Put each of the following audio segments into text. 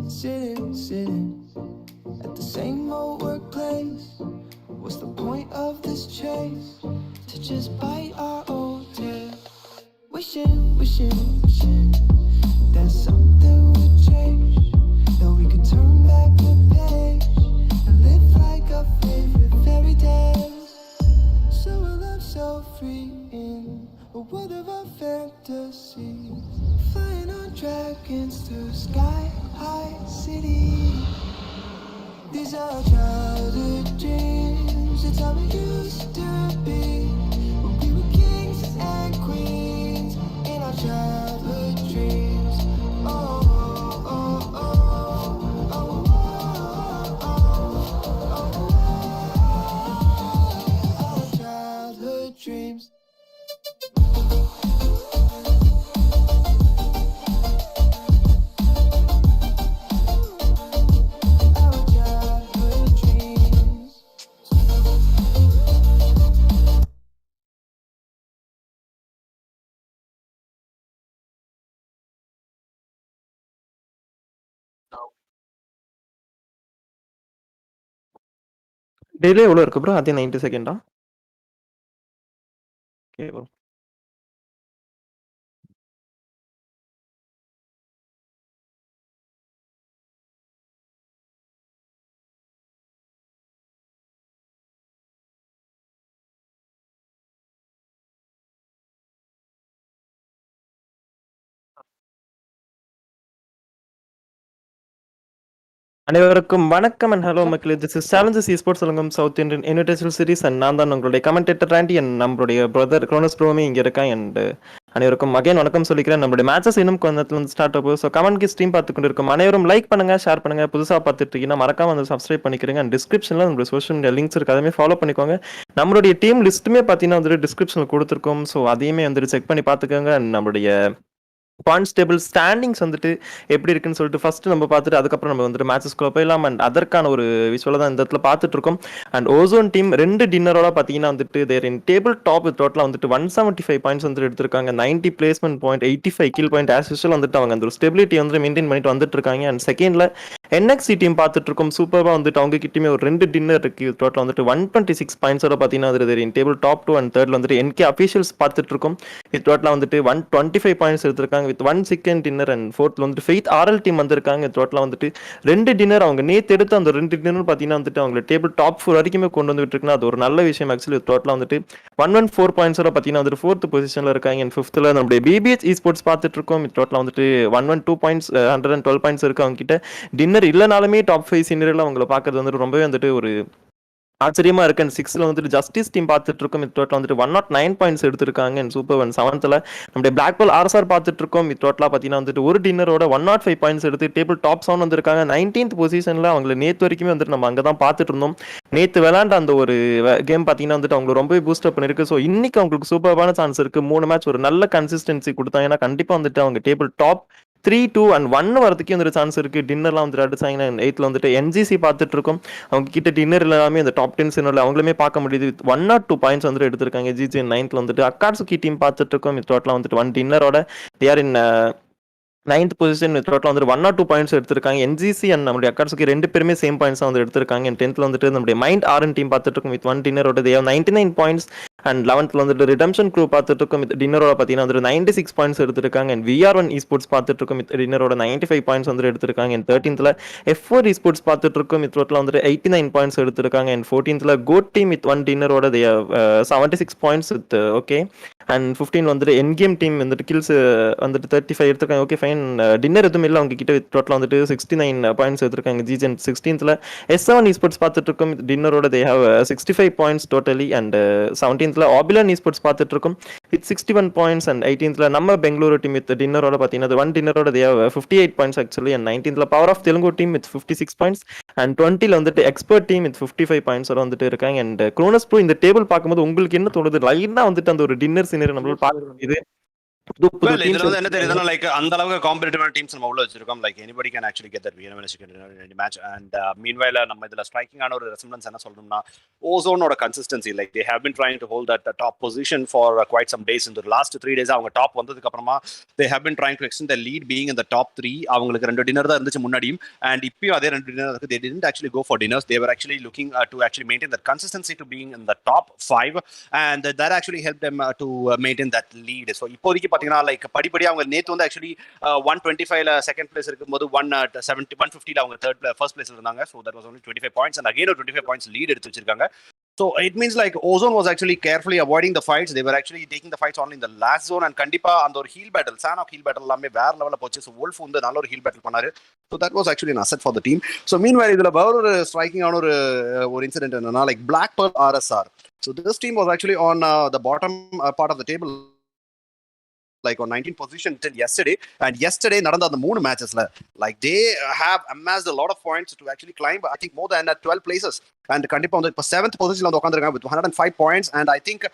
sitting at the same old workplace. What's the point of this chase? To just bite our old tail. Wishing that something would change, that we could turn back the page and live like our favorite fairy tales. So alive, so free in a world of our fantasies, flying on dragons through sky-high cities. These are childhood dreams, it's how we used to be, when we were kings and queens in our childhood dreams. Oh, oh, oh, oh, oh, oh, oh, oh, our childhood dreams. Delay எவ்வளோ இருக்கு bro? அதே 90 செகண்டா? Okay bro. அனைவருக்கும் வணக்கம் and hello மக்களே. This is challenges esports உலகம் south Indian invitational series and நான் தான் உங்களுடைய கமெண்டேட்டர் ஆண்டி அண்ட் நம்மளுடைய பிரதர் குரோனஸ் ப்ரோமே இங்கே இருக்கான். அண்ட் அனைவருக்கும் அகைன் வணக்கம் சொல்லிக்கிறேன். நம்மளுடைய மேட்சஸ் இன்னும் கொஞ்ச நேரத்தில் வந்து ஸ்டார்ட் ஆகும். ஸோ கமெண்ட் ஸ்ட்ரீம் பார்த்து கொண்டு இருக்கும் அனைவரும் லைக் பண்ணுங்க, ஷேர் பண்ணுங்க. புதுசாக பார்த்துட்டு இருக்கீங்கன்னா மறக்காம வந்து சப்ஸ்கிரைப் பண்ணிக்கிறேங்க. அண்ட் டிஸ்கிரிப்ஷனில் நம்மளுடைய சோஷியல் மீடியா லிங்க்ஸ் இருக்கு, அதுவுமே ஃபாலோ பண்ணிக்கோங்க. நம்மளுடைய டீம் லிஸ்ட்டுமே பார்த்தீங்கன்னா வந்துட்டு டிஸ்கிரிப்ஷனில் கொடுத்துருக்கோம். ஸோ அதையுமே வந்துட்டு செக் பண்ணி பார்த்துக்கோங்க. அண்ட் நம்மளுடைய கான்ஸ்டபிள் ஸ்டாண்டிங்ஸ் வந்துட்டு எப்படி இருக்குன்னு சொல்லிட்டு ஃபர்ஸ்ட் நம்ம பார்த்துட்டு அதுக்கப்புறம் நம்ம வந்துட்டு மேட்சஸ்குள்ள போயிடலாம். அண்ட் அதற்கான ஒரு விஷுவலை தான் இந்த இடத்துல பார்த்துட்டு இருக்கோம். அண்ட் ஓசோன் டீம் 2 டின்னரோட பார்த்தீங்கன்னா வந்துட்டு தேர் இன் டேபிள் டாப் டோட்டலாக வந்துட்டு 175 பாயிண்ட்ஸ் வந்துட்டு எடுத்திருக்காங்க. 90 placement point, 85 kill point, as usual வந்துட்டு அவங்க அந்த ஒரு ஸ்டெபிலிட்டி வந்து மெயின்டைன் பண்ணிட்டு வந்துட்டு இருக்காங்க. அண்ட் செகண்ட்ல என்எக்சி டீம் பார்த்துட்டு இருக்கோம். சூப்பராக வந்துட்டு அவங்க கிட்டயுமே ஒரு 2 டின்னர் இருக்கு. டோட்டல் வந்துட்டு 126 பாயிண்ட்ஸோட பார்த்தீங்கன்னா அது தேர் இன் டேபிள் டாப் 2. அண்ட் தேர்ட்ல வந்துட்டு என்கே அஃபீஷியல்ஸ் பார்த்துட்டு இருக்கோம். இது டோட்டலாக வந்துட்டு 125 பாயிண்ட்ஸ் எடுத்திருக்காங்க வித் 1 செகண்ட் டின்னர். அண்ட் ஃபோர்த்ல வந்துட்டு ஃபெய்த் ஆர்எல் டீம் வந்திருக்காங்க. டோட்டலாக வந்துட்டு 2 டின்னர் அவங்க நேற்று எடுத்து அந்த 2 டின்னர் பார்த்தீங்கன்னா வந்துட்டு அவங்க டேபிள் டாப் 4 வரைக்குமே கொண்டு வந்து விட்டுருக்குன்னா அது ஒரு நல்ல விஷயம். ஆக்சுவலி டோட்டலாக வந்துட்டு 114 பாயிண்ட்ஸோட பார்த்தீங்கன்னா வந்துட்டு 4th பொசிஷனில் இருக்காங்க. அண்ட் 5th நம்மளுடைய பிபிஹெச் esports பார்த்துட்டு இருக்கோம். டோட்டலாக வந்துட்டு 112 பாயிண்ட்ஸ், 112 பாயிண்ட்ஸ் இருக்கு அவங்க கிட்ட. டின்னர் இல்லைனாலுமே டாப் 5 சீனியரில் அவங்கள பார்க்கறது வந்துட்டு ரொம்பவே வந்துட்டு ஒரு ஆச்சரியமா இருக்கு. அண்ட் 6th வந்துட்டு ஜஸ்டிஸ் டீம் பார்த்துட்டு இருக்கோம். இது டோட்டல் வந்துட்டு 109 பாயிண்ட்ஸ் எடுத்திருக்காங்க. And super. அண்ட் 7th நம்முடைய பிளாக் பால் ஆர்எஸ்ஆர் பார்த்துட்டு இருக்கோம். இது டோட்டலாக பார்த்தீங்கன்னா வந்துட்டு ஒரு டின்னரோட 105 பாயிண்ட்ஸ் எடுத்து டேபிள் டாப் 7 வந்திருக்காங்க. 19th பொசிஷனில் அவங்களை நேற்று வரைக்குமே வந்துட்டு நம்ம அங்கே தான் பார்த்துட்டு இருந்தோம். நேற்று விளையாண்ட அந்த ஒரு கேம் பார்த்தீங்கன்னா வந்துட்டு அவங்க ரொம்பவே பூஸ்டப் பண்ணிருக்கு. ஸோ இன்னைக்கு அவங்களுக்கு சூப்பரான சான்ஸ் இருக்கு. 3 மேட்ச் ஒரு நல்ல கன்சிஸ்டன்சி கொடுத்தாங்கன்னா கண்டிப்பாக வந்துட்டு அவங்க டேபிள் டாப் 3, 2 and 1 வரதுக்கே வந்து சான்ஸ் இருக்கு. டின்னர்லாம் வந்துட்டு அடிச்சாங்கன்னா 8th வந்துட்டு என்ஜிசி பார்த்துட்டு இருக்கோம். அவங்க கிட்ட டின்னர் எல்லாமே இந்த டாப் 10 சின்னரில் அவங்களுமே பார்க்க முடியுது. 102 பாயிண்ட்ஸ் வந்துட்டு எடுத்திருக்காங்க. ஜிஜி 9th வந்துட்டு அக்காட்சுகி டீம் பார்த்துட்டு இருக்கோம். டோட்டலாக வந்துட்டு 1 டின்னரோட தேர் இன் 9th பொசிஷன். டோட்டலாக வந்துட்டு 102 பாயிண்ட்ஸ் எடுத்திருக்காங்க. என்ஜிசி அண்ட் நம்மளுடைய அக்காட்சுகி 2 பேருமே சேம் பாயிண்ட்ஸ் வந்து எடுத்திருக்காங்க. அண்ட் 10th வந்துட்டு நம்மளுடைய மைண்ட் ஆர்என் டீம் பார்த்துட்டு இருக்கோம் வித் 1 டின்னரோட தேவ் 99 பாயிண்ட்ஸ். அண்ட் 11th வந்துட்டு ரிடம்ஷன் க்ரூ பார்த்துட்டு இருக்கோம் வித் டின்னரோட பார்த்தீங்கன்னா வந்துட்டு 96 பாயிண்ட்ஸ் எடுத்திருக்காங்க. அண்ட் VR1 esports பார்த்துட்டு இருக்கோம் வித் டின்னரோட 95 பாயிண்ட்ஸ் வந்து எடுத்திருக்காங்க. அண்ட் 13th F4 esports பார்த்துட்டு இருக்கோம் வித் டோட்டலாக வந்துட்டு 89 பாயிண்ட்ஸ் எடுத்திருக்காங்க. And 14th Goat team with 1 டின்னரோட 76 பாயிண்ட்ஸ் வித் ஓகே. அண்ட் 15 வந்துட்டு என்கேம் டீம் வந்துட்டு கில்ஸ் வந்துட்டு 35 எடுத்திருக்காங்க. Okay fine. டின்னர் எதுவும் இல்லை அவங்க கிட்ட டோட்டலாக வந்துட்டு 69 பாயிண்ட்ஸ் எடுத்திருக்காங்க. ஜிஜன் 16th S7 esports பார்த்துட்டு இருக்கோம் டின்னரோட they have 65 points totally. And 17th OBLIVION esports பார்த்துட்டு இருக்கோம் வித் 61 பாயிண்ட்ஸ். அண்ட் 18th நம்ம பெங்களூரு டீம் வித் டின்னரோட பார்த்தீங்கன்னா 1 டின்னரோட they have 58 points actually. And 19th power of Telugu team with 56 points. And 20th வந்துட்டு எக்ஸ்பர்ட் டீம் வித் 55 பாயிண்ட்ஸ் வந்துட்டு இருக்காங்க. And Kronos bro இந்த டேபிள் பார்க்கும்போது உங்களுக்கு என்ன தோணுது? லைனாக வந்துட்டு அந்த ஒரு டின்னர் சீனரி நம்மளால பார்க்க முடியுது. புது இதுல வந்து என்ன டீம்ஸ் தெரியுதுன்னா லைக் அந்த அளவுக்கு காம்படிட்டிவான டீம்ஸ் நம்ம உள்ள வச்சிருக்கோம். Like anybody can actually get that win match. And meanwhile நம்ம இதுல ஸ்ட்ரைக்கிங்கான ஒரு ரெசம்பன்ஸ் என்ன சொல்லணும்னா ஓசோனோட consistency. Like they have been trying to hold that top position for quite some days. இந்த லாஸ்ட் 3 days அவங்க டாப் வந்ததுக்கு அப்புறமா they have been trying to extend the lead being in the top 3. அவங்களுக்கு 2 dinner தான் இருந்துச்சு முன்னாடியும். And இப்பயும் அதே 2 டின்னர் இருக்கு. They didn't actually go for dinners. They were actually looking to actually maintain that consistency to being in the top 5. And that actually help them to maintain that lead. So இப்போதைக்கு பார்த்தீங்கன்னா like படிப்படி அவங்க நேற்று வந்து actually 125ல second place இருக்கும்போது 150ல அவங்க first பிளேஸ்ல இருந்தாங்க. So that was only 25 points and again 25 points lead எடுத்து வச்சிருக்காங்க. So it means like OZONE was actually carefully avoiding the fights. They were actually taking the fights only in the last zone. And kandipa and or heel battle, San of heel battle எல்லாமே வேற லெவல்ல போச்சு. So Wolf வந்து நல்ல ஒரு heel battle பண்ணாரு. So that was actually an asset for the team. So meanwhile இதுல வேற ஒரு ஸ்ட்ரைக்கிங் ஆன ஒரு இன்சிடென்ட் என்னன்னா like Black Pearl RSR. So this team was actually on the bottom part of the table, like on 19th position till yesterday. And yesterday நடந்த அந்த 3 matchesல like they have amassed a lot of points to actually climb I think more than 12 places. And kandipa வந்து இப்ப 7th position வந்து உட்கார்ந்திருக்காங்க with 105 points. And I think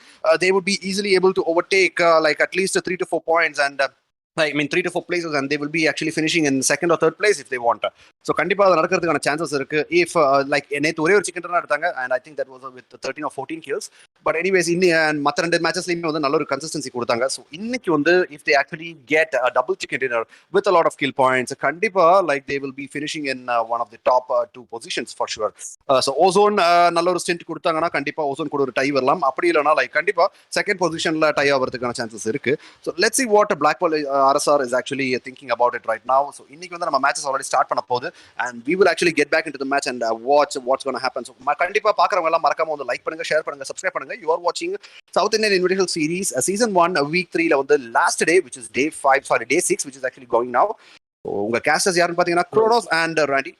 they would be easily able to overtake like at least 3 to 4 points and I mean 3 to 4 places, and they will be actually finishing in second or third place if they want. So kandipa அது நடக்கிறதுக்கான chances இருக்கு. If like நேத்து ஒரே ஒரு chicken run எடுத்தாங்க and I think that was with 13 or 14 kills. But anyways மற்ற 2 matchesலயுமே வந்து நல்ல ஒரு consistency கொடுத்தாங்க. So இன்னைக்கு வந்து if they actually get a double chicken dinner with a lot of kill points, kandipa like they will be finishing in one of the top 2 positions for sure. So OZONE நல்ல ஒரு stint கொடுத்தாங்கன்னா கண்டிப்பா OZONE கூட ஒரு tie வரலாம். அப்படி இல்லனா like கண்டிப்பா செகண்ட் பொசிஷன்ல டை ஆவறதுக்கான chances இருக்கு. So let's see what Black Pearl RSR is actually thinking about it right now. So இன்னைக்கு வந்து நம்ம matches already start பண்ண போகுது and we will actually get back into the match and watch what's going to happen. So கண்டிப்பா பார்க்கறவங்க எல்லாம் மறக்காம வந்து like பண்ணுங்க, ஷேர் பண்ணுங்க, சப்ஸ்கிரைப் பண்ணுங்க. You are watching South Indian Invitational Series season 1 week 3 ல வந்து last day which is day 6 which is actually going now. So உங்க casters யாருன்னு பாத்தீங்கன்னா Kronos and Randy.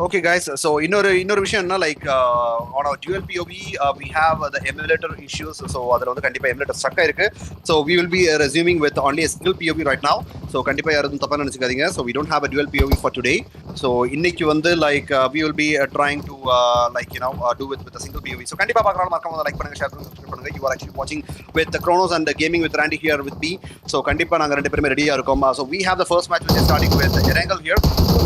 Okay guys, so இன்னொரு விஷயம் என்ன like on our dual POV we have the emulator issues. So அதுல வந்து கண்டிப்பா emulator stuck ஆயிருக்கு. So we will be resuming with only a single POV right now. So கண்டிப்பா யாரும் தப்பா நினைச்சுக்காதீங்க. So we don't have a dual POV for today. So இன்னைக்கு வந்து like we will be trying to like you know do with a single POV. So கண்டிப்பா பார்க்கறவங்க மறக்காம like பண்ணுங்க, share பண்ணுங்க, சப்ஸ்கிரைப் பண்ணுங்க. You are actually watching with the Kronos and gaming with Randy here with me. So கண்டிப்பா நாங்க ரெண்டு பேருமே ரெடியா இருக்கோம். So we have the first match which is starting with Erangal here.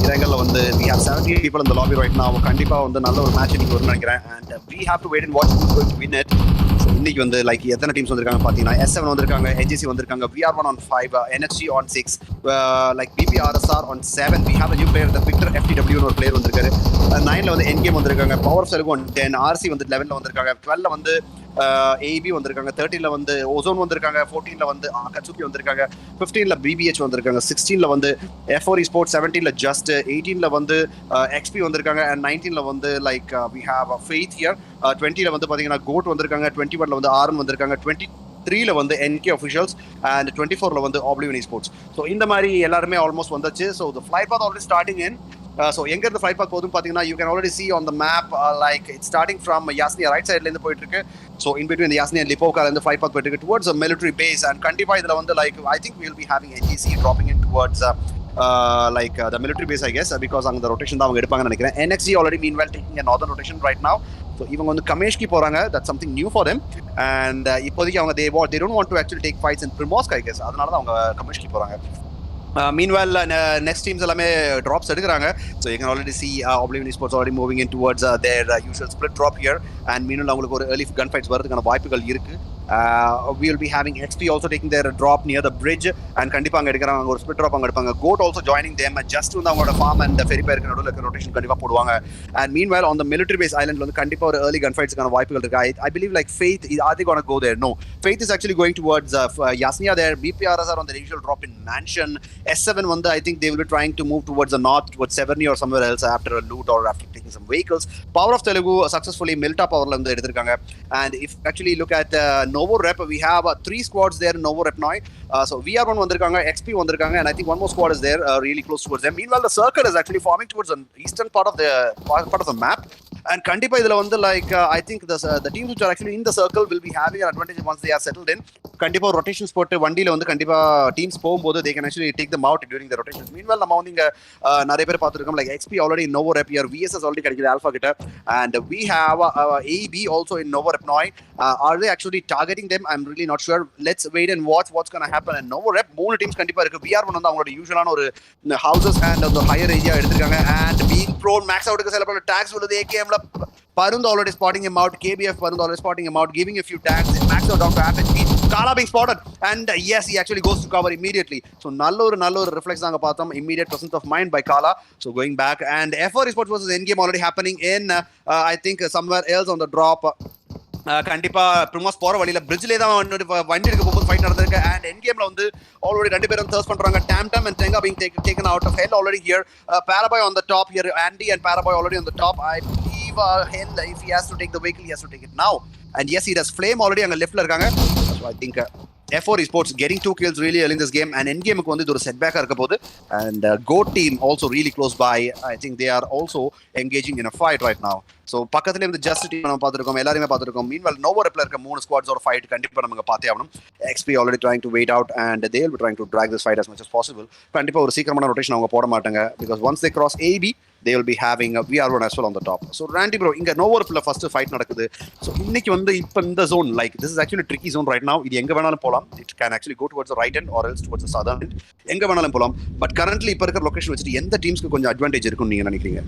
Erangal வந்து we have 70 people in the lobby right now. கண்டிப்பா வந்து நல்ல ஒரு மேட்ச் இன்னைக்கு வரும்னு நினைக்கிறேன். And we have to wait and watch who's going to win it. So இன்னைக்கு வந்து like எத்தனை டீம்ஸ் வந்திருக்காங்க பாத்தீங்கன்னா S7 வந்திருக்காங்க, NGC வந்திருக்காங்க, VR1 on 5, NHG on 6, like BPRSR on 7. We have a new player, the Victor FTW ஒரு player வந்திருக்காரு. 9ல வந்து ENDGAME வந்திருக்காங்க, பவர் செலுகு on 10, RC வந்து 11ல வந்திருக்காங்க, 12ல வந்து AB வந்திருக்காங்க, 13ல வந்து OZONE வந்திருக்காங்க, 14ல வந்து AKATSUKI வந்திருக்காங்க, 15ல BBH வந்திருக்காங்க, 16ல வந்து F4 Esports, 17ல JUST, 18ல வந்து XP வந்திருக்காங்க, and 19ல வந்து like we have Faith here, 20ல வந்து பாத்தீங்கன்னா GOAT வந்திருக்காங்க, 21ல வந்து RN வந்திருக்காங்க, 23ல வந்து NK officials and 24ல வந்து OBLIVION Esports. So இந்த மாதிரி எல்லாருமே ஆல்மோஸ்ட் வந்தாச்சு. So the flight path already starting in. So எங்க இருந்து flight path போகுதுன்னு பாத்தீங்கன்னா you can already see on the map like it's starting from Yasnia right sideல இருந்து போயிட்டு இருக்கு. So in between the Yasnia and Lipovka and the flight path போயிட்டு இருக்கு towards a military base. And கண்டிப்பா இதுல வந்து like I think we will be having NGC dropping in towards like the military base I guess because அங்க the rotation தான் அவங்க எடுப்பாங்கன்னு நினைக்கிறேன். NXG already meanwhile taking a northern rotation right now. So இவங்க வந்து கமேஷ்கி போறாங்க. That's something new for them. And இப்போதைக்கு அவங்க they don't want to actually take fights in Primorsk I guess. அதனால தான் அவங்க கமேஷ்கி போறாங்க. Meanwhile, next teams எல்லாமே drops எடுக்குறாங்க. So you can already see Oblivion Esports already moving in towards their usual split drop here. And meanwhile, அவங்களுக்கு ஒரு early gunfights வரதுக்கான வாய்ப்புகள் இருக்கு. We will be having XP also taking their drop near the bridge. And கண்டிப்பா அங்க எடுக்கிறாங்க ஒரு split drop அங்க எடுப்பாங்க. GOAT also joining them. Just வந்து அவங்களோட farm and ferry பேருக்கு நடுவுல இருக்க rotation கண்டிப்பா போடுவாங்க. And meanwhile on the military base island வந்து கண்டிப்பா ஒரு early gunfights-க்கான வாய்ப்புகள் இருக்கு. I believe like Faith are they going to go there? No. Faith is actually going towards Yasnia there. BPRSR on the usual drop in Mansion. S7 வந்து I think they will be trying to move towards the north towards Severny or somewhere else after a loot or after taking some vehicles. Power of Telugu successfully Milta powerல வந்து எடுத்திருக்காங்க. And if actually look at Novo Rep, we have 3 squads there in Novo Rep now. So VR1 வந்திருக்காங்க, XP வந்திருக்காங்க, and I think one more squad is there really close towards them. Meanwhile the circle is actually forming towards the eastern part of the map. And கண்டிப்பா இதுல வந்து like I think the teams which are actually in the circle will be having an advantage once they are settled in. கண்டிப்பா ஒரு rotations போட்டு வண்டியில வந்து கண்டிப்பா teams போகும்போது they can actually take them out during the rotations. Meanwhile நம்ம வந்து இங்க நிறைய பேர் பார்த்துருக்கோம் like XP already in Novo Rep here, VSS already கிடைக்குது Alpha கிட்ட, and we have AB also in Novo Rep Noi. Are they actually targeting them? I'm really not sure. Let's wait and watch what's going to happen. And Novo Rep மூணு teams கண்டிப்பா இருக்கு. VR1 வந்து அவங்களோட யூசுவலான ஒரு houses and அந்த higher area எடுத்திருக்காங்க. and being prone max outக்கு சில பல tags உள்ளது AKMல Parund already spotting him out. KBF Parund already spotting him out, giving a few tags. Max out down to average speed. Kala being spotted, and yes, he actually goes to cover immediately. So நல்ல ஒரு reflex தாங்க பார்த்தோம். Immediate presence of mind by Kala. So going back, and F4 Esports versus Endgame already happening in I think somewhere else on the drop. கண்டிப்பா ப்ரிமாஸ் போற வழியில பிரிட்ஜ்லயே தான் வண்டி எடுக்க போகும்போது ஃபைட் நடந்திருக்கு. அண்ட் என் கேம்ல வந்து ஆல்ரெடி ரெண்டு பேரும் தர்ஸ் பண்றாங்க. டம் and Tenga being taken out of hell already here. Paraboy on the top here. Andy and Paraboy already on the top. I believe hell if he has to take the vehicle, he has to take it now. And yes, he does. Flame already அங்க லெஃப்ட்ல இருக்காங்க. So I think F4 Esports getting 2 kills really early in this game, and Endgame க்கு வந்து இது ஒரு setback இருக்க போகுது. And GOAT team also really close by. I think they are also engaging in a fight right now. So பக்கத்துல வந்து just team நம்ம பார்த்துருக்கோம், எல்லாருமே பார்த்துருக்கோம். மீன்வெல் நோவோ ரெப்ல இருக்க 3 ஸ்குவாட்ஸோட ஃபைட் கண்டிப்பா நம்ம பார்த்தே ஆகணும். XP already trying to wait out, and they will be trying to drag this fight as much as possible. கண்டிப்பா ஒரு சீக்கிரமான ரொட்டேஷன் அவங்க போட மாட்டாங்க, because once they cross AB they will be having a VR1 as well on the top. So Randy bro, inga நோவோ ரெப்ல first fight நடக்குது. So இன்னைக்கு வந்து இப்போ இந்த zone, like this is actually a tricky zone right now. இது எங்க வேணாலும் போலாம். It can actually go towards the right end or else towards the southern end. எங்க வேணாலும் போலாம். பட் கரண்ட்லி இப்போ இருக்கிற லொகேஷன் வச்சுட்டு எந்த டீம்ஸ்க்கு கொஞ்சம் அட்வான்டேஜ் இருக்குன்னு நீங்க நினைக்கிறீங்க?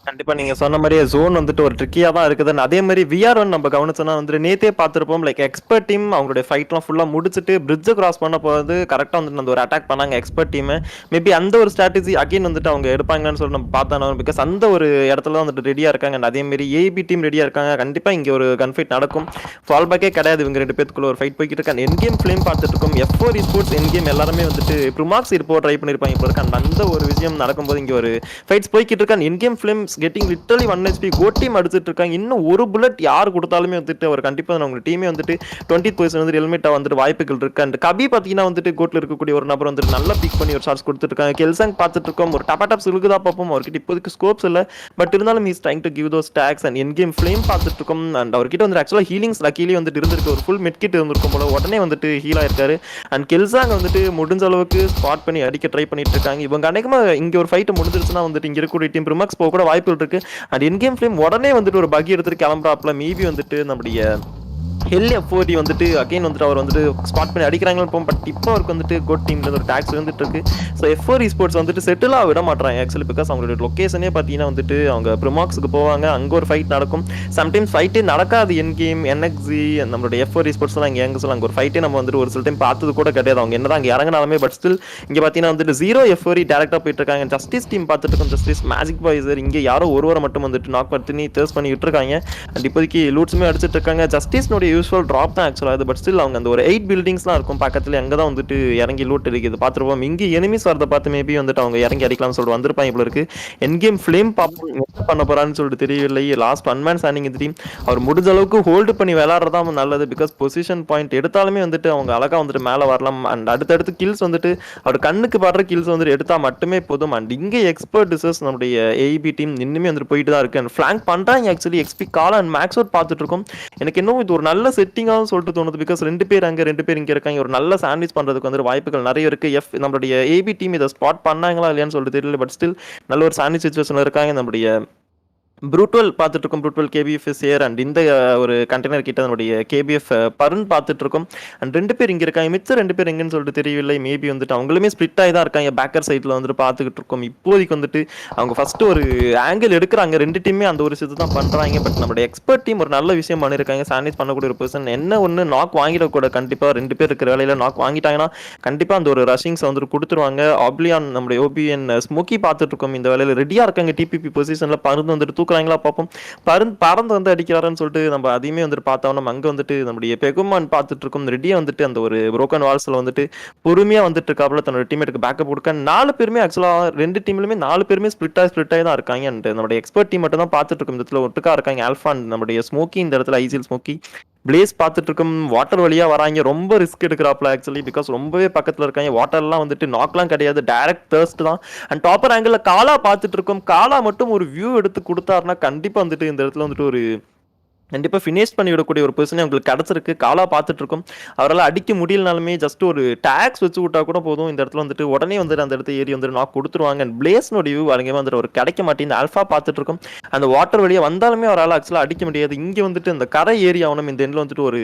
கண்டிப்பா நீங்க சொன்ன மாதிரியே ஜோன் வந்துட்டு ஒரு ட்ரிக்கியா தான் இருக்குதுன்னு. அதே மாதிரி VR1 நம்ம கவனிச்சோன்னா வந்துட்டு நேத்தே பார்த்துருப்போம். லைக் எக்ஸ்பர்ட் டீம் அவங்களுடைய ஃபைட்லாம் ஃபுல்லா முடிச்சுட்டு பிரிட்ஜ் கிராஸ் பண்ண போது கரெக்டா வந்துட்டு அந்த ஒரு அட்டாக் பண்ணாங்க எக்ஸ்பர்ட் டீம். மேபி அந்த ஒரு ஸ்ட்ராட்டஜி அகைன் வந்துட்டு அவங்க எடுப்பாங்கன்னு சொல்லி நம்ம பார்த்தோம். பிகாஸ் அந்த ஒரு இடத்துல வந்துட்டு ரெடியா இருக்காங்க. அதே மாதிரி ஏபி டீம் ரெடியா இருக்காங்க. கண்டிப்பா இங்க ஒரு கன் ஃபைட் நடக்கும். ஃபால் பேக்கே கிடையாது. இவங்க ரெண்டு பேருக்குள்ள ஒரு ஃபைட் போய்கிட்டு இருக்காங்க. என்கேம் ஃபிளேம் பார்த்துட்டு இருக்கோம். F4 Esports என்கேம் எல்லாருமே வந்துட்டு ப்ரிமாக்ஸ் இருப்போ ட்ரை பண்ணிருப்பாங்க. இப்போ இருக்க அந்த ஒரு விஷயம் நடக்கும்போது இங்க ஒரு ஃபைட்ஸ் போய்கிட்டு இருக்காங்க. என்கேம் ஃபிளேம்ஸ் கெட்டிங் லிட்டரலி 1 HP கோட் டீம் அடிச்சிட்டு இருக்காங்க. இன்னும் ஒரு புல்லட் யார் கொடுத்தாலுமே வந்துட்டு அவர் கண்டிப்பா அவங்க டீமே வந்துட்டு 20th பொசிஷன் வந்து ஹெல்மெட்டா வந்துட்டு வாய்ப்புகள் இருக்கு. அண்ட் கபி பாத்தீங்கன்னா வந்துட்டு கோட்ல இருக்கக்கூடிய ஒரு நபர் வந்துட்டு நல்லா பிக் பண்ணி ஒரு ஷாட்ஸ் கொடுத்துட்டு இருக்காங்க. கெல்சாங் பார்த்துட்டு இருக்கோம். ஒரு டபாடாப் சுலுகுதா பார்ப்போம். அவர்கிட்ட இப்போதைக்கு ஸ்கோப்ஸ் இல்லை, பட் இருந்தாலும் he's trying to give those tags. And Endgame Flame பார்த்துட்டு இருக்கோம். அண்ட் அவர்கிட்ட வந்து ஆக்சுவலா ஹீலிங்ஸ் லக்கிலி வந்துட்டு இருந்திருக்கு. ஒரு ஃபுல் மெட் கிட் இருந்திருக்கும் போல உடனே வந்துட்டு ஹீல் ஆயிருக்காரு. அண்ட் கெல்சாங் வந்துட்டு முடிஞ்ச அளவுக்கு ஸ்பாட் பண்ணி அடிக்க ட்ரை பண்ணிட்டு இருக்காங்க. இவங்க அநேகமா இங்க ஒரு ஃபைட் முடிஞ்சிருச்சுன்னா வந்துட்டு இங்க இருக்கக்கூடிய டீம் ப்ரிமாக்ஸ் போக கூட வாய்ப்புகள் இருக்கு. அண்ட் என் கேம் ஃபிளேம் உடனே வந்துட்டு ஒரு பக்கி எடுத்துட்டு கிளம்புறாப்ல. மேபி வந்துட்டு நம்முடைய ஹெல் F4 வந்துட்டு அகைன் வந்துட்டு அவர் வந்துட்டு ஸ்பாட் பண்ணி அடிக்கிறாங்களோ இருப்போம். பட் இப்போ அவருக்கு வந்துட்டு கோட் டீம்ல ஒரு டாக்ஸ் வந்துட்டு இருக்கு. ஸோ F4 Esports வந்துட்டு செட்டிலாக விட மாட்டாங்க ஆக்சுவலி. பிகாஸ் அவங்களோட லொக்கேஷனே பார்த்தீங்கன்னா வந்துட்டு அவங்க ப்ரிமாக்ஸுக்கு போவாங்க. அங்கே ஒரு ஃபைட் நடக்கும். சம்டைம்ஸ் ஃபைட்டே நடக்காது. என் கேம் NXG நம்மளுடைய F4 Esports எல்லாம் இங்கே எங்கே சொல்ல அங்கே ஒரு ஃபைட்டே நம்ம வந்துட்டு ஒரு சில டைம் பார்த்தது கூட கிடையாது. அவங்க என்னதான் அங்கே இறங்கினாலுமே பட் ஸ்டில் இங்கே பார்த்தீங்கன்னா வந்துட்டு 0 F4 டேரக்டாக போயிட்டு இருக்காங்க. ஜஸ்டிஸ் டீம் பார்த்துட்டு இருக்கோம். ஜஸ்டிஸ் மேஜிக் பாய்ஸர் இங்கே யாரோ ஒருவரை மட்டும் வந்துட்டு நாக் பண்ணி தேர்ஸ் பண்ணி விட்டுருக்காங்க. அண்ட் இப்போதைக்கு லூட்ஸுமே அடிச்சிட்டு இருக்காங்க. ஜஸ்டிஸ்னுடைய யூஸ்வல் ட்ராப் தான் ஆக்சுவலாக அது. பட் ஸ்டில் அவங்க அந்த ஒரு 8 பில்டிங்ஸ்லாம் இருக்கும் பக்கத்தில், அங்கே தான் வந்துட்டு இறங்கி லூட் இருக்குது பார்த்துருப்போம். இங்கே எனிமிஸ் வரதை பார்த்து மேபி வந்துட்டு அவங்க இறங்கி அடிக்கலாம்னு சொல்லிட்டு வந்திருப்பாங்க. இப்போ இருக்கு என்கேம் ஃபிளேம் பார்ப்போம் என்ன பண்ண போறான்னு சொல்லிட்டு தெரியவில்லை. லாஸ்ட் 1 மேன் ஸ்டாண்டிங் இந்த டீம் அவர் முடிஞ்ச அளவுக்கு ஹோல்டு பண்ணி விளையாடுறதா நல்லது. பிகாஸ் பொசிஷன் பாயிண்ட் எடுத்தாலுமே வந்துட்டு அவங்க அழகாக வந்துட்டு மேலே வரலாம். அண்ட் அடுத்தடுத்து கில்ஸ் வந்துட்டு அவர் கண்ணுக்கு பாடுற கில்ஸ் வந்துட்டு எடுத்தால் மட்டுமே போதும். அண்ட் இங்கே எக்ஸ்பர்ட் டிசஸ் நம்முடைய ஏபி டீம் இன்னுமே வந்துட்டு போயிட்டு தான் இருக்கு. அண்ட் ஃபிளாங்க் பண்ணுறாங்க ஆக்சுவலி. XP காலா அண்ட் மேக்ஸ் அவுட் பார்த்துட்டு இருக்கோம். எனக்கு இன்னும் இது ஒரு நல்ல செட்டிங்காக சொல்லிட்டு தோணுது. பிகாஸ் 2 பேர் அங்கே 2 பேர் இங்கே இருக்காங்க. ஒரு நல்ல சாண்ட்விச் பண்ணுறதுக்கு வந்து வாய்ப்புகள் நிறைய இருக்கு. நம்மளுடைய ஏபி டீம் இதை ஸ்பாட் பண்ணாங்களா இல்லையான்னு சொல்லிட்டு தெரியல. பட் ஸ்டில் நல்ல ஒரு சாண்ட்விச் சிச்சுவேஷனில் இருக்காங்க. நம்முடைய ப்ரூட்வல் பார்த்துட்டு இருக்கோம். ப்ரூட்வல் KBF சேர் அண்ட் இந்த ஒரு கண்டெய்னர் கிட்ட நம்மளுடைய KBF பருன் பார்த்துட்டு இருக்கோம். அண்ட் 2 பேர் இங்கே இருக்காங்க. மிச்சம் 2 பேர் எங்கன்னு சொல்லிட்டு தெரியவில்லை. மேபி வந்துட்டு அவங்களுமே ஸ்பிளிட் ஆகி தான் இருக்காங்க. பேக்கர் சைடில் வந்துட்டு பார்த்துக்கிட்டு இருக்கோம். இப்போதைக்கு வந்துட்டு அவங்க ஃபர்ஸ்ட் ஒரு ஆங்கிள் எடுக்கிறாங்க. 2 டீமே அந்த ஒரு விஷயத்தை தான் பண்ணுறாங்க. பட் நம்மளுடைய எக்ஸ்பர்ட் டீம் ஒரு நல்ல விஷயம் பண்ணியிருக்காங்க. சாண்ட்விச் பண்ணக்கூடிய ஒரு பர்சன் என்ன ஒன்று நாக் வாங்கிடக்கூட. கண்டிப்பாக 2 பேர் இருக்கிற வேலையில் நாக் வாங்கிட்டாங்கன்னா கண்டிப்பாக அந்த ஒரு ரஷிங்ஸ் வந்துட்டு கொடுத்துருவாங்க. ஆப்லியான் நம்மளுடைய OBN ஸ்மோக்கி பார்த்துட்டு இருக்கோம். இந்த வேலையில் ரெடியாக இருக்காங்க. TPP பொசிஷனில் பருந்து வந்துட்டு பார்ப்போம். பறந்து வந்து அடிக்கிறாருன்னு சொல்லிட்டு நம்ம அதையுமே வந்துட்டு பார்த்தோம். நம்ம அங்கே வந்துட்டு நம்முடைய பெகுமான் பார்த்துட்டு இருக்கோம். ரெடியா வந்துட்டு அந்த ஒரு புரோக்கன் வால்ஸ்ல வந்துட்டு பொறுமையா வந்துட்டு இருக்காப்புல தன்னோட டீமேட்டுக்கு பேக்கப் கொடுக்க. 4 பேருமே ஆக்சுவலா 2 டீம்லுமே 4 பேருமே ஸ்பிளிட் ஆகி தான் இருக்காங்க. அண்ட் நம்மளுடைய எக்ஸ்பர்ட் டீம் மட்டும் தான் பார்த்துட்டு இருக்கோம். இந்த இடத்துல ஒட்டுக்கா இருக்காங்க. ஆல்ஃபா நம்மளுடைய ஸ்மோக்கி இந்த இடத்துல ஐசிஎல் ஸ்மோக்கி பிளேஸ் பார்த்துட்டு இருக்கும். வாட்டர் வழியா வராங்க. ரொம்ப ரிஸ்க் எடுக்கிறாப்ல ஆக்சுவலி. பிகாஸ் ரொம்பவே பக்கத்துல இருக்காங்க. வாட்டர்லாம் வந்துட்டு நாக்லாம் கிடையாது. டைரக்ட் தர்ஸ்ட் தான். அண்ட் டாப்பர் ஆங்கிள் காலா பார்த்துட்டு இருக்கோம். காலா மட்டும் ஒரு வியூ எடுத்து கொடுத்தாருன்னா கண்டிப்பா வந்துட்டு இந்த இடத்துல வந்துட்டு ஒரு கண்டிப்பாக ஃபினிஷ் பண்ணி விடக்கூடிய ஒரு பொசிஷனே உங்களுக்கு கிடச்சிருக்கு. காலா பார்த்துட்டு இருக்கோம். அவரால் அடிக்க முடியலனாலுமே ஜஸ்ட் ஒரு டேக்ஸ் வச்சு விட்டா கூட போதும். இந்த இடத்துல வந்துட்டு உடனே வந்துட்டு அந்த இடத்த ஏறி வந்துட்டு நாக் கொடுத்துருவாங்க. அண்ட் பிளேஸ்னோட வியூ அங்கே வந்துட்டு ஒரு கிடைக்க மாட்டேங்குது. ஆல்ஃபா பார்த்துட்டு இருக்கோம். அந்த வாட்டர் வழியாக வந்தாலுமே அவரால் ஆக்சுவலாக அடிக்க முடியாது. இங்கே வந்துட்டு அந்த கரை ஏறி ஆகணும். இந்த எண்டில் வந்துட்டு ஒரு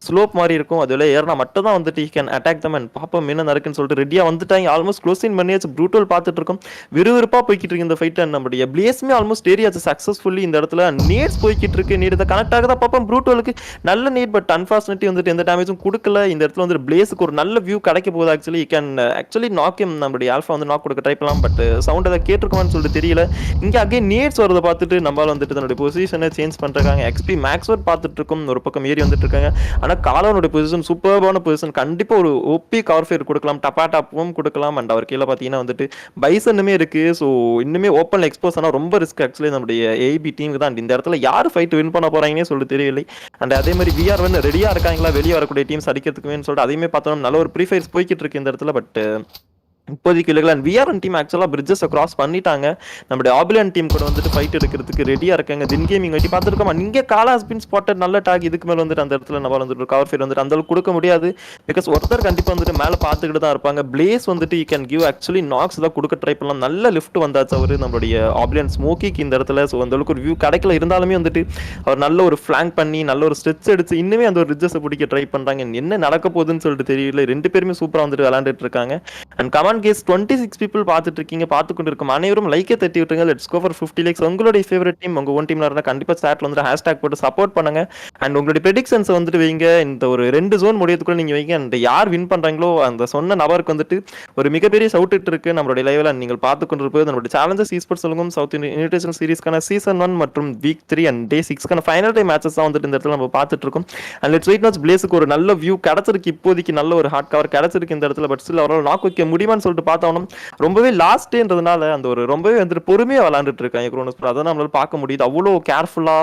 ஸ்லோப் மாதிரி இருக்கும். அதில் ஏறினா மட்டும் தான் வந்துட்டு கேன் அட்டாக் தம் அண்ட் பாப்போம் என்ன நடக்குன்னு சொல்லிட்டு ரெடியாக வந்துட்டாங்க. ஆல்மோஸ்ட் க்ளோசின் பண்ணியாச்சு. ப்ரூட்டல் பார்த்துட்டு இருக்கோம். விறுவிறுப்பாக போய்கிட்டு இருக்கு இந்த ஃபைட். அண்ட் நம்மளுடைய பிளேஸ்மே ஆல்மோஸ்ட் ஏரியாச்சு சக்ஸஸ்ஃபுல்லி. இந்த இடத்துல நேட்ஸ் போய்கிட்டு இருக்கு. நீட் இதை கனெக்ட் ஆகுதா பார்ப்போம். ப்ரூட்டலுக்கு நல்ல நீட் பட் அன்ஃபார்ச்சுனேட்லி வந்துட்டு எந்த டேமேஜும் கொடுக்கல. இந்த இடத்துல வந்து பிளேஸுக்கு ஒரு நல்ல வியூ கிடைக்க போகுது. Actually can actually knock him. நம்மளுடைய ஆல்ஃபா வந்து நாக் கொடுக்க ட்ரை பண்ணலாம். பட் சவுண்ட் அதை கேட்டிருக்கோம்னு சொல்லிட்டு தெரியல. இங்கே அகைன் நேட்ஸ் வரதை பார்த்துட்டு நம்மளால் வந்துட்டு தன்னுடைய பொசிஷனை சேஞ்ச் பண்ணுறாங்க. எக்ஸ்பி மேக்ஸ்வர் பார்த்துட்டு இருக்கும். ஒரு பக்கம் ஏறி வந்துட்டு இருக்காங்க. ஆனால் காலனுடைய பொசிஷன் சூப்பர்பான பொசிஷன். கண்டிப்பாக ஒரு ஓபி கவர் ஃபேர் கொடுக்கலாம். டப்பா டாப்பும் கொடுக்கலாம். அண்ட் அவர் கீழே பார்த்தீங்கன்னா வந்துட்டு பைசனுமே இருக்கு. ஸோ இன்னுமே ஓப்பன் எக்ஸ்போஸ் ஆனால் ரொம்ப ரிஸ்க் ஆக்சுவலி நம்மளுடைய ஏபி டீமுக்கு தான். இந்த இடத்துல யார் ஃபைட் வின் பண்ண போறாங்கன்னே சொல்லிட்டு தெரியவில்லை. அண்ட் அதே மாதிரி விஆர் வந்து ரெடியா இருக்காங்களா வெளியே வரக்கூடிய டீம்ஸ் அடிக்கிறதுக்குன்னு சொல்லிட்டு அதையுமே பார்த்தோம். நல்ல ஒரு ப்ரீ ஃபயர்ஸ் போய்கிட்டு இருக்கு இந்த இடத்துல. பட் இப்போதைக்கு இல்லைங்களா விஆர்என் டீம் ஆக்சுவலாக பிரிட்ஜஸை கிராஸ் பண்ணிட்டாங்க. நம்மளுடைய ஆபிலியன் டீம் கூட வந்துட்டு ஃபைட் எடுக்கிறதுக்கு ரெடியாக இருக்காங்க. தின் கேமிங் வட்டி பார்த்துருக்கோம். இங்கே காலாஸ் பின் ஸ்பாட்டட் நல்ல டாக். இதுக்கு மேலே வந்துட்டு அந்த இடத்துல நம்ம வந்துட்டு கவர் ஃபேர் வந்துட்டு அந்த அளவுக்கு கொடுக்க முடியாது. பிகாஸ் ஒருத்தர் கண்டிப்பாக வந்துட்டு மேலே பார்த்துக்கிட்டு தான் இருப்பாங்க. பிளேஸ் வந்துட்டு you can give actually knocks தான் கொடுக்க ட்ரை பண்ணலாம். நல்ல லிஃப்ட் வந்தாச்சு அவர் நம்மளுடைய ஆபிலியன் ஸ்மோக்கிக்கு இந்த இடத்துல. ஸோ அந்த அளவுக்கு ஒரு வியூ கிடைக்கல. இருந்தாலுமே வந்துட்டு அவர் நல்ல ஒரு ஃபிளாங்க் பண்ணி நல்ல ஒரு ஸ்ட்ரெச் எடுத்து இன்னுமே அந்த ஒரு ரிட்ஜஸை பிடிக்க ட்ரை பண்ணுறாங்க. என்ன நடக்க போகுதுன்னு சொல்லிட்டு தெரியல. ரெண்டு பேருமே சூப்பராக வந்துட்டு விளையாண்டுட்டு இருக்காங்க. அண்ட் கமான் கேஸ் 26 people பார்த்துட்டு இருக்கீங்க. பார்த்து கொண்டு இருக்கும் அனைவரும் லைக்கை தட்டி விட்டுருங்க. Let's go for 50 likes. உங்களுடைய ஃபேவரட் டீம் உங்க ஒன் டீம்ல இருந்தா கண்டிப்பா சாட்ல வந்து ஹேஷ்டாக் போட்டு சப்போர்ட் பண்ணுங்க. அண்ட் உங்களுடைய ப்ரெடிக்ஷன்ஸ் வந்துட்டு வைங்க. இந்த ஒரு 2 ஜோன் முடியறதுக்குள்ள நீங்க வைங்க. அண்ட் யார் வின் பண்றாங்களோ அந்த சொன்ன நபருக்கு வந்துட்டு ஒரு மிகப்பெரிய ஷவுட் அவுட் இருக்கு நம்மளுடைய லைவ்ல. நீங்கள் பார்த்து கொண்டிருப்பது நம்மளுடைய சேலஞ்சஸ் ஈஸ்போர்ட்ஸ் சொல்லுங்க சவுத் இந்தியன் இன்விடேஷனல் சீரிஸ்க்கான சீசன் 1 மற்றும் வீக் 3 அண்ட் டே 6க்கான ஃபைனல் டே மேட்சஸ் தான் வந்துட்டு இந்த இடத்துல நம்ம பார்த்துட்டு இருக்கோம். And let's wait watch. பிளேஸுக்கு ஒரு நல்ல வியூ கிடைச்சிருக்கு. இப்போதைக்கு நல்ல ஒரு ஹார்ட் கவர் கிடைச்சிருக்கு இந்த இடத்துல. பட் ஸ்டில் அவரால் நாக் வைக்க முடியுமான்னு சொல்லிட்டு பார்த்தோம். ரொம்பவே லாஸ்ட்ன்றதுனால அந்த ஒரு ரொம்பவே வந்துட்டு பொறுமையா விளையாண்டுட்டு இருக்காங்க குரோனோஸ் ப்ரோ. அதான் நம்மளால பார்க்க முடியுது. அவ்வளோ கேர்ஃபுல்லா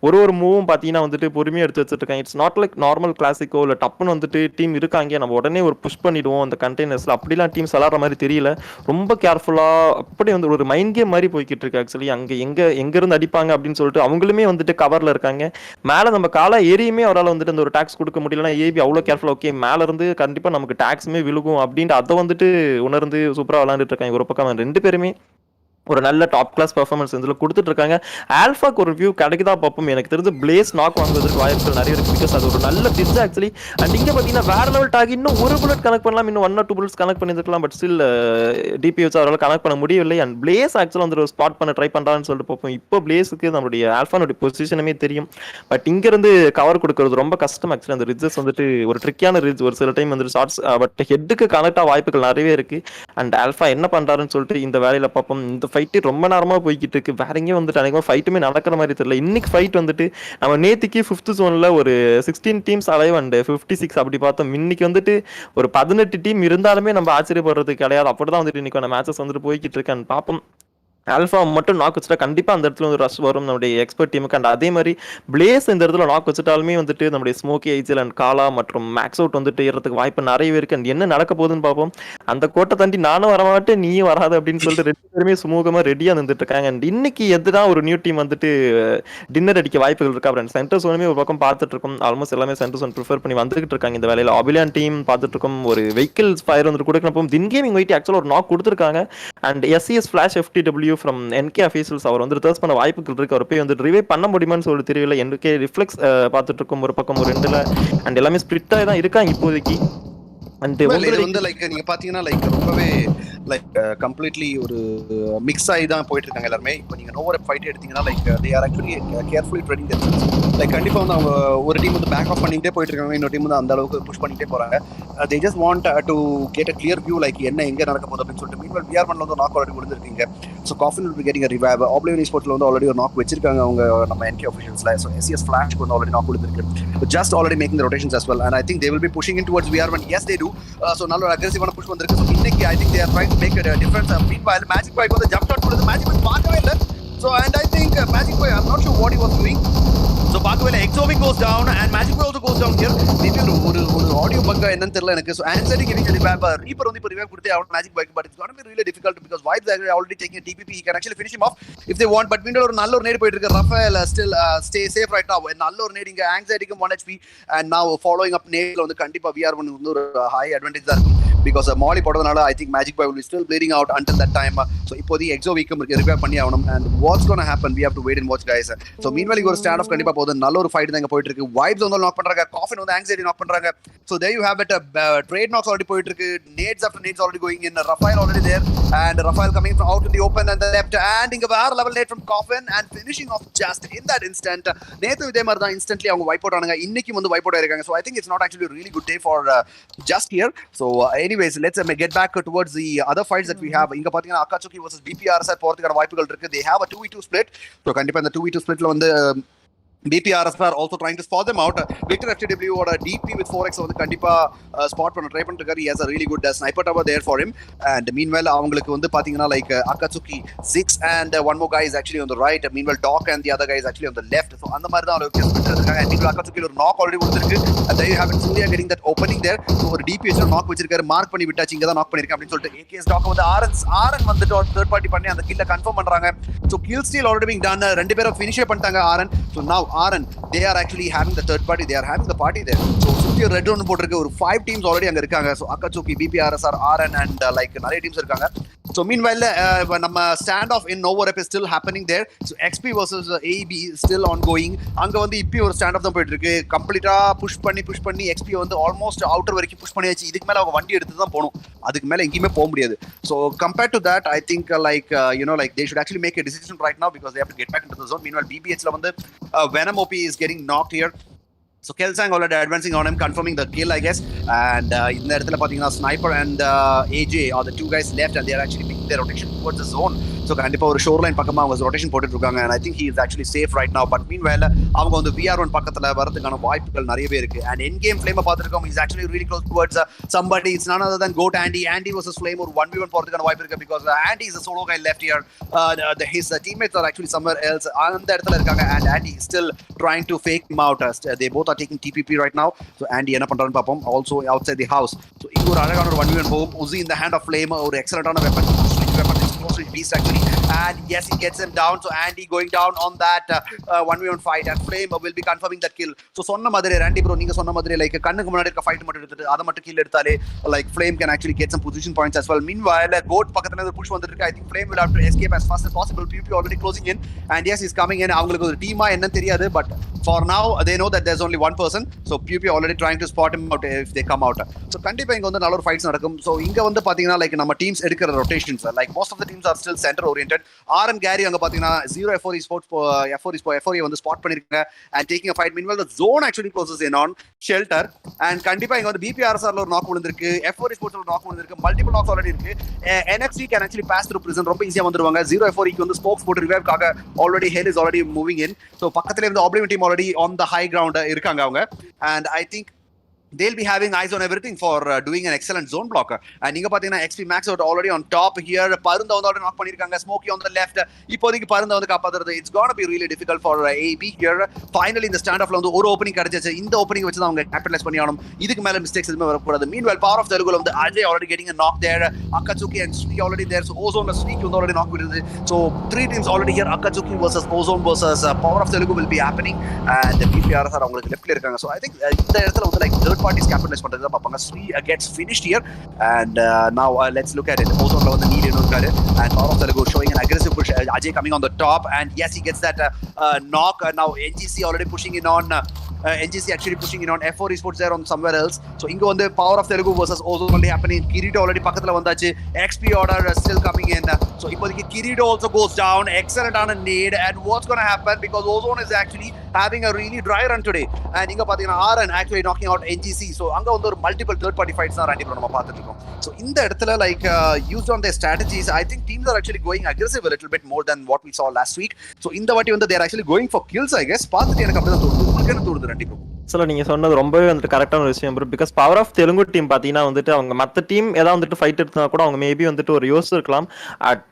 ஒரு மூவும் பார்த்தீங்கன்னா வந்துட்டு பொறுமையாக எடுத்து வச்சுட்டு இருக்காங்க. It's not like normal Clasico இல்லை டப்புன்னு வந்துட்டு டீம் இருக்காங்க நம்ம உடனே ஒரு புஷ் பண்ணிடுவோம் அந்த கண்டெய்னர்ஸில். அப்படிலாம் டீம்ஸ் விளாட்ற மாதிரி தெரியல. ரொம்ப கேர்ஃபுல்லாக அப்படி வந்து ஒரு மைண்ட் கேம் மாதிரி போய்கிட்டு இருக்கு. ஆக்சுவலி அங்கே எங்கேருந்து அடிப்பாங்க அப்படின்னு சொல்லிட்டு அவங்களுமே வந்துட்டு கவரில் இருக்காங்க. மேலே நம்ம காலா ஏரியுமே அவரால் வந்துட்டு அந்த ஒரு டேக்ஸ் கொடுக்க முடியலன்னா ஏபி அவ்வளோ கேர்ஃபுல்லாக ஓகே மேலே இருந்து கண்டிப்பாக நமக்கு டேக்ஸுமே விழுகும் அப்படின்ட்டு அதை வந்துட்டு உணர்ந்து சூப்பராக விளாண்டுட்டு இருக்காங்க. ஒரு பக்கம் ரெண்டு பேருமே ஒரு நல்ல டாப் கிளாஸ் பெர்ஃபார்மன்ஸ் இதில் கொடுத்துட்டு இருக்காங்க. ஆல்ஃபாக்கு ஒரு வியூ கிடைக்குதா பார்ப்போம். எனக்கு தெரிஞ்சு பிளேஸ் நாக் வாங்குவதற்கு வாய்ப்புகள் நிறைய இருக்கு. பிகாஸ் அது ஒரு நல்ல பிட்ச் ஆக்சுவலி. அண்ட் இங்கே பார்த்தீங்கன்னா வேற லெவல் டாக். இன்னும் ஒரு புல்லட் கனெக்ட் பண்ணலாம். இன்னும் 1 or 2 புல்லட்ஸ் கனெக்ட் பண்ணிருக்கலாம். பட் ஸ்டில் டிபி வச்சு அவரால் கனெக்ட் பண்ண முடியவில்லை. அண்ட் பிளேஸ் ஆக்சுவலாக வந்து ஒரு ஸ்பாட் பண்ண ட்ரை பண்ணுறான்னு சொல்லிட்டு பார்ப்போம். இப்போ பிளேஸுக்கு நம்மளுடைய ஆல்ஃபானுடைய பொசிஷனுமே தெரியும். பட் இங்கேருந்து கவர் கொடுக்கறது ரொம்ப கஷ்டம். ஆக்சுவலி அந்த ரிட்ஜஸ் வந்துட்டு ஒரு ட்ரிக்கியான ரிட்ஜ். ஒரு சில டைம் வந்துட்டு ஷார்ட்ஸ் பட் ஹெட்டுக்கு கனெக்ட் ஆக வாய்ப்புகள் நிறையவே இருக்கு. அண்ட் ஆல்ஃபா என்ன பண்ணுறாருன்னு சொல்லிட்டு இந்த வேலையில் பார்ப்போம். இந்த ஃபைட்டு ரொம்ப நேரமாக போய்கிட்டு இருக்கு. வேற எங்கேயும் வந்துட்டு அனைவரும் ஃபைட்டுமே நடக்கிற மாதிரி தெரியல. இன்னைக்கு ஃபைட் வந்துட்டு நம்ம நேத்திக்கு 5th ஜோன்ல ஒரு 16 டீம்ஸ் அலைவ் அண்ட் 56 அப்படி பார்த்தோம். இன்னைக்கு வந்துட்டு ஒரு 18 டீம் இருந்தாலுமே நம்ம ஆச்சரியப்படுறது கிடையாது. அப்படிதான் வந்துட்டு இன்னைக்கான மேட்சஸ் வந்துட்டு போய்கிட்டு இருக்கேன். பார்ப்போம். ஆல்ஃபா மட்டும் நாக் வச்சுட்டா கண்டிப்பாக அந்த இடத்துல வந்து ரஷ் வரும் நம்முடைய எக்ஸ்பர்ட் டீமுக்கு. அண்ட் அதே மாதிரி பிளேஸ் இந்த இடத்துல நாக் வச்சுட்டாலுமே வந்துட்டு நம்முடைய ஸ்மோக்கி ஐஜில் அண்ட் காலா மற்றும் மேக்ஸ் அவுட் வந்துட்டு ஏறதுக்கு வாய்ப்பு நிறையவே இருக்கு. அண்ட் என்ன நடக்க போகுதுன்னு பார்ப்போம். அந்த கோட்டை தாண்டி நானும் வரமாட்டேன் நீயும் வராது அப்படின்னு சொல்லிட்டு 2 பேருமே சுமூகமாக ரெடியாக நின்றுட்டு இருக்காங்க. அண்ட் இன்னைக்கு எதுதான் ஒரு நியூ டீம் வந்துட்டு டின்னர் அடிக்க வாய்ப்புகள் இருக்கா. அப்புறம் சென்டர் சோனுமே ஒரு பக்கம் பார்த்துட்டு இருக்கோம். ஆல்மோஸ்ட் எல்லாமே சென்டர் சோன் ப்ரிஃபர் பண்ணி வந்துகிட்டு இருக்காங்க இந்த வேலையில். ஆபிலியான் டீம் பார்த்துட்டு இருக்கோம். ஒரு வெஹிக்கிள் ஃபயர் வந்துட்டு கொடுக்கணும். தின் கேமிங் வைட்டி ஆக்சுவலாக ஒரு நாக் கொடுத்துருக்காங்க. And SCS flash FTW from NK officials அவர் வந்து ரிவர்ஸ் பண்ண வாய்ப்புகள் இருக்கு. அவர் போய் வந்து ரிவைவ் பண்ண முடியுமான்னு சொல்லி தெரியல. NK ரிஃப்ளெக்ஸ் பார்த்துட்டு இருக்கும் ஒரு பக்கம் ஒரு 2ல. அண்ட் எல்லாமே ஸ்பிளிட் ஆகி தான் இருக்காங்க இப்போதைக்கு. அண்ட் இது வந்து லைக் நீங்க பாத்தீங்கன்னா லைக் ரொம்பவே லைக் கம்ப்ளீட்லி ஒரு மிக்ஸ் ஆகி தான் போயிட்டு இருக்காங்க எல்லாருமே. இப்போ நீங்க நோவர் ஃபைட் எடுத்தீங்கன்னா like they are actually carefully threading themselves. Like கண்டிப்பா வந்து அவங்க ஒரு டீம் வந்து பேக் ஆஃப் பண்ணிட்டே போயிட்டு இருக்காங்க. இன்னொரு டீம் வந்து அந்த அளவுக்கு புஷ் பண்ணிட்டே போறாங்க. They just want to get a clear view like என்ன எங்க நடக்க போகுது அப்படின்னு சொல்லிட்டு. மீன்வெல் விஆர்மன்ல வந்து நாக் ஆல்ரெடி கொடுத்துருக்கீங்க. So Caffeine will be getting a revive. Oblivion ஈஸ்போர்ட்ஸ்ல வந்து ஆல்ரெடி ஒரு நாக் வச்சிருக்காங்க அவங்க நம்ம NK officialsல. ஸோ SCS ஃபிளாஷ்க்கு வந்து ஆல்ரெடி நாக் கொடுத்துருக்கு. Just already making the rotations as well. And I think they will be pushing in towards VR1. Yes they do. So நல்ல ஒரு அக்ரெசிவான புஷ் வந்திருக்கு. ஸோ இன்னைக்கு I think they are trying to make a difference. Meanwhile Magic Boy வந்து jump shot கொடுத்து Magic Boy பார்க்கவே இல்லை. So and I think Magic Boy I'm not sure what he was doing. So பார்க்கவே இல்லை. Exovic goes down and Magic Boy also goes down here. Maybe ஒரு audio bug என்னன்னு தெரியல எனக்கு. So anxiety giving a revive. Reaper வந்து இப்போ revive கொடுத்தே அவன் magic bike, but it's gonna be really difficult because Vibes are already taking a TPP. He can actually finish him off if they want. But meanwhile ஒரு நல்ல ஒரு நேடு போயிட்டு இருக்கு. Rafael still stay safe right now. நல்ல ஒரு நேடு இங்க anxiety-க்கு 1 HP and now following up நேட்ல வந்து கண்டிப்பா VR வந்து ஒரு high advantage தான் இருக்கும். Because Molly போடுறதுனால I think Magic Boy will be still bleeding out until that time. So இப்போதி Exo Weekum repair பண்ணி ஆகணும். And what's going to happen? We have to wait and watch, guys. So meanwhile இங்க ஒரு stand off கண்டிப்பா போகுது. நல்ல ஒரு fight தான் இங்க போயிட்டு இருக்கு. Vibes வந்து knock பண்றாங்க. Coffin வந்து anxiety knock பண்றாங்க. So there you have it. Trade knocks already போயிட்டு இருக்கு. Nades after nades already going in. Rafael already there. And Rafael coming from out in the open and the left. And இங்க வேற level nade from Coffin and finishing off just in that instant. நேத்து இதே மாதிரி தான் instantly அவங்க wipe out ஆனாங்க. இன்னைக்கு வந்து wipe out ஆயிருக்காங்க. So I think it's not actually a really good day for just here. So anyways, let's get back towards the other fights that we have. Inga pathina Akatsuki versus BPRS போறதுக்கான வாய்ப்புகள் இருக்கு. They have a 2v2 split. So கண்டிப்பா இந்த 2v2 splitல வந்து BPRS are also trying to spot them out. Victor FTW or a DP with 4x வந்து கண்டிப்பா spot பண்ண try பண்ணிருக்காரு. He has a really good sniper tower there for him. And meanwhile அவங்களுக்கு வந்து பாத்தீங்கன்னா like Akatsuki 6 and one more guy is actually on the right. Meanwhile Doc and the other guy is actually on the left. So அந்த மாதிரி தான் அவங்களுக்கு split இருக்காங்க. And meanwhile Akatsuki ஒரு knock already கொடுத்திருக்கு. And there you have it, Surya getting that opening there. So ஒரு DP வச்சு knock வச்சிருக்காரு. மார்க் பண்ணி விட்டாச்சு. இங்க தான் knock பண்ணிருக்கேன் அப்படினு சொல்லிட்டு AKS Doc வந்து ஆரன் வந்துட்டு third party பண்ணி அந்த கில்ல கன்ஃபார்ம் பண்றாங்க. So kill steal already being done. ரெண்டு பேரும் finish பண்ணிட்டாங்க Aaron. So now Aran, they are actually having the third party. They are having the party there. So சுத்தி red zone போட்டுருக்கு. ஒரு 5 teams already அங்க இருக்காங்க. So Akatsuki, BPRS, Aran and like நிறைய teams இருக்காங்க. So meanwhile நம்ம stand off in Novo Rep is still happening there. So XP versus AEB is still ongoing. அங்க வந்து இப்ப ஒரு stand off தான் போயிட்டு இருக்கு. கம்ப்ளீட்டா புஷ் பண்ணி XP வந்து ஆல்மோஸ்ட் அவுட்டர் வரைக்கும் புஷ் பண்ணியாச்சு. இதுக்கு மேல அவங்க வண்டி எடுத்து தான் போணும். அதுக்கு மேல எங்கேயுமே போக முடியாது. So compared to that I think like like they should actually make a decision right now because they have to get back into the zone. Meanwhile BBH la வந்து Venom OP is getting knocked here. So Kelsang already advancing on him, confirming the kill, I guess. And in the இடத்துல பாத்தீங்கன்னா Sniper and AJ are the two guys left, and they are actually making their rotation towards the zone. So கண்டிப்பா ஒரு shoreline பக்கமா அவங்க rotation போட்டுட்டு இருக்காங்க, and I think he is actually safe right now. But meanwhile அவங்க வந்து VR1 பக்கத்துல வரதுக்கான வாய்ப்புகள் நிறையவே இருக்கு. And endgame Flame பார்த்திருக்கோம், he is actually really close towards somebody. It's none other than Goat Andy versus Flame ஒரு 1v1 போறதுக்கான வாய்ப்பு இருக்கு because Andy is a solo guy left here. His teammates are actually somewhere else. அந்த இடத்துல இருக்காங்க, and Andy is still trying to fake him out. They both are taking TPP right now. So Andy என்ன பண்றான்னு பாப்போம். Also outside the house. So இங்க ஒரு அழகான ஒரு 1v1 போகும். Uzi in the hand of Flame, ஒரு excellent weapon. Explosive beast actually, and yes, he gets him down. So Andy going down on that 1v1 fight, and Flame will be confirming that kill. So சொன்ன மாதிரி Randy bro நீங்க சொன்ன மாதிரி like கண்ணுக்கு முன்னாடி இருக்க fight மட்டும் எடுத்துட்டு அத மட்டும் கில் எடுத்தாலே like Flame can actually get some position points as well. Meanwhile Goat பக்கத்துல இருந்து push வந்துட்டு இருக்கு. I think Flame will have to escape as fast as possible. PP already closing in, and yes, he's coming in. அவங்களுக்கு ஒரு டீமா என்னன்னு தெரியாது, but for now they know that there's only one person. So PP already trying to spot him out if they come out. So கண்டிப்பா இங்க வந்து நல்ல ஒரு ஃபைட்ஸ் நடக்கும். So இங்க வந்து பாத்தீங்கன்னா like நம்ம டீம்ஸ் எடுக்கிற rotations like most of the teams are still center oriented. Aran Gary அங்க பாத்தீங்கன்னா 0 F4 Esports F4 வந்து ஸ்பாட் பண்ணிருக்காங்க and taking a fight. Meanwhile the zone actually closes in on shelter, and கண்டிப்பா இங்க வந்து BPRS ல ஒரு knock விழுந்திருக்கு, F4 Esports ல ஒரு knock விழுந்திருக்கு, multiple knocks already இருக்கு. NXT can actually pass through prison, ரொம்ப ஈஸியா வந்துருவாங்க. 0 F4 க்கு வந்து spokes போட்டு revive காக already hell is already moving in. So பக்கத்துல இருந்து OBLIVION team already on the high ground இருக்காங்க அவங்க, and I think they'll be having eyes on everything for doing an excellent zone blocker. And நீங்க பாத்தீங்கன்னா XP Max out already on top here. பருந்தா வந்து already knock பண்ணிருக்காங்க. Smokey on the left. இப்போதைக்கு பருந்தா வந்து காப்பாத்துறது it's going to be really difficult for AB here. Finally இந்த stand offல வந்து ஒரு ஓபனிங் கிடைச்சிச்சு. இந்த ஓபனிங் வச்சு தான் அவங்க கேபிட்டலைஸ் பண்ணி ஆகணும். இதுக்கு மேல மிஸ்டேக்ஸ் எதுவுமே வரக்கூடாது. Meanwhile Power of Telugu வந்து Ajay already getting a knock there. Akatsuki and Sri already there. So Ozone Sri வந்து already knock விடுது. So three teams already here. Akatsuki versus Ozone versus Power of Telugu will be happening, and the BPRS are அவங்களுக்கு லெஃப்ட்ல இருக்காங்க. So I think இந்த இடத்துல வந்து like third parties capitalize பண்றதா பாப்பாங்க. Sri gets finished here, and now let's look at it. Ozone la வந்து NEET என்ன இருக்காரு, and Power of Telugu showing an aggressive push. Ajay coming on the top, and yes, he gets that knock. Now NGC already pushing in on NGC actually pushing in on F4 Esports there on somewhere else. So inga வந்து Power of Telugu versus Ozone only happening. Kirito already பக்கத்துல வந்தாச்சு. XP order still coming in. So இப்போதைக்கு Kirito also goes down. Excellent on a need, and what's going to happen because Ozone is actually having a really dry run today, and inga பாத்தீங்கன்னா Aran actually knocking out NGC. So அங்க வந்து ஒரு multiple third party fights தான் Randy bro நம்ம பார்த்துட்டு இருக்கோம். So இந்த இடத்துல like used on their strategies, I think teams are actually going aggressive a little bit more than what we saw last week. So இந்த வாட்டி வந்து they are actually going for kills, I guess. பார்த்துட்டு எனக்கு அப்படிதான் தோணுது. உங்களுக்கு என்ன தோணுது Randy bro? ஆக்சுவலாக நீங்கள் சொன்னது ரொம்பவே வந்துட்டு கரெக்டான ஒரு விஷயம் bro. Because power of Telugu team பார்த்தீங்கன்னா வந்துட்டு அவங்க மற்ற டீம் ஏதாவது வந்துட்டு ஃபைட் எடுத்தா கூட அவங்க மேபி வந்துட்டு ஒரு யோசிச்சிருக்கலாம். அட்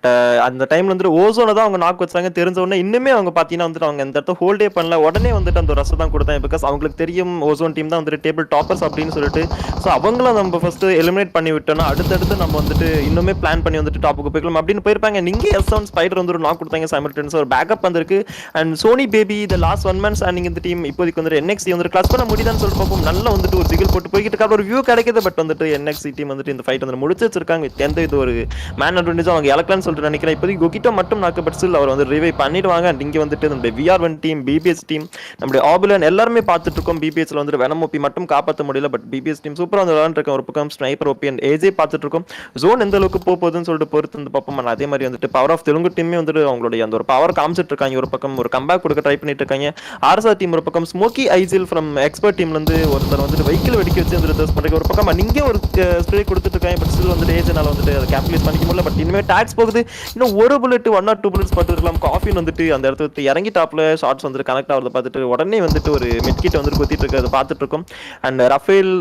அந்த டைம்ல வந்துட்டு ஓசோனை தான் அவங்க நாக் வச்சாங்க. தெரிஞ்ச உடனே இன்னுமே அவங்க பார்த்தீங்கன்னா வந்துட்டு அவங்க இந்த இடத்த ஹோல்டே பண்ணல. உடனே வந்துட்டு அந்த ரசம் தான் கொடுத்தாங்க. பிகாஸ் அவங்களுக்கு தெரியும் ஓசோன் டீம் தான் வந்துட்டு டேபிள் டாப்பர்ஸ் அப்படின்னு சொல்லிட்டு. ஸோ அவங்கள நம்ம ஃபர்ஸ்ட் எலிமினேட் பண்ணி விட்டோம்னா அடுத்தடுத்து நம்ம வந்துட்டு இன்னுமே பிளான் பண்ணி வந்துட்டு டாப்புக்கு போய்க்கலாம் அப்படின்னு போயிருப்பாங்க. நீங்கள் எஸ்1 ஸ்பைடர் வந்து ஒரு நாக் கொடுத்தாங்க. சைமல்டேனியஸ் ஒரு பேக்கப் வந்திருக்கு. And Sony baby the last 1 month standing இந்த டீம் இப்போதைக்கு வந்து NXT வந்து கிளாஸ் பண்ண முடியுதான்னு சொல்லிட்டு பார்ப்போம். நல்லா வந்துட்டு ஒரு சிகில் போட்டு போய்கிட்டு இருக்க ஒரு வியூ கிடைக்குது. பட் வந்துட்டு NXT டீம் வந்துட்டு இந்த ஃபைட் வந்து முடிச்சு வச்சிருக்காங்க. எந்த இது ஒரு மேன் அட்வான்டேஜ் அவங்க இழக்கலாம்னு சொல்லிட்டு நினைக்கிறேன். இப்போதைக்கு கொகிட்டோ மட்டும் நாக்கு பட் ஸ்டில் அவர் வந்து ரிவைவ் பண்ணிடுவாங்க. அண்ட் இங்கே வந்துட்டு நம்மளுடைய VR1 டீம், BBS டீம், நம்மளுடைய ஆபிலன் எல்லாருமே பார்த்துட்டு இருக்கோம். BBSல வந்துட்டு வெனம் ஓபி மட்டும் காப்பாற்ற முடியல. பட் BBS டீம் சூப்பராக வந்து விளையாண்டுருக்கோம். ஒரு பக்கம் ஸ்னைப்பர் ஓபி அண்ட் AJ பார்த்துட்டு இருக்கோம். ஜோன் எந்த அளவுக்கு போகுதுன்னு சொல்லிட்டு பொறுத்து வந்து பார்ப்போம். அதே மாதிரி வந்துட்டு பவர் ஆஃப் தெலுங்கு டீமே வந்துட்டு அவங்களுடைய அந்த ஒரு பவர் காமிச்சிட்டு இருக்காங்க. ஒரு பக்கம் ஒரு கம்பேக் கொடுக்க ட்ரை பண்ணிட்டு இருக்காங்க. ஆர்எஸ்ஆர் டீம் ஒரு பக்கம் ஸ்மோக்கி ஐசில் ஃப்ரம் எக்ஸ்பர்ட் டீம்ல இருந்து ஒருத்தர் வந்துட்டு வெஹிக்கிள் வெடிக்க வச்சு வந்து ரிசர்ச் பண்றாங்க. ஒரு பக்கம் நீங்க ஒரு ஸ்ப்ரே கொடுத்துட்டு இருக்காங்க. பட் ஸ்டில் வந்துட்டு ஏஜனால வந்துட்டு அதை கேப்டலைஸ் பண்ணிக்க முடியல. பட் இனிமே டாக்ஸ் போகுது. இன்னும் ஒரு புல்லட் 1 or 2 bullets பட்டு இருக்கலாம். காஃபின் வந்துட்டு அந்த இடத்துல இறங்கி டாப்ல ஷார்ட்ஸ் வந்துட்டு கனெக்ட் ஆகிறத பார்த்துட்டு உடனே வந்துட்டு ஒரு மெட்கிட்ட வந்து குத்திட்டு இருக்கிறத பார்த்துட்டு இருக்கோம். அண்ட் ரஃபேல்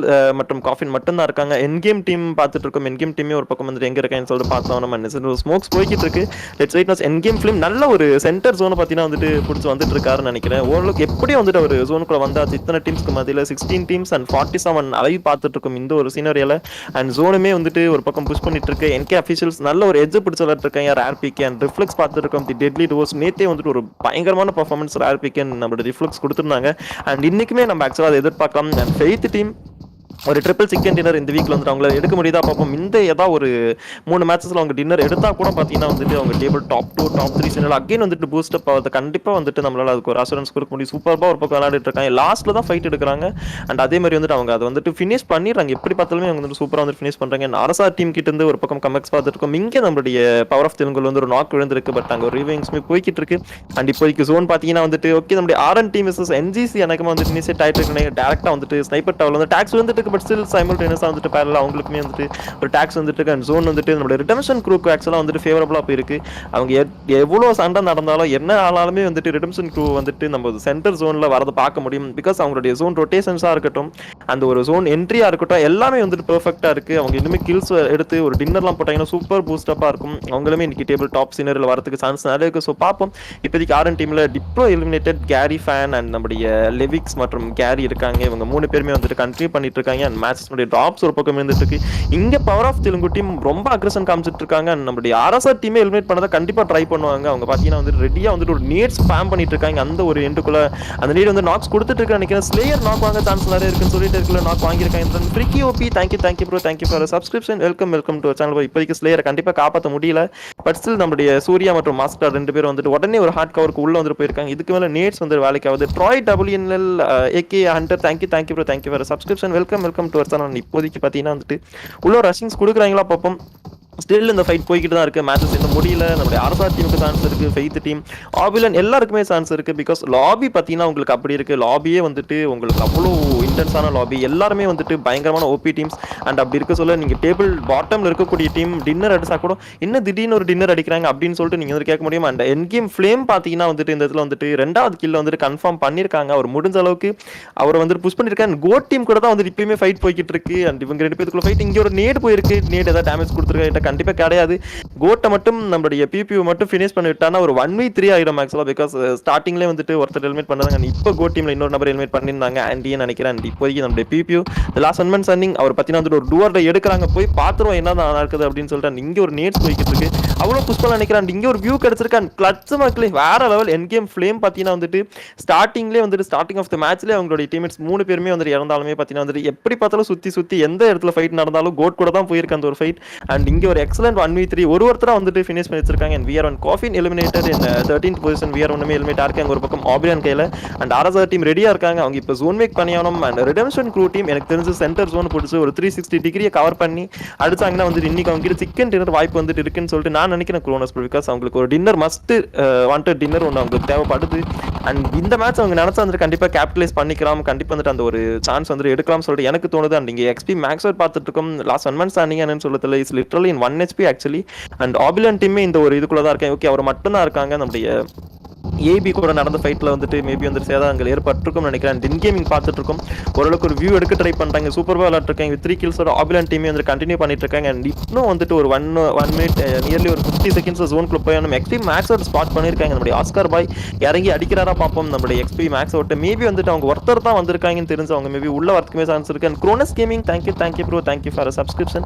மற்றும் காஃபின் மட்டும் தான் இருக்காங்க. என்கேம் டீம் பார்த்துட்டு இருக்கோம். என்கேம் டீமே ஒரு பக்கம் வந்துட்டு எங்க இருக்கான்னு சொல்லிட்டு பார்த்தோம். நம்ம ஸ்மோக்ஸ் போய்கிட்டு இருக்கு. லெட்ஸ் வெயிட் நஸ் என்கேம் ஃபிலிம் நல்ல ஒரு சென்டர் ஜோனை பார்த்தீங்கன்னா வந்துட்டு பிடிச்சி வந்துட்டு இருக்காருன்னு நினைக்கிறேன். ஓரளவுக்கு எப்படி வந்துட்டு ஒரு ஜோனுக்குள்ள வந்தா இத்தனை டீம்ஸ்க்கு மத்தியில் 16 டீம்ஸ் அண்ட் 47 அலை பார்த்துட்டு இருக்கும் இந்த ஒரு சீனரியால. அண்ட் ஜோனுமே வந்துட்டு ஒரு பக்கம் புஷ் பண்ணிட்டு இருக்கு. NK அஃபிஷியல்ஸ் நல்ல ஒரு எட்ஜ் பிடிச்சு விளையாட்டு இருக்காங்க. RPK அண்ட் ரிஃப்ளெக்ஸ் பார்த்துட்டு இருக்கோம். தி டெட்லி டோஸ் நேத்தே வந்துட்டு ஒரு பயங்கரமான பர்ஃபார்மன்ஸ் RPK நம்மளோட ரிஃப்ளெக்ஸ் கொடுத்துருந்தாங்க. அண்ட் இன்னைக்குமே நம்ம ஆக்சுவலாக அதை எதிர்பார்க்கலாம். அண்ட் ஃபெய்த் டீம் ஒரு ட்ரிபிள் சிக்கன் டின்னர் இந்த வீக்ல வந்து அவங்கள எடுக்க முடியுதா பார்ப்போம். இந்த ஏதாவது ஒரு 3 மேட்சஸ்ல அவங்க டின்னர் எடுத்தா கூட பார்த்தீங்கன்னா வந்துட்டு அவங்க table top 2 top 3 channel again வந்துட்டு பூஸ்ட் அப் ஆகுது. கண்டிப்பாக வந்துட்டு நம்மளால அதுக்கு ஒரு அசூரன்ஸ் கொடுக்க முடியும். சூப்பராக ஒரு பக்கம் விளையாடிட்டு இருக்காங்க. லாஸ்ட்ல தான் ஃபைட் எடுக்கிறாங்க. அண்ட் அதே மாதிரி வந்துட்டு அவங்க அதை வந்துட்டு ஃபினிஷ் பண்ணிடுறாங்க. எப்படி பார்த்தாலுமே அவங்க வந்து சூப்பராக வந்து ஃபினிஷ் பண்றாங்க. ஆர்எஸ்ஆர் டீம் கிட்ட இருந்து ஒரு பக்கம் கமெக்ஸ் பார்த்துட்டு இருக்கோம். இங்கே நம்மளுடைய பவர் ஆஃப் தெலுங்குல வந்து ஒரு நாக் விழுந்திருக்கு. பட் அங்கே ஒரு ரிவைங்ஸ்மே போய்கிட்டு இருக்கு. அண்ட் இப்போதைக்கு ஜோன் பார்த்தீங்கன்னா வந்துட்டு ஓகே நம்மளுடைய RN டீம் விசஸ் NGC எனக்கு வந்துட்டு இனிஷியேட் ஆயிட்டு இருக்கு. டேரக்டா வந்துட்டு ஸ்னைப்பர் டவர்ல வந்து டாக்ஸ் வந்துட்டு இருக்கு. பட் ஸ்டில் சைமல்டேனியஸ் வந்துட்டு பேரலா அவங்களுக்குமே வந்துட்டு ஒரு டாக்ஸ் வந்துட்டு இருக்கு. அண்ட் ஜோன் வந்துட்டு நம்மளோட ரிடம்ஷன் க்ரூக்கு ஆக்சுவலாக வந்துட்டு ஃபேவரபுளாக போயிருக்கு. அவங்க எவ்வளோ சண்டை நடந்தாலும் என்ன ஆனாலுமே வந்துட்டு ரிடம்ஷன் க்ரூ வந்துட்டு நம்ம சென்டர் ஜோனில் வரதை பார்க்க முடியும். பிகாஸ் அவங்களுடைய ஜோன் ரொட்டேஷன்ஸாக இருக்கட்டும், அந்த ஒரு ஜோன் என்ட்ரியாக இருக்கட்டும், எல்லாமே வந்துட்டு பெர்ஃபெக்டாக இருக்குது. அவங்க இன்னுமே கில்ஸ் எடுத்து ஒரு டின்னர்லாம் போட்டாங்கன்னா சூப்பர் பூஸ்டப்பாக இருக்கும். அவங்களுமே இன்னைக்கு டேபிள் டாப் சீனரில் வரதுக்கு சான்ஸ் நிறைய இருக்குது. ஸோ பார்ப்போம். இப்போதைக்கு RN டீமில் deploy eliminated carry fan and நம்முடைய லெவிக்ஸ் மற்றும் கேரி இருக்காங்க. இவங்க 3 பேருமே வந்துட்டு கண்டினியூ பண்ணிட்டு இருக்காங்க. அண்ட் மேட்சஸ் டாப்ஸ் ஒரு பக்கம் இருந்துட்டு இருக்கு. இங்க பவர் ஆஃப் தெலுங்கு டீம் ரொம்ப அக்ரஷன் காமிச்சிட்டு இருக்காங்க. நம்மளுடைய ஆர்எஸ்ஆர் டீமே எலிமினேட் பண்ணதை கண்டிப்பா ட்ரை பண்ணுவாங்க. அவங்க பாத்தீங்கன்னா வந்து ரெடியா வந்துட்டு ஒரு நேட் ஸ்பாம் பண்ணிட்டு இருக்காங்க. அந்த ஒரு எண்டுக்குள்ள அந்த நீட் வந்து நாக்ஸ் கொடுத்துட்டு இருக்க நினைக்கிறேன். ஸ்லேயர் நாக் வாங்க சான்ஸ் நிறைய இருக்குன்னு சொல்லிட்டு இருக்கல நாக் வாங்கியிருக்காங்க. Freaky OP thank you bro, thank you for subscription. Welcome to channel. இப்போதைக்கு ஸ்லேயரை கண்டிப்பா காப்பாற்ற முடியல. பட் ஸ்டில் நம்மளுடைய சூர்யா மற்றும் மாஸ்டர் 2 பேரும் வந்துட்டு உடனே ஒரு ஹார்ட் கவருக்கு உள்ள வந்து போயிருக்காங்க. இதுக்கு மேல நேட்ஸ் வந்து வேலைக்கு ஆகுது. Troy WNL AK Hunter thank you bro, thank you for subscription. Welcome to channel. இப்போதைக்கு பார்த்தீங்கன்னா வந்துட்டு உள்ள ரஷிங்ஸ் கொடுக்குறாங்களா பார்ப்போம். ஸ்டில் இந்த ஃபைட் போய்கிட்டு தான் இருக்குது. மேட்சஸ் இன்னும் முடியல. நம்மளுடைய ஆர்எஸ்ஆர் டீமுக்கு சான்ஸ் இருக்குது. ஃபெய்த் டீம், ஆபிலன் எல்லாருக்குமே சான்ஸ் இருக்குது. பிகாஸ் லாபி பார்த்தீங்கன்னா உங்களுக்கு அப்படி இருக்குது. லாபியே வந்துட்டு உங்களுக்கு அவ்வளோ இன்டென்ஸான லாபி. எல்லாருமே வந்துட்டு பயங்கரமான OP டீம்ஸ். அண்ட் அப்படி இருக்க சொல்ல நீங்கள் டேபிள் பாட்டமில் இருக்கக்கூடிய டீம் டின்னர் அடிச்சா கூட இன்னும் திடீர்னு ஒரு டின்னர் அடிக்கிறாங்க அப்படின்னு சொல்லிட்டு நீங்கள் வந்து கேட்க முடியும். அண்ட் என்கேம் ஃப்ளேம் பார்த்தீங்கன்னா வந்துட்டு இந்த இடத்துல வந்துட்டு 2வது கில்ல வந்துட்டு கன்ஃபார்ம் பண்ணியிருக்காங்க. அவர் முடிஞ்ச அளவுக்கு அவரை வந்துட்டு புஷ் பண்ணியிருக்காங்க. கோட் டீம் கூட தான் வந்துட்டு இப்பயுமே ஃபைட் போய்கிட்டு இருக்கு. அண்ட் இவங்க 2 பேருக்குள்ள ஃபைட். இங்கே ஒரு நேட் போயிருக்கு. நேட் ஏதாவது டேமேஜ் கொடுத்துருக்காங்க கண்டிப்பாக கிடையாது. கோட்டை மட்டும் நம்மளுடைய PPU மட்டும் ஃபினிஷ் பண்ணிவிட்டானா ஒரு 1v3 ஆயிடும் ஆக்சுவலாக. பிகாஸ் ஸ்டார்டிங்லேயே வந்துட்டு ஒருத்தர் ஹெல்மெட் பண்ணாங்க. இப்போ கோட் டீமில் இன்னொரு நபர் ஹெல்மெட் பண்ணியிருந்தாங்க. ஆண்டின்னு நினைக்கிறேன். அண்ட் இப்போதைக்கு நம்மளுடைய PPU லாஸ்ட் 1 மந்த் சன்னிங் அவர் பார்த்தீங்கன்னா வந்துட்டு ஒரு டூவர்டை எடுக்கிறாங்க. போய் பார்த்துருவோம் என்ன தான் நடக்குது அப்படின்னு சொல்லிட்டு. இங்கே ஒரு நேட்ஸ் போய்கிட்டு இருக்கு. அவ்வளோ புஷ் பண்ண நினைக்கிறேன். இங்கே ஒரு வியூ கிடைச்சிருக்கு. அண்ட் கிளட்ச் மக்களே வேற லெவல். என்கேம் ஃப்ளேம் பார்த்தீங்கன்னா வந்துட்டு ஸ்டார்டிங்லேயே வந்துட்டு ஸ்டார்டிங் ஆஃப் த மேட்ச்லேயே அவங்களுடைய டீமேட்ஸ் 3 பேருமே வந்துட்டு இறந்தாலுமே பார்த்தீங்கன்னா வந்துட்டு எப்படி பார்த்தாலும் சுற்றி எந்த இடத்துல ஃபைட் நடந்தாலும் கோட் கூட தான் போயிருக்கு அந்த ஒரு ஃபைட். அண்ட் இங்கே ஒரு எக்ஸலண்ட் 1v3 ஒருத்தரா வந்துட்டு ஃபினிஷ் பண்ணி வச்சிருக்காங்க. And VR1 caffeine eliminated in 13th position. VR1 eliminate ஆயிருக்காங்க ஒரு பக்கம் ஆபிலியன் கையில. அண்ட் ஆர்எஸ்ஆர் டீம் ரெடியா இருக்காங்க. அவங்க இப்போ ஜோன் மேக் பண்ணியானோம். அண்ட் ரிடம்ஷன் க்ரூ டீம் எனக்கு தெரிஞ்சு சென்டர் ஜோன் பிடிச்சி ஒரு 360 டிகிரியை கவர் பண்ணி அடிச்சாங்கன்னா வந்துட்டு இன்னைக்கு அவங்க கிட்ட சிக்கன் டின்னர் வாய்ப்பு வந்துட்டு இருக்குன்னு சொல்லிட்டு நான் நினைக்கிறேன் குரோனஸ். பிகாஸ் அவங்களுக்கு ஒரு டின்னர் மஸ்ட் வாண்டட் டின்னர் ஒன்று அவங்களுக்கு தேவைப்படுது. அண்ட் இந்த மேட்ச் அவங்க நினைச்சா வந்துட்டு கண்டிப்பா கேபிட்டலைஸ் பண்ணிக்கலாம். கண்டிப்பா வந்துட்டு அந்த ஒரு சான்ஸ் வந்துட்டு எடுக்கலாம் சொல்லிட்டு எனக்கு தோணுது. அண்ட் இங்கே XP மேக்ஸர் பார்த்துட்டு இருக்கோம். லாஸ்ட் 1 மந்த் ஸ்டாண்டிங் என்னன்னு சொல்லல. Is literally in 1 HP actually. And Oblivion டீமே இந்த ஒரு இதுக்குள்ள தான் இருக்கேன். ஓகே அவர் மட்டும் தான் இருக்காங்க. நம்முடைய ஏபி கூட நடந்த ஃபைட்டில் வந்துட்டு மேபி வந்துட்டு சேதாரங்கள் ஏற்பட்டிருக்கும்னு நினைக்கிறேன். அண்ட் இன்கேமிங் பார்த்துட்டு இருக்கோம், ஓரளவுக்கு ஒரு வியூ எடுக்க ட்ரை பண்ணுறாங்க. சூப்பராக விளையாட்டுருக்காங்க. 3 kills ஆபிலன் டீமே வந்து கண்டினியூ பண்ணிட்டு இருக்காங்க. அண்ட் இன்னும் வந்துட்டு ஒரு 1 minute நியர்லி ஒரு 50 seconds ஜோனுக்குள்ள போய் நம்ம எக்ஸ்பி மேக்ஸோட ஸ்பாட் பண்ணியிருக்காங்க. நம்முடைய ஆஸ்கார் பாய் இறங்கி அடிக்கிறாரா பார்ப்போம். நம்மளுடைய எக்ஸ்பி மேக்ஸ் விட்டு மேபி வந்துட்டு அவங்க ஒருத்தர் தான் வந்திருக்காங்கன்னு தெரிஞ்சு அவங்க மேபி உள்ள வரதுக்குமே சான்ஸ் இருக்கு. And Cronus gaming thank you bro, thank you for subscription.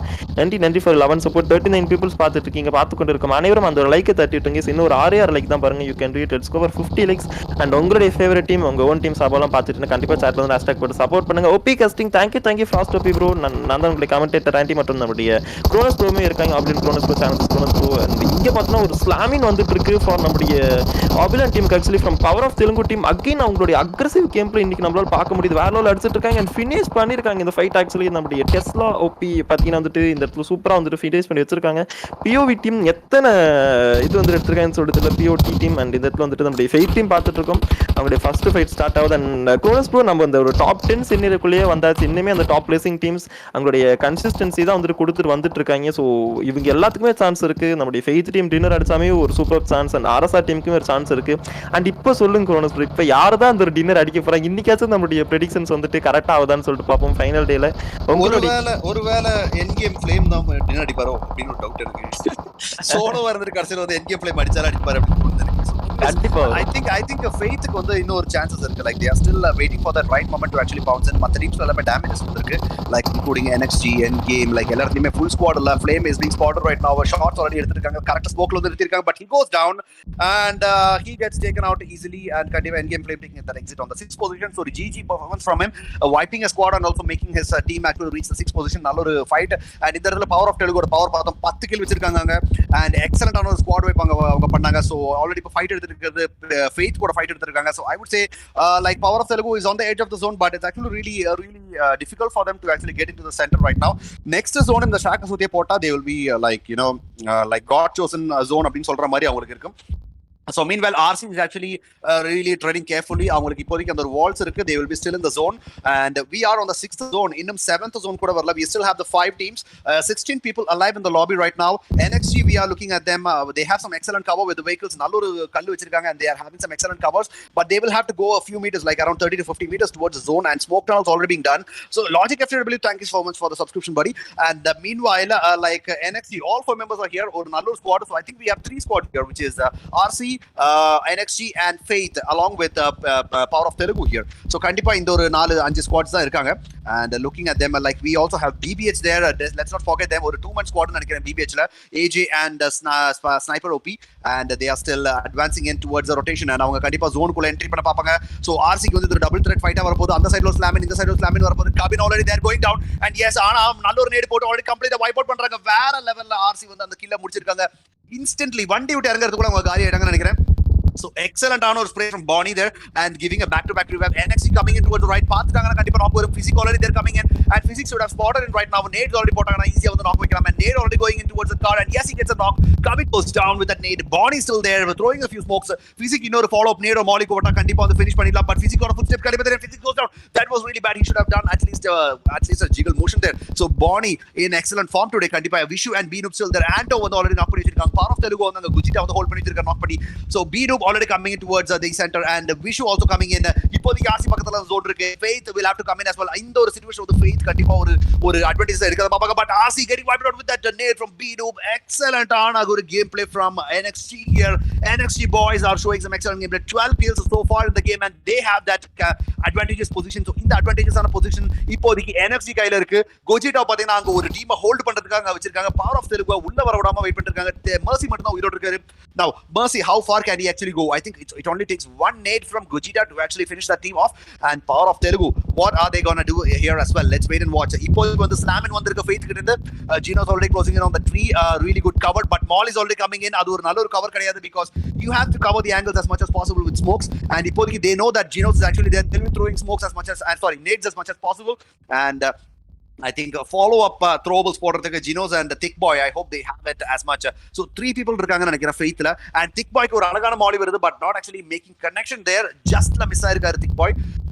நன்றி ஃபார் 11 சப்போர்ட். 39 பீப்புள்ஸ் பார்த்துட்டு இருக்கீங்க. பார்த்து கொண்டு இருக்கும் அனைவரும் அந்த ஒரு லைக்கை தட்டிட்டுங்க. இன்னும் ஒரு 6 லைக் தான் பாருங்க. You can read it's cover 50 likes. And உங்களுடைய ஃபேவரட் டீம் உங்க ஓன் டீம் சாப்பாலாம் பார்த்துட்டு கண்டிப்பா சாட்ல வந்து ஹேஷ்டாக் போட்டு சப்போர்ட் பண்ணுங்க. OP casting thank you fast OP bro. நான் தான் உங்களுடைய கமெண்டேட்டர் ஆண்டி மற்றும் நம்முடைய குரோனஸ் ப்ரோமே இருக்காங்க. Oblivion Kronos bro channel Kronos bro. And இங்க பார்த்தா ஒரு ஸ்லாமின் வந்துட்டு இருக்கு ஃபார் நம்முடைய Oblivion team. Actually from power of Telugu team again அவங்களுடைய அக்ரெசிவ் கேம் பிளே இன்னைக்கு நம்மளால பார்க்க முடியுது. வேற லெவல் அடிச்சிட்டு இருக்காங்க அண்ட் ஃபினிஷ் பண்ணிருக்காங்க இந்த ஃபைட். ஆக்சுவலி நம்முடைய டெஸ்லா ஓபி பார்த்தீங்கன்னா வந்துட்டு இந்த இடத்துல சூப்பரா வந்துட்டு ஃபினிஷ் பண்ணி வச்சிருக்காங்க. பிஓவி டீம் எத்தனை இது வந்து எடுத்திருக்காங்கன்னு சொல்லிட்டு பிஓடி டீம். அண்ட் இந்த இடத்துல வந்துட்டு நம்முடைய ஃபைட் டீம் பார்த்துட்டு இருக்கோம். அவங்களுடைய ஃபர்ஸ்ட் ஃபைட் ஸ்டார்ட் ஆகுது. அண்ட் குரோனஸ் ப்ரோ நம்ம அந்த ஒரு டாப் 10 சின்னருக்குள்ளேயே வந்தாச்சு. இன்னுமே அந்த டாப் பிளேசிங் டீம்ஸ் அவங்களுடைய கன்சிஸ்டன்சி தான் வந்துட்டு கொடுத்துட்டு வந்துட்டு இருக்காங்க. ஸோ இவங்க எல்லாத்துக்குமே சான்ஸ் இருக்கு. நம்முடைய ஃபெய்த் டீம் டின்னர் அடிச்சாமே ஒரு சூப்பர் சான்ஸ். அண்ட் ஆர்எஸ்ஆர் டீமுக்கும் ஒரு சான்ஸ் இருக்கு. அண்ட் இப்போ சொல்லுங்க குரோனஸ் ப்ரோ, இப்போ யார் தான் அந்த ஒரு டின்னர் அடிக்க போறாங்க? இன்னைக்காச்சும் நம்மளுடைய ப்ரெடிக்ஷன்ஸ் வந்துட்டு கரெக்டா ஆகுதான்னு சொல்லிட்டு பார்ப்போம் ஃபைனல் டேல. ஒருவேளை என்கேம் ஃப்ளேம் தான் டின்னர் அடிப்பாரோ அப்படின்னு ஒரு டவுட் இருக்கு. சோலோ வரது கடைசியில் வந்து என்கேம் ஃப்ளேம் அடிச்சாலும் அடிப்பாரு அப்படின்னு தோணுது. I think ஃபெய்த்துக்கு வந்து இன்னொரு சான்சஸ் இருக்கு. Like they are still waiting for that right moment to actually bounce in. மற்ற டீம்ஸ் எல்லாமே டேமேஜஸ் வந்திருக்கு. Like including NXG, ENDGAME, like எல்லாருமே ஃபுல் ஸ்குவாட் இல்ல. Flame is being spotted right now. Shots already எடுத்துட்டாங்க. Correct ஸ்மோக்ல வந்து எடுத்திருக்காங்க. But he goes down and he gets taken out easily and கண்டிப்பா ENDGAME flame taking that exit on the 6th position. So GG performance from him, wiping a squad and also making his team actually reach the 6th position. நல்ல ஒரு fight. And இந்த இடத்துல power of தெலுங்கோட power பார்த்தோம். 10 kill வச்சிருக்காங்க. And எக்ஸலென்ட்டான ஒரு squad வைப்பாங்க அவங்க பண்ணாங்க. ஸோ ஆல்ரெடி இப்போ ஃபைட் எடுத்துருக்கிறது ஃபெய்த் கூட ஃபைட் எடுத்துருக்காங்க. So I would say like power of Telugu is on the edge of the zone, but it's actually really difficult for them to actually get into the center right now. Next zone in the Shaka Suthe Pota, they will be like God chosen zone அப்படின்னு சொல்ற மாதிரி அவங்களுக்கு இருக்கும். So meanwhile RC is actually really treading carefully. அவங்களுக்கு இப்போதைக்கு அந்த walls இருக்கு. They will be still in the zone and we are on the 6th zone. இன்னும் 7th zone கூட வரல. We still have the 5 teams, 16 people alive in the lobby right now. NXG, we are looking at them. They have some excellent cover with the vehicles. நல்ல ஒரு கல்லு வச்சிருக்காங்க and they are having some excellent covers, but they will have to go a few meters, like around 30 to 50 meters towards the zone, and smoke tunnels already being done. So Logic FW, thank you so much for the subscription buddy. And meanwhile like NXG, all 4 members are here. ஒரு நல்ல ஒரு squad. So I think we have 3 squad here, which is RC, NXG and Faith along with Power of Telugu here. So kandipa இந்த ஒரு 4-5 squads தான் இருக்காங்க. And looking at them, like we also have BBH there. Let's not forget them. ஒரு 2-man squad நினைக்கிறேன் BBH ல, AJ and Sniper OP, and they are still advancing in towards the rotation. And அவங்க கண்டிப்பா zone குள்ள entry பண்ண பாப்பாங்க. So RC க்கு வந்து ஒரு double threat fight ஆ வரப்போகுது. அந்த சைடுல ஸ்லாமின், இந்த சைடுல ஸ்லாமின் வரப்போகுது. Kabin already there going down, and yes ஆனா நல்ல ஒரு நேடு போட்டு already complete wipe out பண்றாங்க. வேற லெவல்ல RC வந்து அந்த கில்ல முடிச்சிருக்காங்க. Instantly வண்டி விட்டு இறங்கறதுக்குள்ள அவங்க காலி ஆயிட்டாங்கன்னு நினைக்கிறேன். So excellent on or spray from Bonnie there and giving a back-to-back revive. NXG coming in towards the right path. Kandipa knock varum. Physics already they're coming in, and Physics should have spotted it right now. Nades already potanga easy on the knock வைக்கலாம், and Nade already going in towards the car, and yes he gets a knock. Kabin goes down with that nade. Bonnie still there throwing a few smokes. Physics இன்னொரு follow up nade or molly ko கண்டிப்பா வந்து finish பண்ணிடலாம். But Physics got a footstep. Kandipa there Physics goes down. That was really bad. He should have done at least a jiggle motion there. So Bonnie in excellent form today. Kandipa Vishu and B Noob still there. Anto வந்து already knock பண்ணி வச்சிருக்காங்க. Power of Telugu வந்து Gujita வந்து hold பண்ணி வச்சிருக்காங்க knock பண்ணி. So B Noob already coming in towards the center, and Vishu also coming in. இப்போதைக்கு RC பக்கத்துல zone இருக்கு. Faith will have to come in as well. இந்த ஒரு situation வந்து Faith கண்டிப்பா ஒரு advantage எடுக்கறத பாப்பாங்க. But RC getting wiped out with that nade from B Noob. Excellent ஆன ஒரு gameplay from NXG here. NXG boys are showing some excellent gameplay. 12 kills so far in the game, and they have that advantageous position. So இந்த advantageous ஆன position இப்போதைக்கு NXG கையில இருக்கு. Gojita பாத்தீங்கன்னா அங்க ஒரு டீமை ஹோல்ட் பண்றதுக்காக வச்சிருக்காங்க. Power of Telugu உள்ள வர விடாம வெயிட் பண்ணிட்டு இருக்காங்க. Mercy மட்டும் தான் உயிரோட இருக்காரு. Now Mercy, how far can he actually go? I think it only takes one nade from Gojita to actually finish that team off. And Power of Telugu, what are they gonna do here as well? Let's wait and watch. இப்போதைக்கு வந்து ஸ்லாமின் வந்திருக்க Faith கிட்ட இருந்து Gino's already closing in on the tree, really good cover, but Maul is already coming in. அது ஒரு நல்ல ஒரு cover கிடையாது, because you have to cover the angles as much as possible with smokes, and இப்போதைக்கு they know that Gino's is actually there. They'll be throwing smokes as much as nades as much as possible, and I think follow-up throwables போடுறதுக்கு Genos and Thick Boy, I hope they have it as much. So 3 people இருக்காங்கன்னு நினைக்கிறேன் Faithல, and Thick Boyக்கு ஒரு அழகான மாலி வருது, but not actually making connection there. Justல miss ஆயிருக்காரு Thick Boy.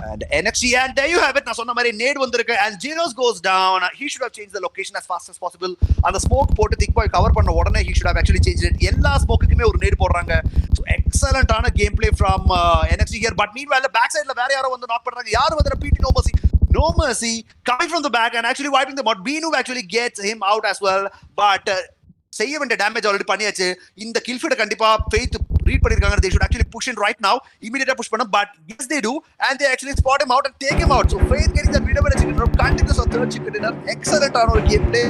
And NXT, and there you have it. நான் சொன்ன மாதிரி நேட் வந்திருக்கு, and Genos goes down. He should have changed the location as fast as possible. அந்த smoke போட்டு Thick Boy cover பண்ண உடனே he should have actually changed it. எல்லா ஸ்மோக்குக்குமே ஒரு நேட் போடுறாங்க. So excellent ஆன game play from NXT here. But meanwhile back சைடுல வேற யாரோ வந்து நாக் பண்றாங்க. யார் வந்து PT No Mercy coming from the back and actually wiping them out. Beenu actually gets him out as well, but செய்ய வேண்டிய டேமேஜ் ஆல்ரெடி பண்ணியாச்சு. இந்த கில் ஃபீட கண்டிப்பா ஃபெய்த் ரீட் பண்ணிருக்காங்க. They should actually push in right now, immediately push பண்ண, but yes they do, and they actually spot him out and take him out. So Faith getting that winner chicken dinner, continues on third chicken dinner. Excellent ஆன ஒரு game play,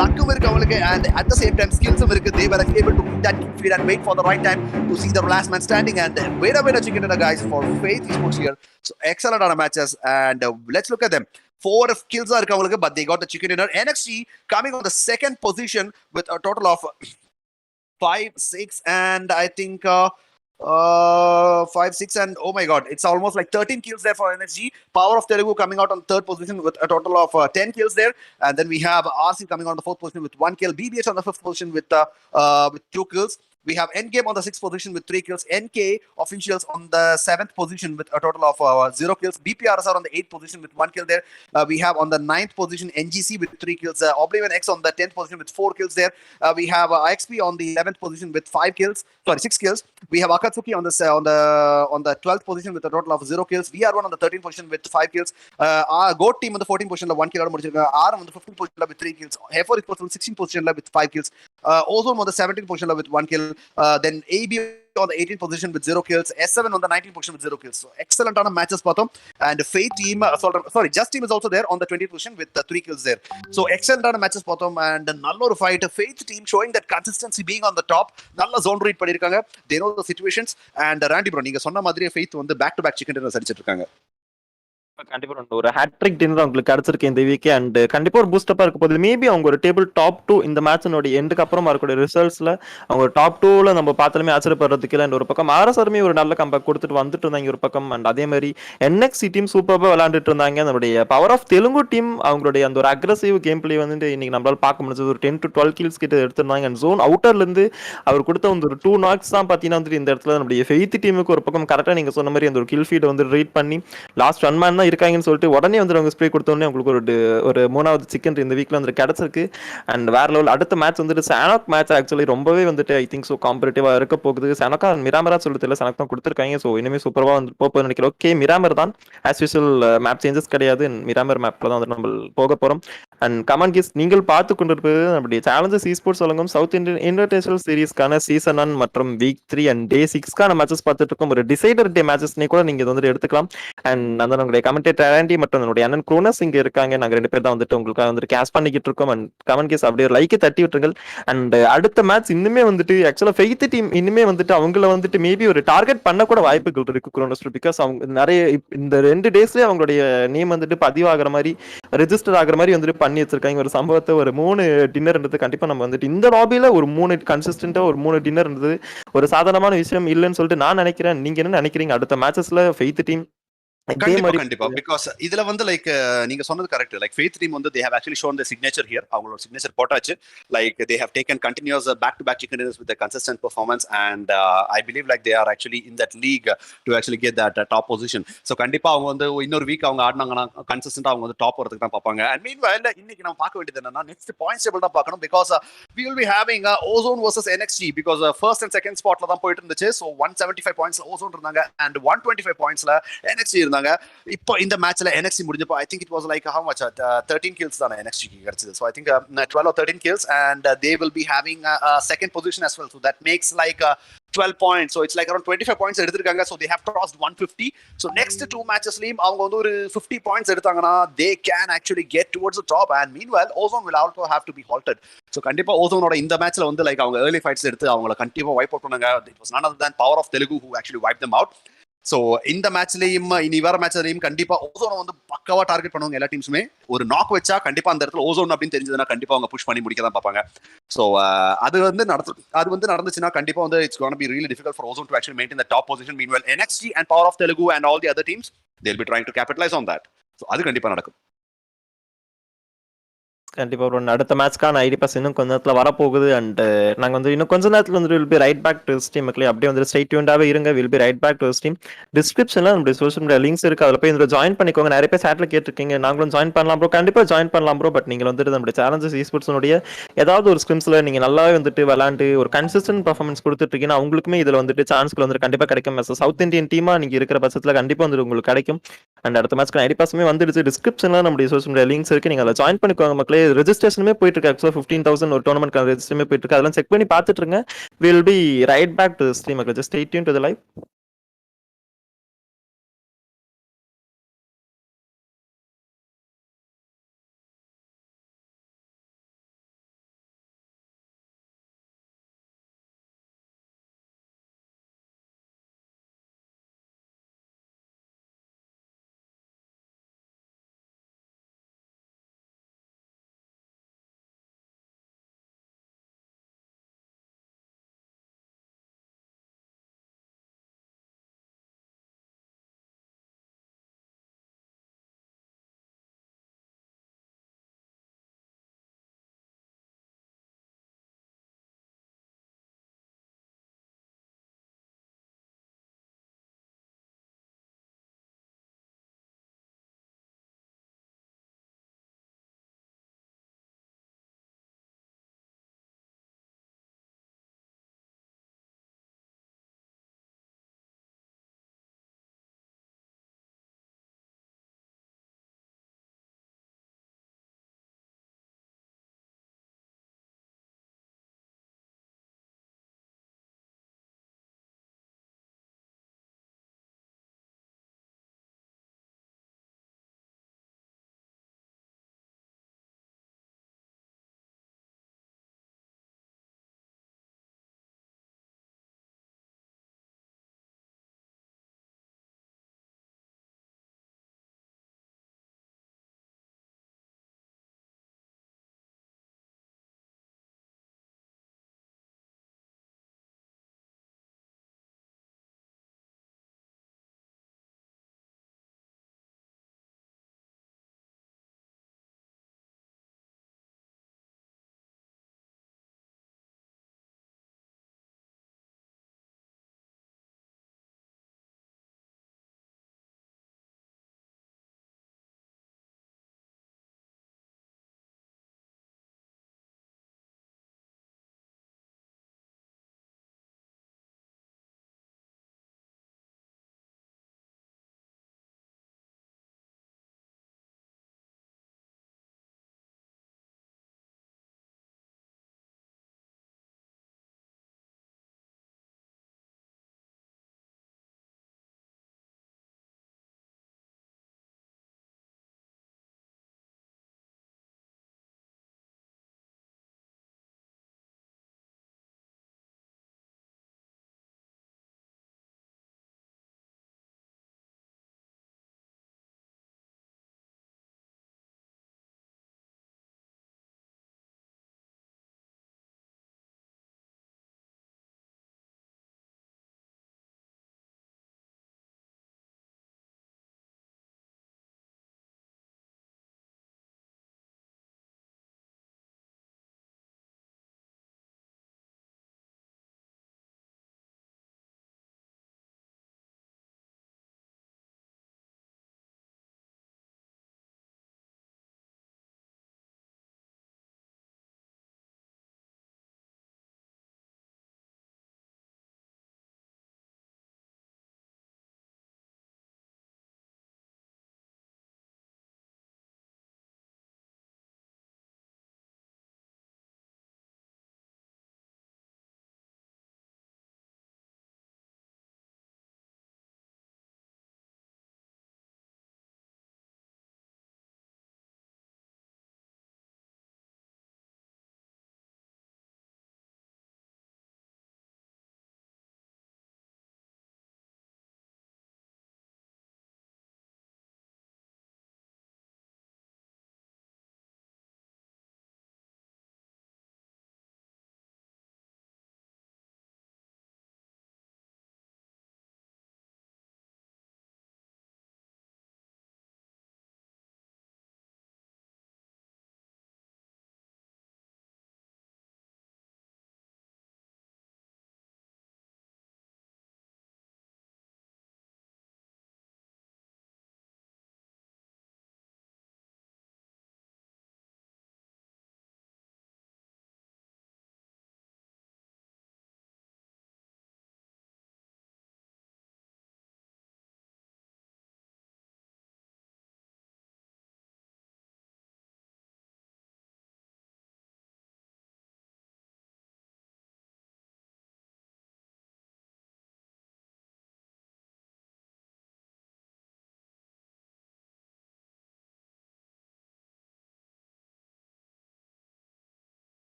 லக்கும் இருக்கு அவங்களுக்கு, and at the same time skillsum இருக்கு. They were able to beat that kill feed and wait for the right time to see the last man standing, and winner chicken dinner guys for Faith Esports here. So excellent on matches, and let's look at them. 4 kills are irukavanga, but they got the chicken dinner. NXT coming on the second position with a total of 5, 6, and I think 5, 6, and oh my god, it's almost like 13 kills there for NXT. Power of Telugu coming out on third position with a total of 10 kills there, and then we have RC coming on the fourth position with 1 kill. BBH on the fifth position with 2 kills. We have ENDGAME on the 6th position with 3 kills. NK officials on the 7th position with a total of 0 kills. BPRS are on the 8th position with 1 kill there. We have on the 9th position NGC with 3 kills. Oblivion X on the 10th position with 4 kills there. We have XP on the 11th position with 6 kills. We have AKATSUKI on the 12th position with a total of 0 kills. VR1 on the 13th position with 5 kills. Our GOAT team on the 14th position 1 kill. R on the 15th position with 3 kills. F4 is on the 16th position with 5 kills. OZONE on the 17th position with 1 kill. Then AB on the 18th position with 0 kills. S7 on the 19th position with 0 kills. So excellent on matches bottom. And Faith team, Just team is also there on the 20th position with 3 kills there. So excellent on matches bottom, and நல்ல ஒரு fight. Faith team showing that consistency being on the top. நல்ல zone read பண்ணிருக்காங்க. They know the situations. And Randy bro, நீங்க சொன்ன மாதிரி Faith வந்து back to back chicken dinners அடிச்சிட்டு இருக்காங்க. கண்டிப்பா ஒரு ஹேட்ரிக் டின்னர் அவங்களுக்கு கிடைச்சிருக்கு இந்த வீக், அண்ட் கண்டிப்பா ஒரு பூஸ்டப்பா இருக்க போகுது. மேபி அவங்க ஒரு டேபிள் டாப் 2 இந்த மேட்சினோட எண்டுக்கு அப்புறமா இருக்கக்கூடிய ரிசல்ட்ஸ்ல அவங்க டாப் 2ல நம்ம பார்த்தாலுமே ஆச்சரியப்படுறதுக்கு இல்லை. ஒரு பக்கம் ஆர்எஸ்ஆருமே ஒரு நல்ல கம்பேக் கொடுத்துட்டு வந்துட்டு இருந்தாங்க ஒரு பக்கம், அண்ட் அதே மாதிரி NXT டீம் சூப்பராக விளையாண்டுட்டு இருந்தாங்க. நம்மளுடைய பவர் ஆஃப் தெலுங்கு டீம் அவங்களுடைய அந்த ஒரு அக்ரஸிவ் கேம் பிளே வந்து இன்னைக்கு நம்மளால பார்க்க முடிஞ்சது. ஒரு 10 to 12 kills கிட்ட எடுத்திருந்தாங்க. அண்ட் ஜோன் அவுட்டர்ல இருந்து அவர் கொடுத்த வந்து ஒரு 2 knocks தான் பார்த்தீங்கன்னா வந்துட்டு இந்த இடத்துல நம்மளுடைய ஃபெய்த் டீமுக்கு ஒரு பக்கம் கரெக்டாக நீங்க சொன்ன மாதிரி அந்த ஒரு கில் ஃபீட் வந்து ரீட் பண்ணி லாஸ்ட் 1 man தான் இருக்காங்கன்னு சொல்லிட்டு உடனே வந்து அவங்க ஸ்ப்ரே கொடுத்தோடனே உங்களுக்கு ஒரு 3வது சிக்கன் இந்த வீக்ல வந்து கிடைச்சிருக்கு. அண்ட் வேற லெவல் அடுத்த மேட்ச் வந்துட்டு சானோக் மேட்ச் ஆக்சுவலி ரொம்பவே வந்துட்டு ஐ திங்க் ஸோ காம்படிட்டிவா இருக்க போகுது. சானோக்கா மிராமரா சொல்லிட்டு இல்லை, சானோக் தான் கொடுத்துருக்காங்க. ஸோ இனிமேல் சூப்பராக வந்து போக நினைக்கிறேன். ஓகே, மிராமர் தான் ஆஸ் யூசுவல், மேப் சேஞ்சஸ் கிடையாது. மிராமர் மேப்ல தான் வந்து நம்ம போக போறோம். அண்ட் கமெண்ட் கிஸ் நீங்கள் பார்த்து கொண்டிருப்பது நம்முடைய சேலஞ்சஸ் esports வழங்கும் சவுத் இந்தியன் இன்விடேஷனல் சீரிஸ்க்கான சீசன் 1 மற்றும் வீக் 3 அண்ட் டே 6க்கான மேட்சஸ் பார்த்துட்டு இருக்கோம். ஒரு டிசைடர் டே மேட்சஸ் கூட நீங்க வந்து எடுத்துக்கலாம். அண்ட் அந்த உங்களுடைய கமெண்டேட்டர் ஆண்டி மற்றும் என்னுடைய அண்ணன் குரோனஸ் இங்க இருக்காங்க. நாங்க 2 பேர் தான் வந்துட்டு உங்களுக்காக வந்துட்டு கேஷ் பண்ணிக்கிட்டு இருக்கோம். அண்ட் கமெண்ட் கேஸ் அப்படியே லைக் தட்டி விட்டுருங்கள். அண்ட் அடுத்த மேட்ச் இன்னுமே வந்துட்டு ஆக்சுவலா ஃபெய்த் டீம் இன்னுமே வந்துட்டு அவங்கள வந்துட்டு மேபி ஒரு டார்கெட் பண்ண கூட வாய்ப்புகள் இருக்கு குரோனஸ், பிகாஸ் அவங்க நிறைய இந்த 2 டேஸ்லயே அவங்களுடைய நேம் வந்துட்டு பதிவாகிற மாதிரி ரெஜிஸ்டர் ஆகிற மாதிரி வந்துட்டு பண்ணி வச்சிருக்காங்க. ஒரு சம்பவத்தை ஒரு 3 டின்னர்ன்றது கண்டிப்பா நம்ம வந்துட்டு இந்த லாபியில ஒரு 3 கன்சிஸ்டன்டா ஒரு 3 டின்னர்ன்றது ஒரு சாதாரணமான விஷயம் இல்லைன்னு சொல்லிட்டு நான் நினைக்கிறேன். நீங்க என்ன நினைக்கிறீங்க? அடுத்த மேட்சஸ்ல ஃபெய்த் டீம் கண்டிப்பா பிகாஸ் இதுல வந்து லைக் நீங்க சொன்னது கரெக்ட். லைக் ஃபெய்த் டீம் வந்து they have actually shown the signature here. அவங்களோட சிக்னேச்சர் போட்டாச்சு. Like they have taken continuous back to back chicken dinners with a consistent performance, and I believe like they are actually in that league to actually get that top position. So கண்டிப்பா அவங்க வந்து இன்னொரு week அவங்க ஆடினாங்கன்னா கன்சிஸ்டன்ட்டா அவங்க வந்து top வரதுக்கு தான் பார்ப்பாங்க. And meanwhile இன்னைக்கு நம்ம பார்க்க வேண்டியது என்னன்னா நெக்ஸ்ட் பாயிண்ட்ஸ் டேபிள் தான் பார்க்கணும். Because we will be having OZONE versus NXT because first and second spotல தான் போயிட்டு இருந்துச்சு. So 175 points OZONE இருந்தாங்க and 125 pointsல NXT இருந்தாங்க. இப்போ இந்த மேட்ச்ல NXT முடிஞ்சப்போ I think it was like how much 13 kills தான் NXT க்கு கிடைச்சது. So I think 12 or 13 kills, and they will be having a second position as well. So that makes like 12 points. So it's like around 25 points எடுத்திருக்காங்க. So they have crossed 150. So next 2 matchesலயும் அவங்க வந்து ஒரு 50 points எடுத்தாங்கன்னா they can actually get towards the top, and meanwhile OZONE will also have to be halted. So கண்டிப்பா OZONeோட இந்த மேட்ச்ல வந்து like அவங்க early fights எடுத்து அவங்கள கண்டிப்பா வைப் அவுட் பண்ணாங்க. It was none other than Power of Telugu who actually wiped them out. So இந்த மேட்ச்லயும் இனி வர மேட்ச்லயும் கண்டிப்பா ஓசோனை வந்து பக்காவா டார்கெட் பண்ணுவாங்க எல்லா டீம்ஸுமே. ஒரு நாக் வச்சா கண்டிப்பா அந்த இடத்துல ஓசோன் அப்படின்னு தெரிஞ்சதுன்னா கண்டிப்பா அவங்க புஷ் பண்ணி முடிக்க தான் பார்ப்பாங்க. ஸோ அது வந்து நடந்துச்சுன்னா கண்டிப்பா வந்து it's gonna be really difficult for Ozone to actually maintain the top position. Meanwhile NXT and Power of Telugu and all the other teams they'll be trying to capitalize on that. So அது கண்டிப்பா நடக்கும். கண்டிப்பா bro. அடுத்த மேட்ச்க்கான ID pass இன்னும் கொஞ்ச நேரத்துல வரப்போகுது. And நாங்க வந்து இன்னும் கொஞ்ச நேரத்துல வந்து will be right back to stream மக்களே. அப்படியே வந்து ஸ்டே டியூன்டாவே இருங்க. Will be right back to stream. டிஸ்கிரிப்ஷன்ல நம்மளுடைய சோஷியல் மீடியா லிங்க்ஸ் இருக்கு. அதுல போய் இதுல ஜாயின் பண்ணிக்கோங்க. நிறைய பேர் சாட்ல கேட்டிருக்கீங்க. நாங்களும் ஜாயின் பண்ணலாம் ப்ரோ. கண்டிப்பா ஜாயின் பண்ணலாம் ப்ரோ. பட் நீங்க வந்துட்டு நம்மளுடைய சேலஞ்சஸ் ஈஸ்போர்ட்ஸ்னுடைய ஏதாவது ஒரு ஸ்கிரிம்ஸ்ல நீங்க நல்லாவே வந்துட்டு விளையாண்டு ஒரு கன்சிஸ்டன்ட் பர்ஃபார்மன்ஸ் கொடுத்துட்டு இருக்கீங்கன்னா அவங்களுக்குமே இதுல வந்துட்டு சான்ஸ்கள் வந்து கண்டிப்பா கிடைக்கும். சவுத் இந்தியன் டீமா நீங்க இருக்கிற பட்சத்துல கண்டிப்பா வந்து உங்களுக்கு கிடைக்கும். அண்ட் அடுத்த மேட்ச்க்கு ஐடி பாஸுமே வந்துடுச்சு. டிஸ்கிரிப்ஷன்ல நம்மளுடைய சோஷியல் மீடியா லிங்க்ஸ் இருக்கு. நீங்க அதில் ஜாயின் பண்ணிக்கோங்க மக்களே. ரெஜிஸ்ட்ரேஷனுமே போயிட்டு இருக்கு. ஆக்சுவலாக 15,000 ஒரு டோர்னமெண்ட் ரெஜிஸ்ட்ரேஷனுமே போயிட்டு இருக்கு. அதெல்லாம் செக் பண்ணி பார்த்துட்டு இருங்க. Will be right back to stream மக்களே. Just stay tune to the live.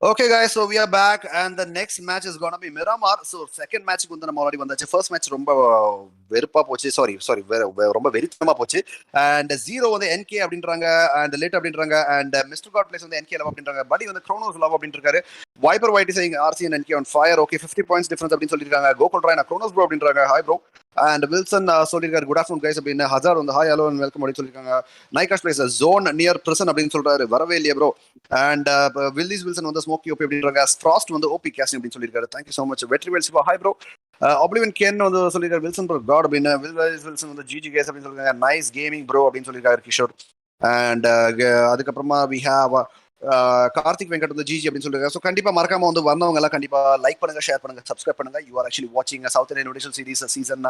Okay, guys, so we are back, and the next match is gonna be Miramar. So second match வந்து நம்ம already வந்தாச்சு. First match ரொம்ப வெறுப்பா போச்சு. Sorry ரொம்ப வெறித்தனமா போச்சு. And 0 வந்து NK அப்படின்றாங்க, and லேட் அப்படின்றாங்க, and Mr. God Place வந்து NK லவ் அப்படின்றாங்க. படி வந்து Chronos லவ் அப்படின்ட்டு இருக்காரு. Viper White is saying RC and NK on fire. Okay, 50 points difference அப்படின்னு சொல்லிருக்காங்க. Gokul Rai na Chronos bro அப்படின்றாங்க. Hi bro. And Wilson சொல்லிருக்காரு குட் ஆஃப்டர்நூன் கைஸ் அப்படின்னு. ஹசார் வந்து ஹாய் ஹலோ வெல்கம் அப்படின்னு சொல்லிருக்காங்க. நைகாஷ் பிளேஸ் ஜோன் நியர் பிரசன் அப்படின்னு சொல்றாரு. வரவே இல்லையே ப்ரோ. அண்ட் வில்லிஸ் வில்சன் வந்து ஸ்மோக்கி ஓபி அப்படின்றாங்க. ஃப்ராஸ்ட் வந்து ஓபி கேஸ்டிங் அப்படின்னு சொல்லியிருக்காரு. Thank you so much. Vetrivel Siva hi bro. Oblivion can வந்து சொல்லியிருக்காரு வில்சன் ப்ரோ காட் அப்படின்னு. வில்சன் வந்து ஜிஜி கேஸ் அப்படின்னு சொல்லியிருக்காங்க. நைஸ் கேமிங் ப்ரோ அப்படின்னு சொல்லியிருக்காரு கிஷோர். அண்ட் அதுக்கப்புறமா வி ஹேவ் கார்த்திக் வெங்கட் வந்து ஜிஜி அப்படின்னு சொல்லிருக்காங்க. ஸோ கண்டிப்பா மறக்காம வந்து வந்தவங்க எல்லாம் கண்டிப்பா லைக் பண்ணுங்க, ஷேர் பண்ணுங்க, சப்ஸ்கிரைப் பண்ணுங்க. யூ ஆர் ஆக்சுவலி வாட்சிங் south Indian invitational series season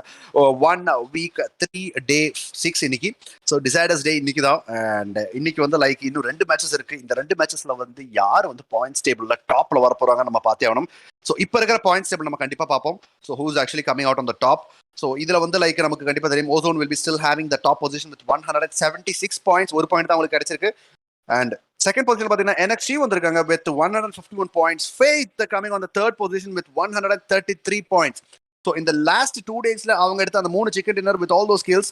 1 week 3 day 6 இன்னைக்கு. ஸோ டிசைடர்ஸ் டே இன்னைக்கு தான். அண்ட் இன்னைக்கு வந்து லைக் இன்னும் 2 மேட்சஸ் இருக்கு. இந்த 2 மேட்சஸ்ல வந்து யார் வந்து பாயிண்ட்ஸ் டேபிள்ல டாப்ல வர போறாங்க நம்ம பார்த்தே ஆகணும். ஸோ இப்போ இருக்கிற பாயிண்ட்ஸ் டேபிள் நம்ம கண்டிப்பா பார்ப்போம். So who's actually coming out on the top. So இதுல வந்து லைக் நமக்கு கண்டிப்பா தெரியும் Ozone will be still having the top position with 176 points. ஒரு பாயிண்ட் தான் அவங்களுக்கு கிடைச்சிருக்கு. And second position பாத்தீங்கன்னா NXT வந்திருக்காங்க with 151 points. Faith coming on the third position with 133 points. So in the last 2 daysல அவங்க எடுத்த அந்த 3 chicken dinner with all those kills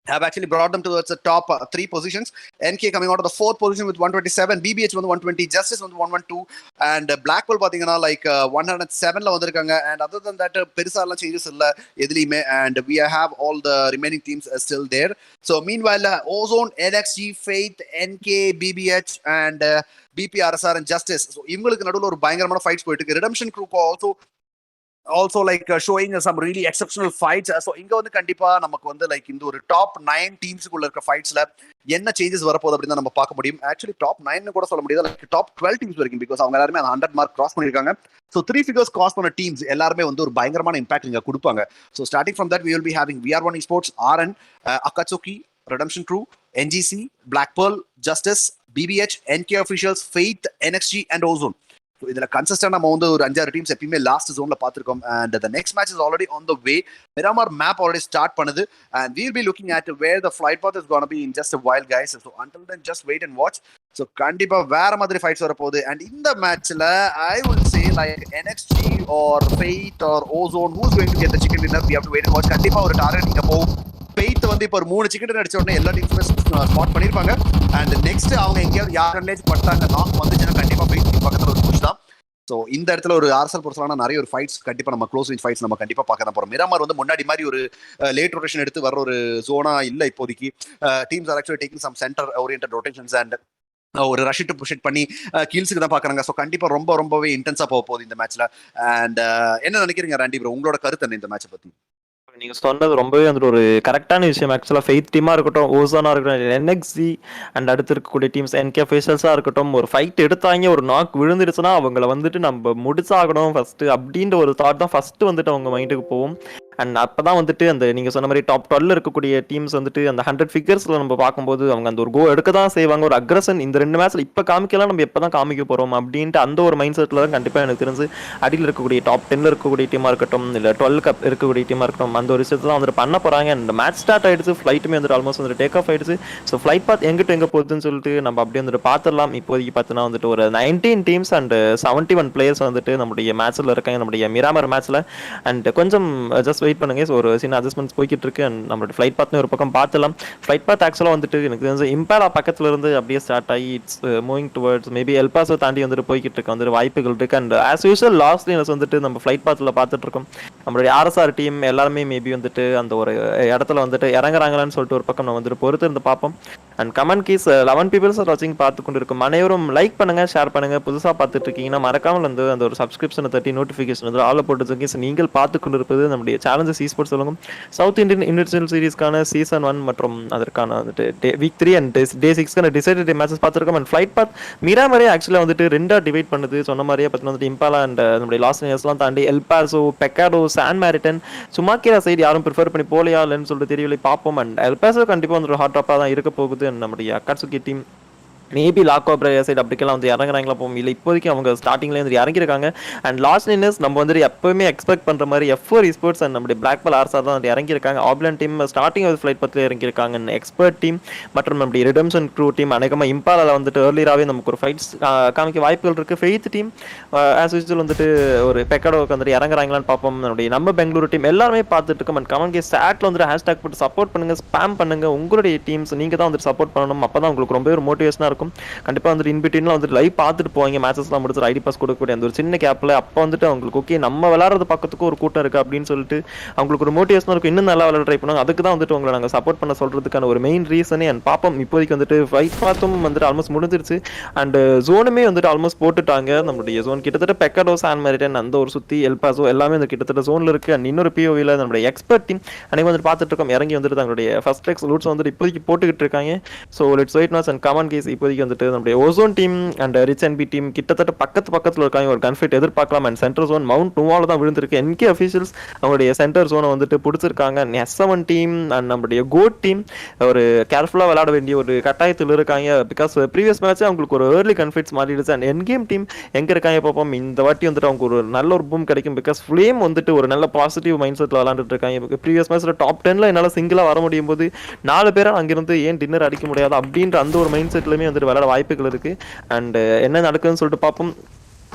have actually brought them towards the top 3 positions. NK coming out of the 4th position with 127, BBH வந்து 120, Justice வந்து 112, and Blackpool பாத்தீங்கன்னா like 107ல வந்திருக்காங்க. And other than that பெருசா எல்லாம் changes இல்ல எதுலயுமே. And we have all the remaining teams still there. So meanwhile Ozone, NXT, Faith, NK, BBH and BPRSR and Justice. So இவங்களுக்கு நடுவுல ஒரு பயங்கரமான ஃபைட்ஸ் போயிட்டு இருக்கு. Redemption Group also like showing some really exceptional fights. So இங்க வந்து கண்டிப்பா நமக்கு வந்து லைக் இந்த ஒரு டாப் 9 டீம்ஸ்க்குள்ள இருக்க ஃபைட்ஸ்ல என்ன சேஞ்சஸ் வரப்போகுது அப்படின்னு நம்ம பார்க்க முடியும். ஆக்சுவலி டாப் 9 கூட சொல்ல முடியாது, லைக் டாப் 12 டீம்ஸ் வரைக்கும். பிகாஸ் அவங்க எல்லாருமே அந்த 100 மார்க் கிராஸ் பண்ணிருக்காங்க. ஸோ 3 figures கிராஸ் பண்ண டீம்ஸ் எல்லாருமே வந்து ஒரு பயங்கரமான இம்பாக்ட் இங்க கொடுப்பாங்க. So starting from that we will be having VR1 Esports, RN, AKATSUKI, Redemption Crew, NGC, Blackpearl, Justice, BBH, NK Officials, Faith, NXG and Ozone. So இதுல consistent நம்ம வந்து ஒரு 5-6 டீம்ஸ் எப்பயுமே லாஸ்ட் ஜோன்ல பார்த்திருக்கோம். And the next match is already on the way. Miramar map already start பண்ணுது. And we will be looking at where the flight path is going to be in just a while guys. So until then just wait and watch. So கண்டிப்பா வேற மாதிரி fights வர போகுது. And இந்த மேட்ச்ல I will say like NXG or Fate or Ozone, who's going to get the chicken dinner? We have to wait and watch. கண்டிப்பா ஒரு target நீங்க போகும். Faith வந்து இப்போ ஒரு 3 சிக்கன் அடிச்ச உடனே எல்லா டீம்ஸுமே ஸ்பாட் பண்ணிருப்பாங்க. அண்ட் நெக்ஸ்ட் அவங்க எங்கேயாவது யார் கண்லேஜ் பட்டாங்க நாக் வந்துச்சுன்னா கண்டிப்பா Faith பக்கத்துல ஒரு புஷ் தான். ஸோ இந்த இடத்துல ஒரு ஆர்சல் பொறுத்தலான நிறைய ஒரு ஃபைட்ஸ் கண்டிப்பா நம்ம க்ளோஸ் ரேஞ்ச் ஃபைட்ஸ் நம்ம கண்டிப்பா பார்க்க தான் போறோம். மிராமார் வந்து முன்னாடி மாதிரி ஒரு லேட் ரொட்டேஷன் எடுத்து வர ஒரு ஜோனா இல்ல இப்போதைக்கு. Teams are actually taking some centre oriented rotations and ஒரு ரஷ் டு புஷ் பண்ணி கீல்ஸுக்கு தான் பாக்குறாங்க. ஸோ கண்டிப்பா ரொம்பவே இன்டென்ஸா போக போகுது இந்த மேட்ச்ல. அண்ட் என்ன நினைக்கிறீங்க ராண்டி ப்ரோ, உங்களோட கருத்து என்ன இந்த மேட்சை பத்தி? நீங்க சொன்னது ரொம்பவே வந்துட்டு ஒரு கரெக்டான விஷயம். ஆக்சுவலா ஃபெய்த் டீமா இருக்கட்டும், ஓசோனா இருக்கட்டும், NXG அண்ட் அடுத்து இருக்கக்கூடிய டீம்ஸ் NK ஃபேஷல்ஸா இருக்கட்டும், ஒரு ஃபைட் எடுத்தாங்க, ஒரு நாக் விழுந்துடுச்சுன்னா அவங்கள வந்துட்டு நம்ம முடிச்சாகணும் ஃபர்ஸ்ட் அப்படின்ற ஒரு தாட் தான் ஃபர்ஸ்ட் வந்துட்டு அவங்க மைண்டுக்கு போகும். அண்ட் அப்பதான் வந்துட்டு அந்த நீங்க சொன்ன மாதிரி டாப் 12 இருக்கக்கூடிய டீம்ஸ் வந்துட்டு அந்த 100 ஃபிகர்ஸ்ல நம்ம பார்க்கும்போது அவங்க அந்த ஒரு கோ எடுக்க தான் செய்வாங்க. ஒரு அக்ரஷன் இந்த 2 மேட்ச்ல இப்ப காமிக்கலாம், நம்ம எப்பதான் காமிக்க போறோம் அப்படின்ட்டு அந்த ஒரு மைண்ட் செட்ல தான் கண்டிப்பா எனக்கு தெரிஞ்சு அடியில் இருக்கக்கூடிய டாப் 10 இருக்கக்கூடிய டீமா இருக்கட்டும், இல்ல 12 கப் இருக்கக்கூடிய டீமா இருக்கட்டும், அந்த ஒரு விஷயத்தை தான் வந்துட்டு பண்ண போறாங்க. அந்த மேட்ச் ஸ்டார்ட் ஆயிடுச்சு, ஃபிளைட்டுமே வந்துட்டு ஆல்மோஸ்ட் வந்துட்டு டேக் ஆஃப் ஆயிடுச்சு. ஸோ ஃபிளைட் பாத் எங்க போகுதுன்னு சொல்லிட்டு நம்ம அப்படியே வந்துட்டு பார்த்துடலாம். இப்போதைக்கு பார்த்தீங்கன்னா வந்துட்டு ஒரு 19 டீம்ஸ் அண்ட் 71 பிளேயர்ஸ் வந்துட்டு நம்முடைய மேட்ச்ல இருக்காங்க, நம்முடைய மிராமர் மேட்ச்ல. அண்ட் கொஞ்சம் ஜஸ்ட் வெயிட் பண்ணுங்க, ஒரு சின்ன அட்ஜஸ்ட்மெண்ட்ஸ் போய்கிட்டு இருக்கு. அண்ட் நம்மளோட ஃபிளைட் பாத்னு ஒரு பக்கம் பார்த்துலாம். ஃபிளைட் பாத் ஆக்சுவலாக வந்துட்டு எனக்கு தெரிஞ்சு இம்பாலா பக்கத்துல இருந்து அப்படியே ஸ்டார்ட் ஆகி இட்ஸ் மூவிங் டுவர்ட்ஸ் மேபி எல்பாஸோ தாண்டி வந்துட்டு போய்கிட்டு இருக்கு, வந்துட்டு வாய்ப்புகள் இருக்கு. And as usual last years வந்துட்டு நம்ம ஃபிளைட் பாத்தில் பார்த்துட்டு இருக்கோம் நம்மளுடைய RSR டீம் எல்லாருமே மேபி வந்துட்டு அந்த ஒரு இடத்துல வந்துட்டு இறங்குறாங்களான்னு சொல்லிட்டு ஒரு பக்கம் நம்ம வந்துட்டு பொறுத்து இருந்து பார்ப்போம். And comment guys 11 peoples are வாட்சிங் பார்த்து கொண்டு இருக்கும். அனைவரும் லைக் பண்ணுங்க, ஷேர் பண்ணுங்க. புதுசாக பார்த்துட்டு இருக்கீங்கன்னா மறக்காமல் வந்து அந்த ஒரு சப்ஸ்கிரிப்ஷனை தட்டி நோட்டிஃபிகேஷன் வந்து ஆல் போட்டு நீங்கள் பார்த்து கொண்டு இருப்பது நம்முடைய சேலஞ்சஸ் ஈஸ்போர்ட்ஸ் சொல்லுங்க. சவுத் இந்தியன் இன்விடேஷனல் சீரிஸ்க்கான சீசன் 1 மற்றும் அதற்கான வந்துட்டு week 3 and day 6 decided matches பார்த்துருக்கோம். அண்ட் ஃபிளைட் பாத் மிராமரே ஆக்சுவலாக வந்துட்டு 2 டிவைட் பண்ணுது. சொன்ன மாதிரியே பார்த்தீங்கன்னா வந்துட்டு இம்பாலா அண்ட் நம்முடைய லாஸ் இயர்ஸ்லாம் தாண்டி எல்பாசோ, பெக்காடோ, சான் மேரிட்டன், சுமாக்கிரா சைடு யாரும் ப்ரிஃபர் பண்ணி போலையா இல்லைன்னு சொல்லிட்டு தெரியவில்லை, பார்ப்போம். அண்ட் எல்பாசோ கண்டிப்பாக வந்து ஒரு ஹாட் டாப்பாக தான் இருக்க போகுது. நம்முடைய அக்காட்சுகி டீம் மேபி லாக்கோ சைடு அப்படிக்கெல்லாம் வந்து இறங்குறாங்களா போகும் இல்லை இப்போதைக்கு அவங்க ஸ்டார்டிங்லேயே வந்து இறங்கியிருக்காங்க. அண்ட் லாஸ்ட் இன்னஸ் நம்ம வந்துட்டு எப்பவுமே எக்ஸ்பெக்ட் பண்ணுற மாதிரி F4 Esports அண்ட் நம்முடைய பிளாக் பால் ஆர்ஸா தான் வந்து இறங்கியிருக்காங்க. ஆப்லன் டீம் ஸ்டார்டிங் ஒரு ஃபிளைட் பற்றி இறங்கியிருக்காங்க. எக்ஸ்பர்ட் டீம் மற்றும் நம்முடைய ரிடம்ஷன் க்ரூ டீம் அநேகமாக இம்பாலாவில் வந்துட்டு ஏர்லியராகவே நமக்கு ஒரு ஃபைட்ஸ் காமிக்க வாய்ப்புகள் இருக்குது. ஃபெய்த் டீம் ஆஸ் யூஸ்வல் வந்துட்டு ஒரு பெக்கடோவுக்கு வந்துட்டு இறங்குறாங்களான்னு பார்ப்போம். நம்ம பெங்களூரு டீம் எல்லாருமே பார்த்துட்டு இருக்கோம். அண்ட் கமெண்ட் கேஸ் சேட்டில் வந்துட்டு ஹேஷ்டாக் போட்டு சப்போர்ட் பண்ணுங்கள், ஸ்பேம் பண்ணுங்கள். உங்களுடைய டீம்ஸ் நீங்கள் தான் வந்துட்டு சப்போர்ட் பண்ணணும். அப்போ தான் உங்களுக்கு ரொம்ப ஒரு மோட்டிவேஷனாக இருக்கும். கண்டிப்பாக வந்துட்டு இன்பிட்வீன்லாம் வந்துட்டு லைவ் பார்த்துட்டு போவாங்க. மேட்சஸ்லாம் முடிச்சு ஐடி பாஸ் கொடுக்கக்கூடிய அந்த ஒரு சின்ன கேப்பில் அப்போ வந்துட்டு அவங்களுக்கு ஓகே நம்ம விளாட்றது பக்கத்துக்கு ஒரு கூட்டம் இருக்குது அப்படின்னு சொல்லிட்டு அவங்களுக்கு ஒரு மோட்டிவேஷனாக இருக்கும். இன்னும் நல்லா விளாட ட்ரை பண்ணுவாங்க. அதுக்கு தான் வந்துட்டு உங்களை நாங்கள் சப்போர்ட் பண்ண சொல்கிறதுக்கான ஒரு மெயின் ரீசனே. அண்ட் பார்ப்போம் இப்போதைக்கு வந்துட்டு ஃபைட் பார்த்தும் வந்துட்டு ஆல்மோஸ்ட் முடிஞ்சிருச்சு. அண்ட் ஜோனுமே வந்துட்டு ஆல்மோஸ்ட் போட்டுட்டாங்க. நம்மளுடைய ஜோன் கிட்டத்தட்ட பெக்கடோ சான் மெரிடன் அந்த ஒரு சுற்றி எல்பாசோ எல்லாமே வந்து கிட்டத்தட்ட ஜோனில் இருக்குது. அண்ட் இன்னொரு பிஓவியில் நம்மளுடைய எக்ஸ்பர்ட் டீம் அன்றைக்கி வந்துட்டு பார்த்துட்டு இருக்கோம். இறங்கி வந்துட்டு தங்களுடைய ஃபர்ஸ்ட் எக்ஸ் லூட்ஸ் வந்துட்டு இப்போதைக்கு போட்டுக்கிட்டு இருக்காங்க. So let's wait knots and comment guys இப்போதைக்கு வந்துட்டு நம்முடைய Ozone team and Rich and B team கிட்டத்தட்ட பக்கத்தில் இருக்காங்க. ஒரு கன்ஃபிட் எதிர்பார்க்கலாம். அண்ட் சென்டர் ஜோன் மவுண்ட் நோவால தான் விழுந்திருக்கு. என்கே அஃபீஷியல்ஸ் அவங்களுடைய சென்டர் ஜோனை வந்துட்டு பிடிச்சிருக்காங்க. S7 டீம் அண்ட் நம்முடைய கோட் டீம் ஒரு கேர்ஃபுல்லாக விளையாட வேண்டிய ஒரு கட்டாயத்தில் இருக்காங்க. பிகாஸ் ப்ரீவியஸ் மேட்ச் அவங்களுக்கு ஒரு ஏர்லி கன்ஃபிட்ஸ் மாறிடுச்சு. அண்ட் என்கேம் டீம் எங்கே இருக்காங்க பார்ப்போம். இந்த வாட்டி வந்துட்டு அவங்க ஒரு நல்ல ஒரு பூம் கிடைக்கும். பிகாஸ் ஃப்ளேம் வந்துட்டு ஒரு நல்ல பாசிட்டிவ் மைண்ட் செட்டில் விளாண்டுட்டு இருக்காங்க. ப்ரீவியஸ் மேட்ச்சில் டாப் 10ல் என்னால் சிங்கிளாக வர முடியும் போது 4 பேரை அங்கிருந்து ஏன் டின்னர் அடிக்க முடியாது அப்படின்ற அந்த ஒரு மைண்ட் செட்லையுமே வந்துட்டு விளையாட வாய்ப்புகள் இருக்குது. அண்ட் என்ன நடக்குதுன்னு சொல்லிட்டு பார்ப்போம்.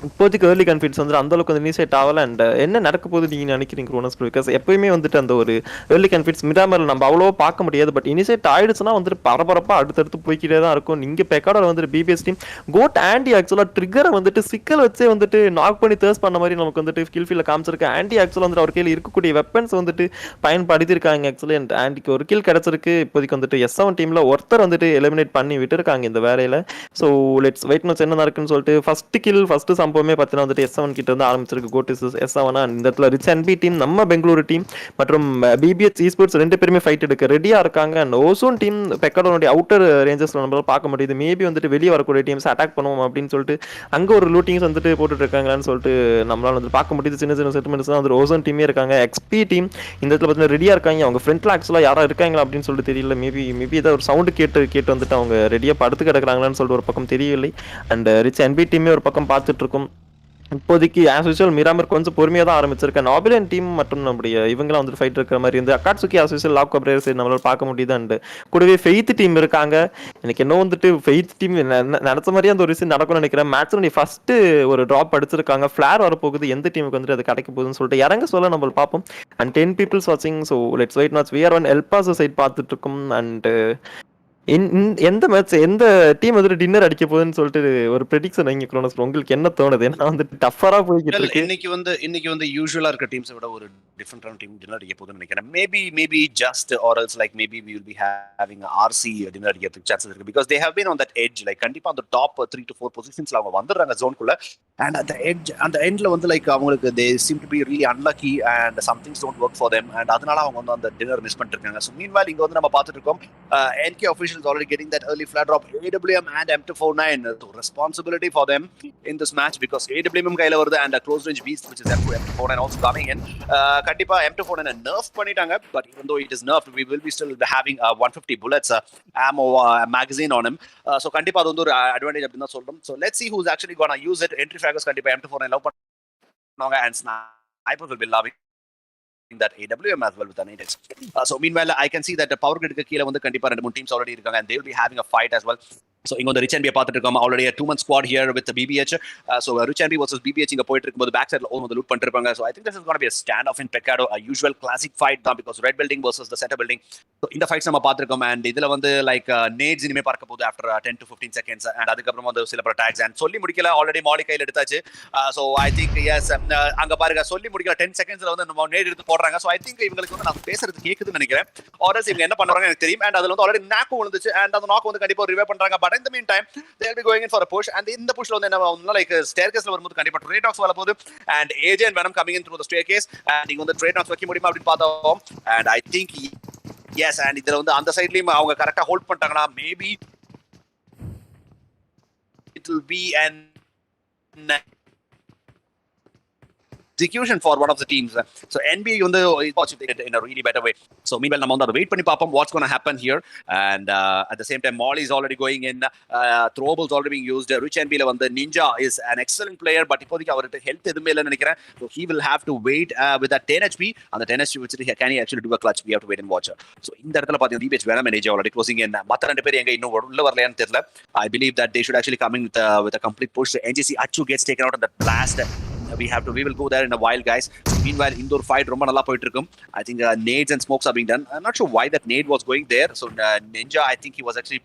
இப்போதைக்கு ஏர்லி கன்ஃபிடன்ஸ் வந்து அந்த அளவுக்கு வந்து இனிஷியேட் ஆகல. அண்ட் என்ன நடக்க போகுது நீங்கள் நினைக்கிறீங்க க்ரோனஸ்? பிகாஸ் எப்பயுமே வந்துட்டு அந்த ஒரு ஏர்லி கன்ஃபிடன்ஸ் மிடாமரில் நம்ம அவ்வளோவா பார்க்க முடியாது. பட் இனிஷியேட் ஆயிடுச்சுன்னா வந்துட்டு பரபரப்பாக அடுத்தடுத்து போய்கிட்டே தான் இருக்கும். நீங்கள் பெக்காடோவில் வந்துட்டு பிபிஎஸ் டீம் கோட் ஆண்டி ஆக்சுவலாக ட்ரிகரை வந்துட்டு சிக்கல் வச்சே வந்துட்டு நாக் பண்ணி தேர்ஸ் பண்ண மாதிரி நமக்கு வந்துட்டு ஸ்கில் ஃபீல்டில் காமிச்சிருக்கு. ஆண்டி ஆக்சுவலாக வந்துட்டு அவர் கையில் இருக்கக்கூடிய வெப்பன்ஸ் வந்துட்டு பயன்படுத்தியிருக்காங்க. ஆக்சுவலி அண்ட் ஆண்டிக்கு ஒரு கில் கிடச்சிருக்கு. இப்போதைக்கு வந்துட்டு S7 டீமில் ஒருத்தர் வந்துட்டு எலிமினேட் பண்ணி விட்டுருக்காங்க இந்த வேலையில். ஸோ லெட்ஸ் வெயிட் நோட்ஸ் என்ன நடக்குன்னு சொல்லிட்டு ஃபஸ்ட்டு கில் ஃபஸ்ட்டு சம்பவமே பார்த்தீங்கன்னா வந்துட்டு S7 கிட்ட இருந்து ஆரம்பிச்சிருக்கு. கோட்டிஸ் S7 இந்த இடத்துல ரிச் அண்ட் பி டீம் நம்ம பெங்களூரு டீம் மற்றும் பிபிஎச் Esports 2 பேருமே ஃபைட் எடுக்க ரெடியாக இருக்காங்க. அண்ட் ஓசோன் டீம் பெக்கடோனுடைய அவுட்டர் ரேஞ்சஸில் நம்மளால பார்க்க முடியுது. மேபி வந்துட்டு வெளியே வரக்கூடிய டீம்ஸ் அட்டாக் பண்ணுவோம் அப்படின்னு சொல்லிட்டு அங்கே ஒரு லூட்டிங்ஸ் வந்துட்டு போட்டுட்டு இருக்காங்கன்னு சொல்லிட்டு நம்மளால வந்து பார்க்க முடியுது. சின்ன சின்ன செட்டில்மெண்ட்ஸ் தான் வந்து ஓசோன் டீமே இருக்காங்க. XP டீம் இந்த இடத்துல பார்த்தீங்கன்னா ரெடியாக இருக்காங்க. அவங்க ஃப்ரண்ட்ல ஆக்சுவலாக யாராக இருக்காங்களா அப்படின்னு சொல்லிட்டு தெரியல. மேபி ஏதாவது ஒரு சவுண்டு கேட்டு வந்துட்டு அவங்க ரெடியாக படுத்து கிடக்குறாங்களான்னு சொல்லிட்டு ஒரு பக்கம் தெரியவில்லை. அண்ட் ரிச் அண்ட் பி டீமே ஒரு பக்கம் பார்த்துட்டு இருக்கும். இப்போதைக்கு ஆஸ் யூஸ்வல் மிராமர் கொஞ்சம் பொறுமையாக தான் ஆரம்பிச்சிருக்கேன். ஆபிலியன் டீம் மற்றும் நம்முடைய இவங்களாம் வந்துட்டு ஃபைட் இருக்கிற மாதிரி இருந்து அக்காட்சுக்கி ஆஸ் யூஸ்வல் லாக் அப்ரேர் சைடு நம்மளால் பார்க்க முடியுது. அண்ட் கூடவே ஃபெய்த் டீம் இருக்காங்க. எனக்கு என்ன வந்துட்டு ஃபெய்த் டீம் நடத்த மாதிரியே அந்த ஒரு விஷயம் நடக்கும்னு நினைக்கிறேன். மேட்ச்சில் ஃபர்ஸ்ட் ஒரு ட்ராப் அடிச்சிருக்காங்க. ஃபிளேர் வரப்போகுது. எந்த டீமுக்கு வந்துட்டு அது கிடைக்க போகுதுன்னு சொல்லிட்டு இறங்க சொல்ல நம்ம பார்ப்போம். அண்ட் 10 பீப்புள்ஸ் வாட்சிங். ஸோ லெட்ஸ் வெயிட் நாட்ஸ் வி ஆர் ஒன் எல்பாஸ் சைட் பார்த்துட்டு இருக்கோம். அண்ட் எந்த மேட்ச் எந்த டீம் வந்துட்டு டின்னர் அடிக்க போகுதுன்னு சொல்லிட்டு ஒரு ப்ரெடிக்ஷன் வைங்க க்ரோனஸ். உங்களுக்கு என்ன தோணுது? ஏன்னா வந்துட்டு டஃபரா போய்கிட்டு இருக்கு. இன்னைக்கு வந்து யூசுவலா இருக்க டீம்ஸை விட ஒரு டிஃபரெண்டான டீம் டின்னர் அடிக்க போகுதுன்னு நினைக்கிறேன். Maybe just or else like maybe we will be having RC dinner அடிக்கிறதுக்கு சான்சஸ் இருக்கு. because they have been on that edge. like கண்டிப்பா அந்த டாப் 3 to 4 பொசிஷன்ஸ்ல அவங்க வந்துடுறாங்க ஜோனுக்குள்ள. and at the endல வந்து லைக் அவங்களுக்கு they seem to be really unlucky and some things don't work for them. and அதனால அவங்க வந்து அந்த டின்னர் மிஸ் பண்ணிட்டு இருக்காங்க. so meanwhile இங்க வந்து நம்ம பார்த்துட்டு இருக்கோம் NK officials already getting that early flat drop. AWM and M249 so responsibility for them in this match because AWM கையில வருது and a close range beast which is M249 also coming in. கண்டிப்பா M249 nerf பண்ணிட்டாங்க. but even though it is nerfed we will be still having 150 bullets ammo magazine on him. so கண்டிப்பா அது வந்து ஒரு advantage அப்படினு தான் சொல்றோம். so let's see who's actually gonna use it. entry fraggers கண்டிப்பா M249 லவ் பண்ணுவாங்க and snipers will be loving that AWM as well with an 8x. so meanwhile I can see that the power grid க்கு கீழ வந்து கண்டிப்பா ரெண்டு மூணு teams already இருக்காங்க and they will be having a fight as well. so இங்க வந்து rich and B பார்த்துட்டு இருக்கோம். Already 2-man squad here with the BBH. so Rich and B vs BBH இங்க போயிட்டு இருக்கும்போது பேக் சைடுல வந்து லூட் பண்ணிட்டு இருப்பாங்க. so I think this is going to be a stand off in Pecado, a usual classic fight தான் because red building versus the center building. so இந்த fights நம்ம பார்த்திருக்கோம் and இதுல வந்து லைக் நேட்ஸ் இனிமே பார்க்க போகுது after 10 to 15 seconds and அதுக்கு அப்புறம் வந்து சில அட்டாக்ஸ் and சொல்லி முடிக்கல ஆல்ரெடி மாலி கையில எடுத்தாச்சு. so I think yes அங்க பாருங்க சொல்லி முடிக்கல 10 secondsல வந்து நம்ம நேட் எடுத்து போடுறாங்க. so I think இவங்களுக்கு வந்து நான் பேசுறது கேக்குதுன்னு நினைக்கிறேன். ஆர்டர்ஸ் இவங்க என்ன பண்றாங்க எனக்கு தெரியும் and அதுல வந்து ஆல்ரெடி நாக் விழுந்துச்சு and அந்த நாக் வந்து கண்டிப்பா ரிவைவ் பண்றாங்க. but in the meantime they will be going in for a push and இந்த pushல வந்து என்ன லைக் ஸ்டேர்கேஸ்ல வரும்போது கண்டிப்பா ட்ரேட் ஆக்ஸ் வர போகுது and AJ and Venom coming in through the staircase and இங்க வந்து ட்ரேட் ஆக்ஸ் வைக்க முடியுமா அப்படி பார்த்தோம் and I think yes and இதுல வந்து அந்த சைடுலயும் அவங்க கரெக்ட்டா ஹோல்ட் பண்ணிட்டாங்கன்னா maybe it will be an execution for one of the teams. So NBA வந்து in a really better way. So meanwhile நம்ம வந்து அதை வெயிட் பண்ணி பார்ப்போம் what's going to happen here. And at the same time Molly is already going in, throwables already being used. Rich NB ல வந்து Ninja is an excellent player, but இப்போதைக்கு அவருக்கு health எதுவுமே இல்லைன்னு நினைக்கிறேன். So he will have to wait with that 10 HP. அந்த 10 HP வச்சுட்டு can he actually do a clutch? We have to wait and watch. So இந்த இடத்துல பார்த்தீங்கன்னா DBH வேற மேனேஜ் already closing in. மற்ற ரெண்டு பேர் எங்க இன்னும் உள்ள வரலையான்னு தெரியல. I believe that they should actually come in with a complete push. NGC Achu gets taken out on that blast. We will go there in a while, guys. Meanwhile, indoor fight ரொம்ப நல்லா போயிட்டு இருக்கும். I think nades and smokes are being done. I'm not sure why that nade was going there. So Ninja, I think he was actually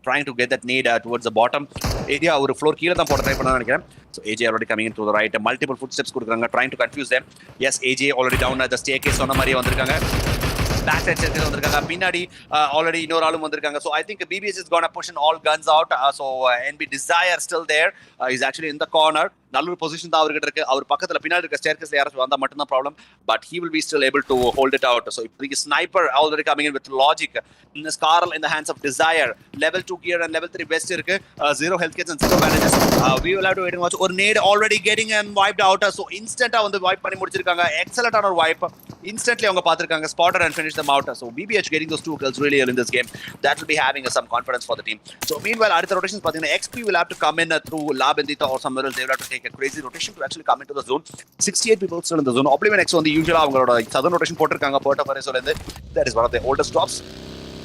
trying to get that nade towards the bottom area. ஒரு floor கீழ தான் போட try பண்ணா நினைக்கிறேன். So AJ already coming in to the right. Multiple footsteps கொடுக்குறாங்க, trying to confuse them. Yes, AJ already down at the staircase சொன்ன மாதிரி வந்திருக்காங்க. பேக் சைட் செட் வந்திருக்காங்க, பின்னாடி ஆல்ரெடி இன்னொரு ஆளும் வந்திருக்காங்க. So I think BBS is gonna push in all guns out. So NB Desire still there. He's actually in the corner. நல்ல ஒரு பொசிஷன் தான் அவர்கிட்ட இருக்கு. அவர் பக்கத்துல பின்னாடி இருக்க ஸ்டேர்கேஸ்ல யாராச்சும் வந்தா மட்டும் தான் problem. But he will be still able to hold it out. So இப்போதைக்கு sniper already coming in with logic. Scarl in the hands of Desire. Level 2 gear and level 3 vest இருக்கு. 0 health kits and 0 bandages. We will have to wait and watch. ஒரு nade already getting and wiped out. So instantா வந்து wipe பண்ணி முடிச்சிருக்காங்க. Excellent ஆன ஒரு wipe. Instantly அவங்க பாத்துருக்காங்க, spotted and finished them out. So BBH getting those 2 kills really early in this game. That will be having some confidence for the team. So meanwhile அடுத்த rotations பாத்தீங்கன்னா XP will have to come in through Lab Indita or somewhere else. They will have to take a crazy rotation to actually come into the zone. 68 people still in the zone. Oblivion X வந்து usually அவங்களோட southern rotation போட்டிருக்காங்க Puerto Paresoல இருந்து. That is one of the oldest drops.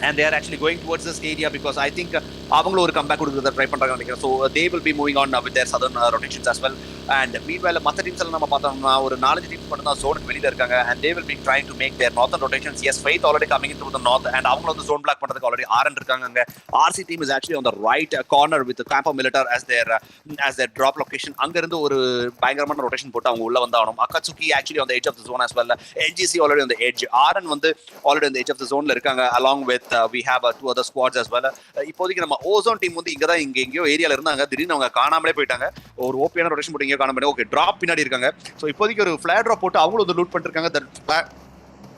And they are actually going towards this area because I think அவங்களும் ஒரு comeback கொடுக்குறத try பண்றாங்க நினைக்கிறேன். So they will be moving on with their southern rotations as well. And meanwhile மற்ற teams எல்லாம் நம்ம பார்த்தோம்னா ஒரு 4 டீம்ஸ் மட்டும் தான் ஜோனுக்கு வெளியில இருக்காங்க. And they will be trying to make their northern rotations. Yes, Faith already coming into the north and அவங்க வந்து zone block பண்றதுக்கு already RN இருக்காங்க அங்க. RC team is actually on the right corner with the Campo Militar as their drop location. அங்க இருந்து ஒரு பயங்கரமான rotation போட்டு அவங்க உள்ள வந்தாகணும். AKATSUKI actually on the edge of the zone as well. NGC already on the edge. RN வந்து already on the edge of the zoneல இருக்காங்க along with we have 2 other squads as well. இப்போதைக்கு நம்ம OZONE team வந்து இங்க தான் எங்கேயோ ஏரியால இருந்தாங்க, திடீர்னு அவங்க காணாமலே போயிட்டாங்க. ஒரு ஓபியான ரொட்டேஷன் போட்டு இங்க காணாமலே. ஓகே, டிராப் பின்னாடி இருக்காங்க. சோ இப்போதைக்கு ஒரு ஃபிளேர் டிராப் போட்டு அவங்களும் வந்து லூட் பண்ணிருக்காங்க.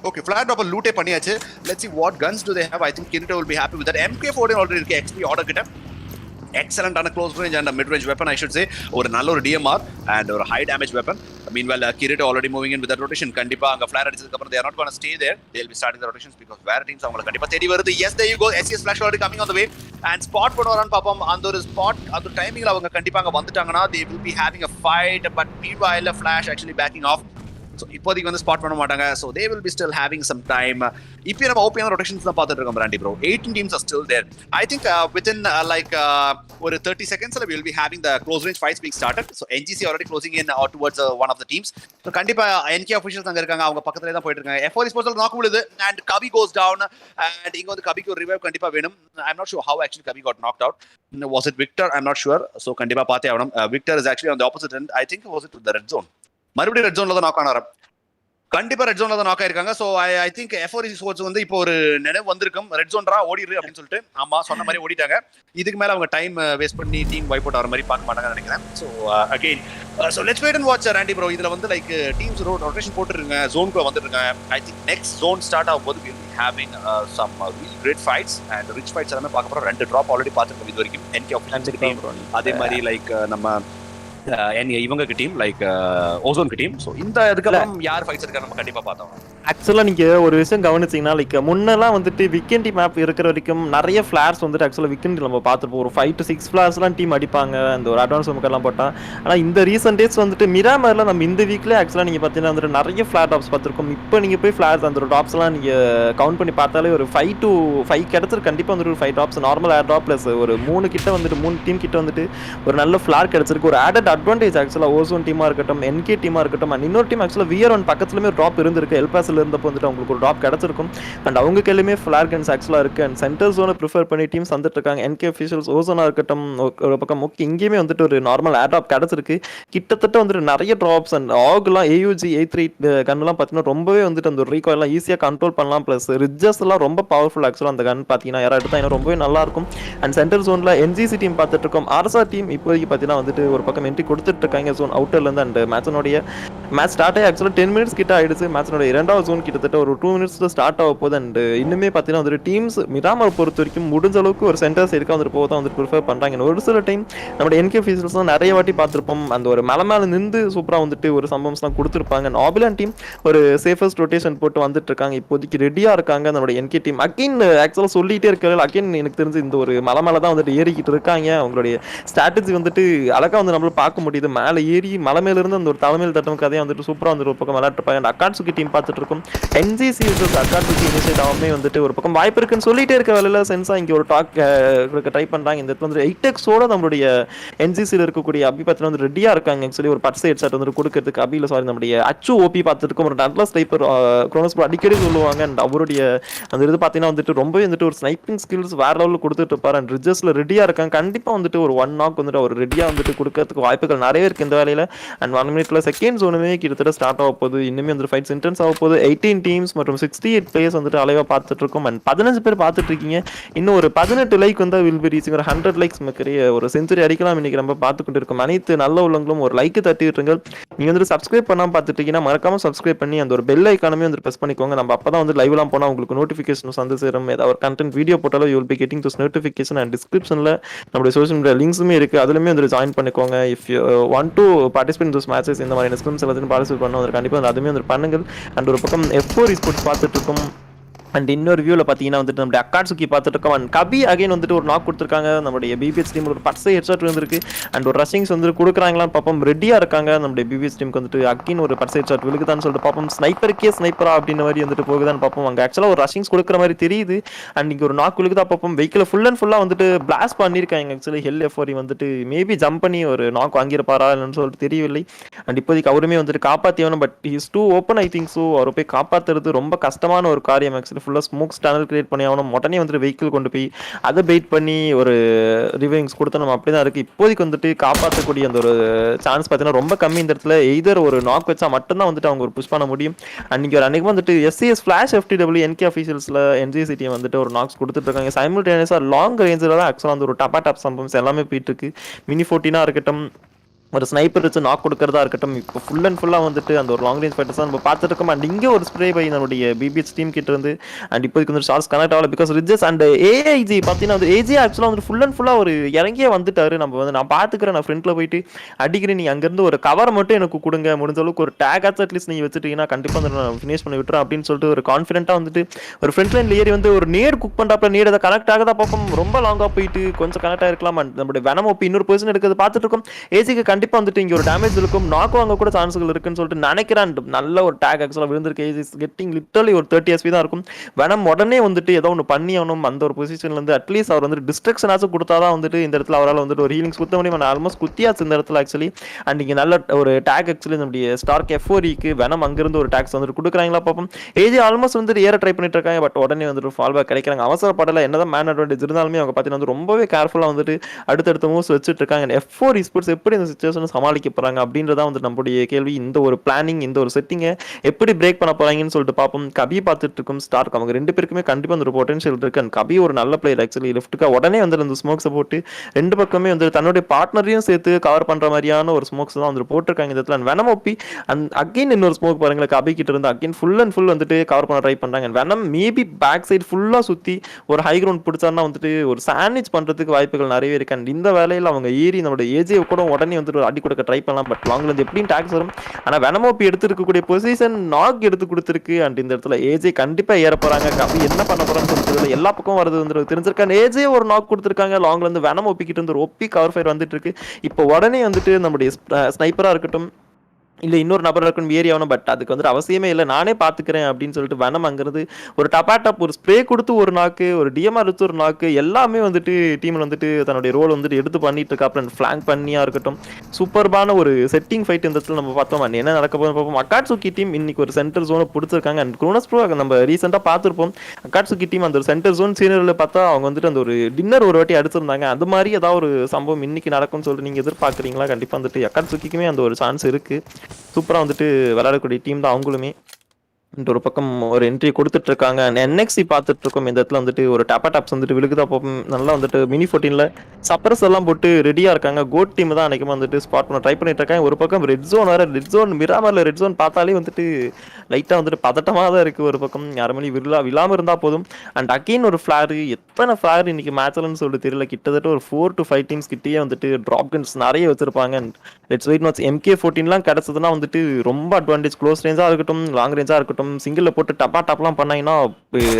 Okay, flat drop லூட்டே பண்ணியாச்சு. Let's see what guns do they have. I think Kirito will be happy with that. MK14 already இருக்கு XP ஆர்டர் கிட்ட. Excellent on a close range and a mid range weapon, I should say. ஒரு நல்ல ஒரு DMR and ஒரு high damage weapon. Meanwhile Kirito already moving in with that rotation. கண்டிப்பா அங்க flare அடிச்சதுக்கு அப்புறம் they are not going to stay there. They'll be starting the rotations because வேற teams அவங்கள கண்டிப்பா தேடி வருது. Yes, there you go. SCS flash already coming on the way and spot பண்ணுவாரான்னு பாப்போம். அந்த ஒரு ஸ்பாட் அந்த டைமிங்ல அவங்க கண்டிப்பா அங்க வந்துட்டாங்கன்னா they will be having a fight, but meanwhile flash actually backing off. So இப்போதைக்கு வந்து ஸ்பாட் பண்ண மாட்டாங்க. So they will be still having some time. இப்போ நம்ம ஓபியான ரொட்டேஷன்ஸ் தான் பார்த்துட்டு இருக்கோம் ராண்டி bro. 18 teams are still there. I think within ஒரு 30 seconds we will be having the close range fights being started. So NGC already closing in towards one of the teams. So கண்டிப்பா NK officials அங்க இருக்காங்க, அவங்க பக்கத்துலயே தான் போயிட்டு இருக்காங்க. F4 Esports knock விழுது and Kabi goes down and இங்க வந்து கபிக்கு ஒரு ரிவைவ் கண்டிப்பா வேணும். I'm not sure how actually Kabi got knocked out. Was it Victor? I'm not sure. So கண்டிப்பா பார்த்தே ஆகணும். Victor is actually on the opposite end. I think was it the red zone. மறுபடியும் red ஜோன்ல தான் knock ஆனாரு. கண்டிப்பா red ஜோன்ல தான் நாக் ஆயிருக்காங்க. So I think F4 Esports வந்து இப்போ ஒரு நினைவு வந்திருக்கும், ரெட் ஜோன்ரா ஓடிரு அப்படின்னு சொல்லிட்டு. ஆமா, சொன்ன மாதிரி ஓடிட்டாங்க. இதுக்கு மேல அவங்க டைம் வேஸ்ட் பண்ணி டீம் வைப் அவுட் ஆகிற மாதிரி பார்க்க மாட்டாங்கன்னு நினைக்கிறேன். So again let's wait and watch Randy bro. இதுல வந்து லைக் டீம்ஸ் ரொட்டேஷன் போட்டுருங்க, ஜோனுக்குள்ள வந்துருங்க. I think next zone start ஆகும்போது will be having some real great fights and rich fights எல்லாமே பார்க்க போறோம். 2 ட்ராப் ஆல்ரெடி பார்த்துருக்கோம் இது வரைக்கும் NK ஆஃபீஷியல் டீம். அதே மாதிரி லைக் நம்ம இவங்க team like ozone team. So இந்த இதுக்கெல்லாம் யார் ஃபைட்ஸ் இருக்காங்க நம்ம கண்டிப்பா பார்த்தோம். ஆக்சுவலாக நீங்கள் ஒரு விஷயம் கவனிச்சிங்கன்னா லைக் முன்னெல்லாம் வந்துட்டு விக்கெண்டி மேப் இருக்கிற வரைக்கும் நிறைய ஃப்ளார்ஸ் வந்துட்டு ஆக்சுவலாக விக்கெண்டி நம்ம பார்த்துருப்போம். ஒரு 5 to 6 ஃப்ளார்ஸ்லாம் டீம் அடிப்பாங்க அந்த ஒரு அட்வான்ஸ் நமக்கெல்லாம் போட்டால். ஆனால் இந்த ரீசன்ட் டேஸ் வந்துட்டு மிராமரில் நம்ம இந்த வீக்லேயே ஆக்சுவலாக நீங்கள் பார்த்தீங்கன்னா வந்துட்டு நிறைய ஃப்ளார் டாப்ஸ் பார்த்துருக்கோம். இப்போ நீங்கள் போய் ஃப்ளார்ஸ் அந்த ஒரு டாப்ஸ்லாம் நீங்கள் கவுண்ட் பண்ணி பார்த்தாலே ஒரு 5 to 5 கிடச்சிருக்கு. கண்டிப்பாக வந்துட்டு ஒரு 5 டாப்ஸ் நார்மல் ஏர் டாப் ப்ளஸ் ஒரு 3 கிட்ட வந்துட்டு 3 டீம் கிட்ட வந்துட்டு ஒரு நல்ல ஃப்ளார் கிடச்சிருக்கு. ஒரு ஆடட் அட்வான்டேஜ் ஆக்சுவலாக ஓசோன் டீமாக இருக்கட்டும், NK டீமாக இருக்கட்டும். அண்ட் இன்னொரு டீம் ஆக்சுவலாக VR1 பக்கத்துலேயுமே ஒரு ட்ராப் இருந்திருக்கு. எல்பாஸில் இருந்தப்போ வந்துட்டு அவங்களுக்கு ஒரு ட்ராப் கிடச்சிருக்கும். அண்ட் அவங்க கையிலுமே ஃப்ளார் கன்ஸ் ஆக்சுவலாக இருக்குது. அண்ட் சென்டர் ஜோனை ப்ரிஃபர் பண்ணி டீம்ஸ் வந்துட்டு இருக்காங்க. NK அஃபிஷியல்ஸ் ஓசோனாக இருக்கட்டும் ஒரு பக்கம் முக்கிய இங்கேயுமே வந்துட்டு ஒரு நார்மல் ஏர் ட்ராப் கிடச்சிருக்கு. கிட்டத்தட்ட வந்துட்டு நிறைய ட்ராப்ஸ் அண்ட் ஆகுலாம் AUG 83 கன்லாம் பார்த்தீங்கன்னா ரொம்பவே வந்துட்டு அந்த ரீகாயிலாம் ஈஸியாக கண்ட்ரோல் பண்ணலாம். ப்ளஸ் ரிட்ஜஸ் எல்லாம் ரொம்ப பவர்ஃபுல் ஆக்சுவலாக அந்த கன் பார்த்தீங்கன்னா யாராவது எடுத்தாங்கன்னா ரொம்பவே நல்லாயிருக்கும். அண்ட் சென்டர் ஜோனில் NGC டீம் பார்த்துட்டு இருக்கோம். RSR டீம் இப்போதைக்கு பார்த்தீங்கன்னா வந்துட்டு ஒரு பக்கம் என்ட்ரி கொடுத்துட்டு இருக்காங்க ஜோன் அவுட்டர்லேருந்து. அண்ட் மேட்சனுடைய மேட்ச் ஸ்டார்ட் ஆகி ஆக்சுவலாக 10 மினிட்ஸ் கிட்ட ஆயிடுச்சு. மேட்சோட 2வது ஜோன் கிட்டத்தட்ட ஒரு 2 மினிட்ஸில் ஸ்டார்ட் ஆக போகுது. அண்ட் இன்னுமே பார்த்தீங்கன்னா வந்துட்டு டீம்ஸ் மிராமரை பொறுத்த வரைக்கும் முடிஞ்ச அளவுக்கு ஒரு சென்டர் சைடுக்காக வந்துட்டு போக தான் வந்துட்டு ப்ரிஃபர் பண்ணுறாங்க. ஒரு சில டைம் நம்மளோட என்கே ஃபீச்சர்ஸ் தான் நிறைய வாட்டி பார்த்துருப்போம். அந்த ஒரு மலை மேலே நின்று சூப்பராக வந்துட்டு ஒரு சம்பவம்ஸ்லாம் கொடுத்துருப்பாங்க. ஆபிலான் டீம் ஒரு சேஃபஸ்ட் ரொட்டேஷன் போட்டு வந்துட்டு இருக்காங்க. இப்போதைக்கு ரெடியாக இருக்காங்க நம்மளோட என்கே டீம். அகைன் ஆக்சுவலாக சொல்லிகிட்டே இருக்கிறது அகைன் எனக்கு தெரிஞ்சு இந்த ஒரு மலை மேலே தான் வந்துட்டு ஏறிக்கிட்டு இருக்காங்க. அவங்களுடைய ஸ்ட்ராட்டஜி வந்துட்டு அழகாக வந்து நம்மளால பார்க்க முடியுது. மேலே ஏறி மலை மேலிருந்து அந்த ஒரு தலைமையில் தட்டும் கதையை வந்துட்டு சூப்பராக வந்துட்டு ஒரு பக்கம் விளையாட்டுருப்பாங்க. அந்த அக்காட்சுகி டீம் பார்த்துட்டு இருக்கும். என்ஜிசி அக்காட்சுகி இனிஷியேட் ஆகாமே வந்துட்டு ஒரு பக்கம் வாய்ப்பு இருக்குன்னு சொல்லிட்டே இருக்க வேலையில் சென்ஸாக இங்கே ஒரு டாக் ட்ரை பண்ணுறாங்க. இந்த இடத்துல வந்து 8x நம்மளுடைய என்ஜிசியில் இருக்கக்கூடிய அபி பார்த்தீங்கன்னா வந்து ரெடியாக இருக்காங்க. ஆக்சுவலி ஒரு பட்ஸ் ஹெட் ஷாட் வந்து கொடுக்கறதுக்கு அபியில் சாரி நம்மளுடைய அச்சு ஓபி பார்த்துட்டு ஒரு நல்ல ஸ்னைப்பர் குரோனோஸ் அடிக்கடி சொல்லுவாங்க. அண்ட் அவருடைய அந்த இது பார்த்தீங்கன்னா வந்துட்டு ரொம்பவே வந்துட்டு ஒரு ஸ்னைப்பிங் ஸ்கில்ஸ் வேற லெவலில் கொடுத்துட்டு இருப்பார். அண்ட் ரிஜஸ்ல ரெடியாக இருக்காங்க. கண்டிப்பாக வந்துட்டு ஒரு 1 நாக் வந்துட்டு அவர் ரெடியாக வந்துட்டு கொடுக்கறதுக்கு வாய்ப்புகள் நிறைய இருக்குது இந்த வேலையில். அண்ட் 1 மினிட்ல செகண்ட் ஜோனுமே கிட்டத்தட்ட ஸ்டார்ட் ஆக போகுது. இன்னுமே வந்து ஃபைட்ஸ் இன்டென்ஸ் ஆக போகுது. 18 டீம்ஸ் மற்றும் 68 பிளேயர்ஸ் வந்துட்டு அலைவாக பார்த்துட்டு இருக்கோம். அண்ட் 15 பேர் பார்த்துட்டு இருக்கீங்க. இன்னும் ஒரு 18 லைக் வந்து வில் பி ரீச்சிங் ஒரு 100 லைக்ஸ் மக்கரிய ஒரு செஞ்சுரி அடிக்கலாம். இன்னைக்கு நம்ம பார்த்து கொண்டு இருக்கோம். அனைத்து நல்ல உள்ளங்களும் ஒரு லைக் தட்டி விட்டுருங்க. நீங்க வந்து சப்ஸ்கிரைப் பண்ணாம பார்த்துட்டு இருக்கீங்கன்னா மறக்காம சப்ஸ்கிரைப் பண்ணி அந்த ஒரு பெல் ஐக்கானமே வந்து பிரஸ் பண்ணிக்கோங்க. நம்ம அப்பதான் வந்து லைவ்லாம் போனால் உங்களுக்கு நோட்டிஃபிகேஷன்ஸ் வந்து சேரும். ஏதாவது ஒரு கண்டென்ட் வீடியோ போட்டாலும் you will be getting this notification. And டிஸ்கிரிப்ஷனில் நம்மளுடைய சோஷியல் மீடியா லிங்க்ஸுமே இருக்குது. அதுலேயுமே வந்து ஜாயின் பண்ணிக்கோங்க. If you want to participate in this matches இந்த மாதிரி ஸ்கிரிம்ஸ் எல்லாத்தையும் பார்ட்டிசிபேட் பண்ண வந்து கண்டிப்பாக அதுவுமே வந்து பண்ணுங்கள். அண்ட் ஒரு பக்கம் F4 Esports பார்த்துட்டு இருக்கோம். அண்ட் இன்னொரு வியூவில் பார்த்தீங்கன்னா வந்துட்டு நம்மளுடைய அக்காட்சுக்கி பார்த்துட்டு இருக்கோம். அண்ட் கபி அகைன் வந்துட்டு ஒரு நாக் கொடுத்துருக்காங்க. நம்மளுடைய பிபிஎஸ் டீம் ஒரு 10 ஹெட்ஷாட் வந்துருக்கு. அண்ட் ஒரு ரஷிங்ஸ் வந்துட்டு கொடுக்குறாங்களான்னு பார்ப்போம். ரெடியாக இருக்காங்க நம்மளுடைய பிபிஎஸ் டீமுக்கு வந்துட்டு அகைன் ஒரு 10 ஹெட்ஷாட் விழுக்குதான்னு சொல்லிட்டு பார்ப்போம். ஸ்னைப்பருக்கே ஸ்னைப்பரா அப்படின்ற மாதிரி வந்துட்டு போகுதான்னு பார்ப்போம். அங்கே ஆக்சுவலாக ஒரு ரஷிங்ஸ் கொடுக்குற மாதிரி தெரியுது. அண்ட் இங்கே ஒரு நாக் விழுக்குதா பார்ப்போம். வெஹிக்கில் ஃபுல் அண்ட் ஃபுல்லாக வந்துட்டு பிளாஸ்ட் பண்ணியிருக்காங்க. ஆக்சுவலி ஹெல் எஃப்ஓரி வந்துட்டு மேபி ஜம்ப் பண்ணி ஒரு நாக் வாங்கியிருப்பாரா இல்லைன்னு சொல்லிட்டு தெரியவில்லை. அண்ட் இப்போதைக்கு அவருமே வந்துட்டு காப்பாற்றியவனும் but is too open. I think so அவரை போய் காப்பாற்றுறது ரொம்ப கஷ்டமான ஒரு காரியம். ஆக்சுவலி ஃபுல்லாக ஸ்மோக் ஸ்டானல் கிரியேட் பண்ணி ஆகணும். உடனே வந்துட்டு வெஹிக்கிள் கொண்டு போய் அதை வெயிட் பண்ணி ஒரு ரிவைவிங்ஸ் கொடுத்து நம்ம அப்படி தான் இருக்குது. இப்போதைக்கு வந்துட்டு காப்பாற்றக்கூடிய அந்த ஒரு சான்ஸ் பார்த்தீங்கன்னா ரொம்ப கம்மி. இந்த இடத்துல எய்தர் ஒரு நாக் வச்சா மட்டும்தான் வந்துட்டு அவங்க ஒரு புஷ் பண்ண முடியும். அன்றைக்கி ஒரு அன்றைக்கி வந்துட்டு எஸ்சிஎஸ் ஃப்ளாஷ் எஃப்டிடபிள்யூ என்கே அஃபீஷியல்ஸில் என்ஜிசிடியை வந்துட்டு ஒரு நாக்ஸ் கொடுத்துட்டு இருக்காங்க. சைமல்டேனியஸாக லாங் ரேஞ்சில் தான் ஆக்சுவலாக வந்து ஒரு டப்பா டாப் சம்பவம்ஸ் எல்லாமே போயிட்டு இருக்கு. மினி 14 இருக்கட்டும், ஒரு ஸ்னைப்பர் வச்சு நாக் கொடுக்கறதா இருக்கட்டும், இப்போ ஃபுல் அண்ட் ஃபுல்லாக வந்துட்டு அந்த ஒரு லாங் ரேஞ்ச் ஃபைட்டர்ஸ் தான் நம்ம பார்த்துட்டு இருக்கோம். அண்ட் இங்கே ஒரு ஸ்ப்ரே பை நம்மளுடைய பிபிஎஸ் டீம் கிட்ட இருந்து. அண்ட் இப்போதைக்கு வந்து ஷார்ட்ஸ் கனெக்ட் ஆகல பிகாஸ் ரிஜஸ் அண்ட் ஏஐஜி பார்த்தீங்கன்னா வந்து ஏஜி ஆக்சுவலாக வந்து ஃபுல் அண்ட் ஃபுல்லாக ஒரு இறங்கியே வந்துட்டாரு. நம்ம வந்து நான் பார்த்துக்கிறேன், நான் ஃப்ரெண்டில் போயிட்டு அடிக்கிறேன், நீ அங்கேருந்து ஒரு கவரை மட்டும் எனக்கு கொடுங்க, முடிஞ்ச அளவுக்கு ஒரு டேக் ஆச்சு அட்லீஸ்ட் நீங்கள் வச்சுட்டீங்கன்னா கண்டிப்பாக வந்து நான் ஃபினிஷ் பண்ணி விட்டுறேன் அப்படின்னு சொல்லிட்டு ஒரு கான்ஃபிடென்ட்டாக வந்துட்டு ஒரு ஃப்ரண்ட் லைனில் ஏறி வந்து ஒரு நேர் குக் பண்ணுறாப்ப நேர் அதை கனெக்ட் ஆகதா பார்ப்போம். ரொம்ப லாங்காக போயிட்டு கொஞ்சம் கனெக்ட் ஆகிருக்கலாம். அண்ட் நம்மளுடைய வெனம் ஒப்பி இன்னொரு பொசிஷன் எடுக்கிறது பார்த்துட்டு இருக்கோம். ஏஜிக்கு கண்டிப்பாக வந்துட்டு இங்கே ஒரு டேமேஜ் இருக்கும், நாக் வாங்க கூட சான்ஸ்கள் இருக்குன்னு சொல்லிட்டு நினைக்கிறேன். நல்ல ஒரு டேக் ஆக்சுவலாக விழுந்திருக்கு. ஏஜி கெட்டிங் லிட்டரலி ஒரு 30 SP தான் இருக்கும். வெனம் உடனே வந்துட்டு ஏதோ ஒன்று பண்ணி ஆகணும். அந்த ஒரு பொசிஷன்ல இருந்து அட்லீஸ்ட் அவர் வந்து டிஸ்ட்ரக்ஷன் ஆச்சும் கொடுத்தாதான் வந்துட்டு இந்த இடத்துல அவரால் வந்துட்டு ஒரு ஹீலிங்ஸ் குத்த முடியும். ஆல்மோஸ்ட் குத்தியாச்சு இந்த இடத்துல ஆக்சுவலி. அண்ட் இங்கே நல்ல ஒரு டேக் ஆக்சுவலி நம்முடைய ஸ்டார்க் F4க்கு வெனம் அங்கிருந்து ஒரு டேக்ஸ் வந்துட்டு கொடுக்குறாங்களா பார்ப்போம். ஏஜி ஆல்மோஸ்ட் வந்துட்டு ஏற ட்ரை பண்ணிட்டு இருக்காங்க. பட் உடனே வந்துட்டு ஃபால் பேக் கிடைக்கிறாங்க. அவசரப்படல, என்னதான் மேன் அட்வான்டேஜ் இருந்தாலுமே அவங்க பார்த்தீங்கன்னா வந்து ரொம்பவே கேர்ஃபுல்லாக வந்துட்டு அடுத்தடுத்த மூவ்ஸ் வச்சுட்டு இருக்காங்க. F4 Esports எப்படி இந்த சிச்சுவேஷனை சமாளிக்க போறாங்க அப்படின்றதான் வந்து நம்மளுடைய கேள்வி. இந்த ஒரு பிளானிங், இந்த ஒரு செட்டிங்கை எப்படி பிரேக் பண்ண போறாங்கன்னு சொல்லிட்டு பார்ப்போம். கபி பார்த்துட்டு இருக்கும் ஸ்டார்க், அவங்க ரெண்டு பேருக்குமே கண்டிப்பாக அந்த ஒரு பொட்டன்ஷியல் இருக்கு. அண்ட் கபி ஒரு நல்ல பிளேயர் ஆக்சுவலி. லெஃப்ட்டுக்கா உடனே வந்து அந்த ஸ்மோக்ஸை போட்டு ரெண்டு பக்கமே வந்து தன்னுடைய பார்ட்னரையும் சேர்த்து கவர் பண்ற மாதிரியான ஒரு ஸ்மோக்ஸ் தான் வந்து போட்டிருக்காங்க இந்த இடத்துல. வெனம் ஒப்பி அண்ட் அகைன் இன்னொரு ஸ்மோக் பாருங்களேன், கபி கிட்ட இருந்து அகைன் ஃபுல் அண்ட் ஃபுல் வந்துட்டு கவர் பண்ண ட்ரை பண்றாங்க. வெனம் மேபி பேக் சைடு ஃபுல்லா சுத்தி ஒரு ஹை கிரவுண்ட் பிடிச்சாருன்னா வந்துட்டு ஒரு சாண்ட்விச் பண்றதுக்கு வாய்ப்புகள் நிறையவே இருக்கு. அண்ட் இந்த வேலையில் அவங்க ஏறி நம்மளோட ஏஜே கூட உடனே வந்து ஒரு அடி கொடுக்க ட்ரை பண்ணலாம். பட் லாங்ல இருந்து எப்படியும் டாக்ஸ் வரும். ஆனா வெனம் ஒப்பி எடுத்துருக்கக்கூடிய பொசிஷன் நாக் எடுத்து கொடுத்துருக்கு. அண்ட் இந்த இடத்துல ஏஜே கண்டிப்பா ஏற போறாங்க. கபி என்ன பண்ண போறான்னு சொல்லிட்டு எல்லா பக்கம் வருது வந்து தெரிஞ்சிருக்காங்க. ஏஜே ஒரு நாக் கொடுத்துருக்காங்க. லாங்ல இருந்து வெனம் ஒப்பிக்கிட்டு இருந்து ஒரு ஒப்பி கவர் ஃபயர் வந்துட்டு இருக்கு. இப்போ உடனே வந்துட்டு நம்முடைய ஸ்னைப்பரா இருக்கட்டும் இல்லை இன்னொரு நபர் இருக்குன்னு ஏறி ஆகணும். பட் அதுக்கு வந்துட்டு அவசியமே இல்லை, நானே பார்த்துக்கிறேன் அப்படின்னு சொல்லிட்டு வெனம் அங்கிறது ஒரு டப்பாட்டாப் ஒரு ஸ்ப்ரே கொடுத்து ஒரு நாக்கு, ஒரு டிஎம்ஆர் எடுத்து ஒரு நாக்கு, எல்லாமே வந்துட்டு டீமில் வந்துட்டு தன்னுடைய ரோல் வந்துட்டு எடுத்து பண்ணிட்டு இருக்கா. அப்புறம் ஃபிளாங்க் பண்ணியா இருக்கட்டும், சூப்பர்பான ஒரு செட்டிங் ஃபைட் இந்த இடத்துல நம்ம பார்த்தோம். அண்ட் என்ன நடக்க போகுது பார்ப்போம். அக்காட்சுகி டீம் இன்னைக்கு ஒரு சென்டர் ஜோனை பிடிச்சிருக்காங்க. அண்ட் குரோனஸ் ப்ரோ நம்ம ரீசெண்டாக பார்த்துருப்போம். அக்காட்சுகி டீம் அந்த ஒரு சென்டர் ஜோன் சீனியரில் பார்த்தா அவங்க வந்துட்டு அந்த ஒரு டின்னர் ஒரு வாட்டி அடிச்சிருந்தாங்க. அது மாதிரி ஏதாவது ஒரு சம்பவம் இன்னைக்கு நடக்கும்னு சொல்லிட்டு நீங்கள் எதிர்பார்க்குறீங்களா? கண்டிப்பாக வந்துட்டு அக்காட்சுகிக்குமே அந்த ஒரு சான்ஸ் இருக்கு. சூப்பராக வந்துட்டு விளையாடக்கூடிய டீம் தான் அவங்களுமே. ஒரு பக்கம் ஒரு என்ட்ரி கொடுத்துட்டு இருக்காங்க. NXT பார்த்துட்டு இருக்கோம். இந்த இடத்துல வந்துட்டு ஒரு டப்பா டாப்ஸ் வந்துட்டு விழுகுதா பார்ப்போம். நல்லா வந்துட்டு மினி 14ல சப்பரஸ் எல்லாம் போட்டு ரெடியா இருக்காங்க. கோட் டீம் தான் அன்னைக்கு வந்துட்டு ஸ்பாட் பண்ண ட்ரை பண்ணிட்டு இருக்காங்க. ஒரு பக்கம் ரெட் ஜோன் வேற, ரெட் ஜோன் மிராமர்ல ரெட் ஜோன் பார்த்தாலே வந்துட்டு லைட்டா வந்துட்டு பதட்டமா தான் இருக்கு. ஒரு பக்கம் யாருமே விழாம இருந்தா போதும். அண்ட் அகைன் ஒரு ஃபிளார், எத்தனை ஃபிளார் இன்னைக்கு மேட்ச்லன்னு சொல்லிட்டு தெரியல. கிட்டத்தட்ட ஒரு 4 to 5 டீம்ஸ் கிட்டயே வந்துட்டு டிராப் கன்ஸ் நிறைய வச்சிருப்பாங்க. And let's wait watch. MK14லாம் கிடைச்சதுன்னா வந்துட்டு ரொம்ப அட்வான்டேஜ். க்ளோஸ் ரேஞ்சா இருக்கட்டும், லாங் ரேஞ்சா இருக்கட்டும், சிங்கிள்ல போட்டு டப்பா டாப்லாம் பண்ணாங்கன்னா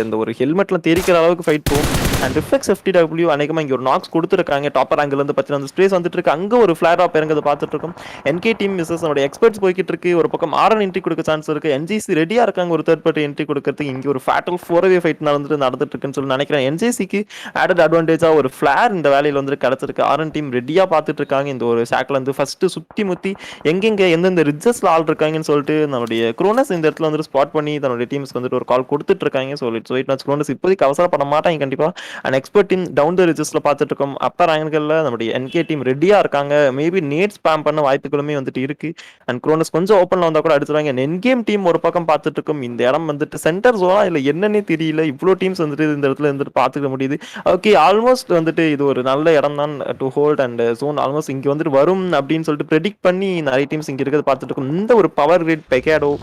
இந்த ஒரு ஹெல்மெட்ல தெரிக்கிற அளவுக்கு ஃபைட் போகும். அண்ட் ரிஃப்ளெக்ஸ் FTW அநேகமா இங்க ஒரு நாக்ஸ் கொடுத்துருக்காங்க. டாப்பர் ஆங்கிள் இருந்து பார்த்தீங்கன்னா அந்த ஸ்பேஸ் வந்துட்டு இருக்கு. அங்க ஒரு ஃபிளார் ஆப் இறங்குது பார்த்துட்டு இருக்கோம். NK டீம் மிஸ்ஸஸ் நம்மளோட எக்ஸ்பர்ட்ஸ் போய்கிட்டு இருக்கு. ஒரு பக்கம் RN என்ட்ரி கொடுக்க சான்ஸ் இருக்கு. NGC ரெடியா இருக்காங்க ஒரு தேர்ட் பார்ட்டி என்ட்ரி கொடுக்கறதுக்கு. இங்க ஒரு ஃபேட்டல் 4-way ஃபைட் நடந்துட்டு இருக்குன்னு சொல்லி நினைக்கிறேன். NJCக்கு ஆடட் அட்வான்டேஜா ஒரு ஃபிளார் இந்த வேலையில வந்து கிடைச்சிருக்கு. RN டீம் ரெடியா பார்த்துட்டு இருக்காங்க. இந்த ஒரு சாக்ல இருந்து ஃபர்ஸ்ட் சுத்தி முத்தி எங்கெங்க எந்தெந்த ரிட்ஜஸ்ல ஆள் இருக்காங்கன்னு சொல்லிட்டு நம்மளுடைய குரோனஸ் இந்த இடத்துல வந்து ஸ்பாட் பண்ணி தன்னுடைய டீம்ஸ்க்கு வந்துட்டு ஒரு கால் கொடுத்துட்டு இருக்காங்க. So it's wait watch. Kronos இப்போதைக்கு அவசரப்பட மாட்டாங்க கண்டிப்பா. And expert team down the ரிஜஸ்ட்ல பார்த்துட்டு இருக்கோம். அப்பர் ஆங்கிள்ல நம்மளுடைய NK டீம் ரெடியா இருக்காங்க. மேபி நேட் ஸ்பாம் பண்ண வாய்ப்புகளுமே வந்துட்டு இருக்கு. அண்ட் குரோனஸ் கொஞ்சம் ஓப்பன்ல வந்தா கூட அடிச்சுறாங்க. என்கேம் டீம் ஒரு பக்கம் பார்த்துட்டு இருக்கும். இந்த இடம் வந்துட்டு சென்டர் ஜோனா இல்ல என்னன்னே தெரியல. இவ்வளோ டீம்ஸ் வந்துட்டு இந்த இடத்துல இருந்துட்டு பார்த்துக்க முடியுது. ஓகே, ஆல்மோஸ்ட் வந்துட்டு இது ஒரு நல்ல இடம் தான் to hold. And zone almost இங்க வந்துட்டு வரும் அப்படின்னு சொல்லிட்டு ப்ரெடிக்ட் பண்ணி நிறைய டீம்ஸ் இங்க இருக்கிறத பார்த்துட்டு இருக்கும். இந்த ஒரு பவர் கிரிட் பெக்காடோ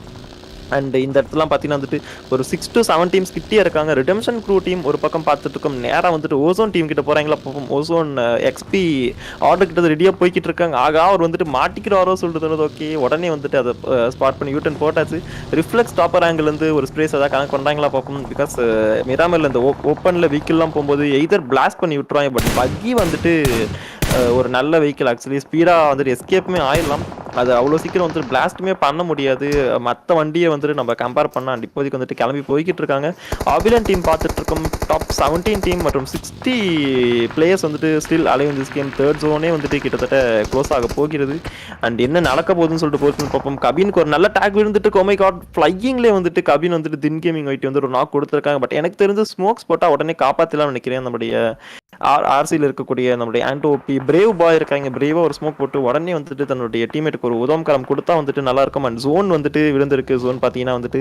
அண்ட் இந்த இடத்துலாம் பார்த்தீங்கன்னா வந்துட்டு ஒரு 6 to 7 டீம்ஸ் கிட்டே இருக்காங்க. ரிடெம்ஷன் க்ரூ டீம் ஒரு பக்கம் பார்த்துட்டு இருக்கோம். நேராக வந்துட்டு ஓசோன் டீம் கிட்ட போறாங்களா பார்ப்போம். ஓசோன் XP ஆர்டர் கிட்ட ரெடியாக போய்கிட்டு இருக்காங்க. ஆகா, அவர் வந்துட்டு மாட்டிக்கிறாரோ சொல்லிட்டு தோணுது. ஓகே, உடனே வந்துட்டு அதை ஸ்பாட் பண்ணி யூட்டன் போட்டாச்சு. ரிஃப்ளெக்ஸ் டாப்பர் ஆங்கிள் இருந்து ஒரு ஸ்ப்ரேஸ் ஏதாவது கனெக்ட் பண்ணுறாங்களா பார்ப்போம். பிகாஸ் மிராமரில் இந்த ஓப்பனில் வெஹிக்கிள்லாம் போகும்போது எய்தர் பிளாஸ்ட் பண்ணி விட்டுருவாங்க. பட் பக்கி வந்துட்டு ஒரு நல்ல வெஹிக்கிள் ஆக்சுவலி ஸ்பீடாக வந்துட்டு எஸ்கேப்புமே ஆயிடலாம். அது அவ்வளோ சீக்கிரம் வந்துட்டு பிளாஸ்ட்டுமே பண்ண முடியாது. மற்ற வண்டியை வந்துட்டு நம்ம கம்பேர் பண்ணால் இப்போதைக்கு வந்துட்டு கிளம்பி போய்கிட்டு இருக்காங்க. ஆபிலன் டீம் பார்த்துட்டு இருக்கோம். டாப் 17 டீம் மற்றும் 60 பிளேயர்ஸ் வந்துட்டு still alive in this game. Third ஜோனே வந்துட்டு கிட்டத்தட்ட க்ளோஸ் ஆக போகிறது. அண்ட் என்ன நடக்க போகுதுன்னு சொல்லிட்டு போட்டு பார்ப்போம். கபினுக்கு ஒரு நல்ல டேக் விழுந்துட்டு கோமை காட் ஃப்ளையிங்லேயே வந்துட்டு கபின் வந்துட்டு தின் கேமிங் வைட்டி வந்து ஒரு நாக் கொடுத்துருக்காங்க. பட் எனக்கு தெரிஞ்சு ஸ்மோக்ஸ் போட்டால் உடனே காப்பாற்றலாம்னு நினைக்கிறேன். நம்முடைய ஆர்சியில் இருக்கக்கூடிய நம்மளுடைய ஆண்டோபி பிரேவ் பாய் இருக்காங்க. பிரேவாக ஒரு ஸ்மோக் போட்டு உடனே வந்துட்டு தன்னுடைய டீமேட்டுக்கு ஒரு உதவம் கொடுத்தா வந்துட்டு நல்லா இருக்கும். அண்ட் ஜோன் வந்துட்டு விழுந்திருக்கு. ஜோன் பார்த்தீங்கன்னா வந்துட்டு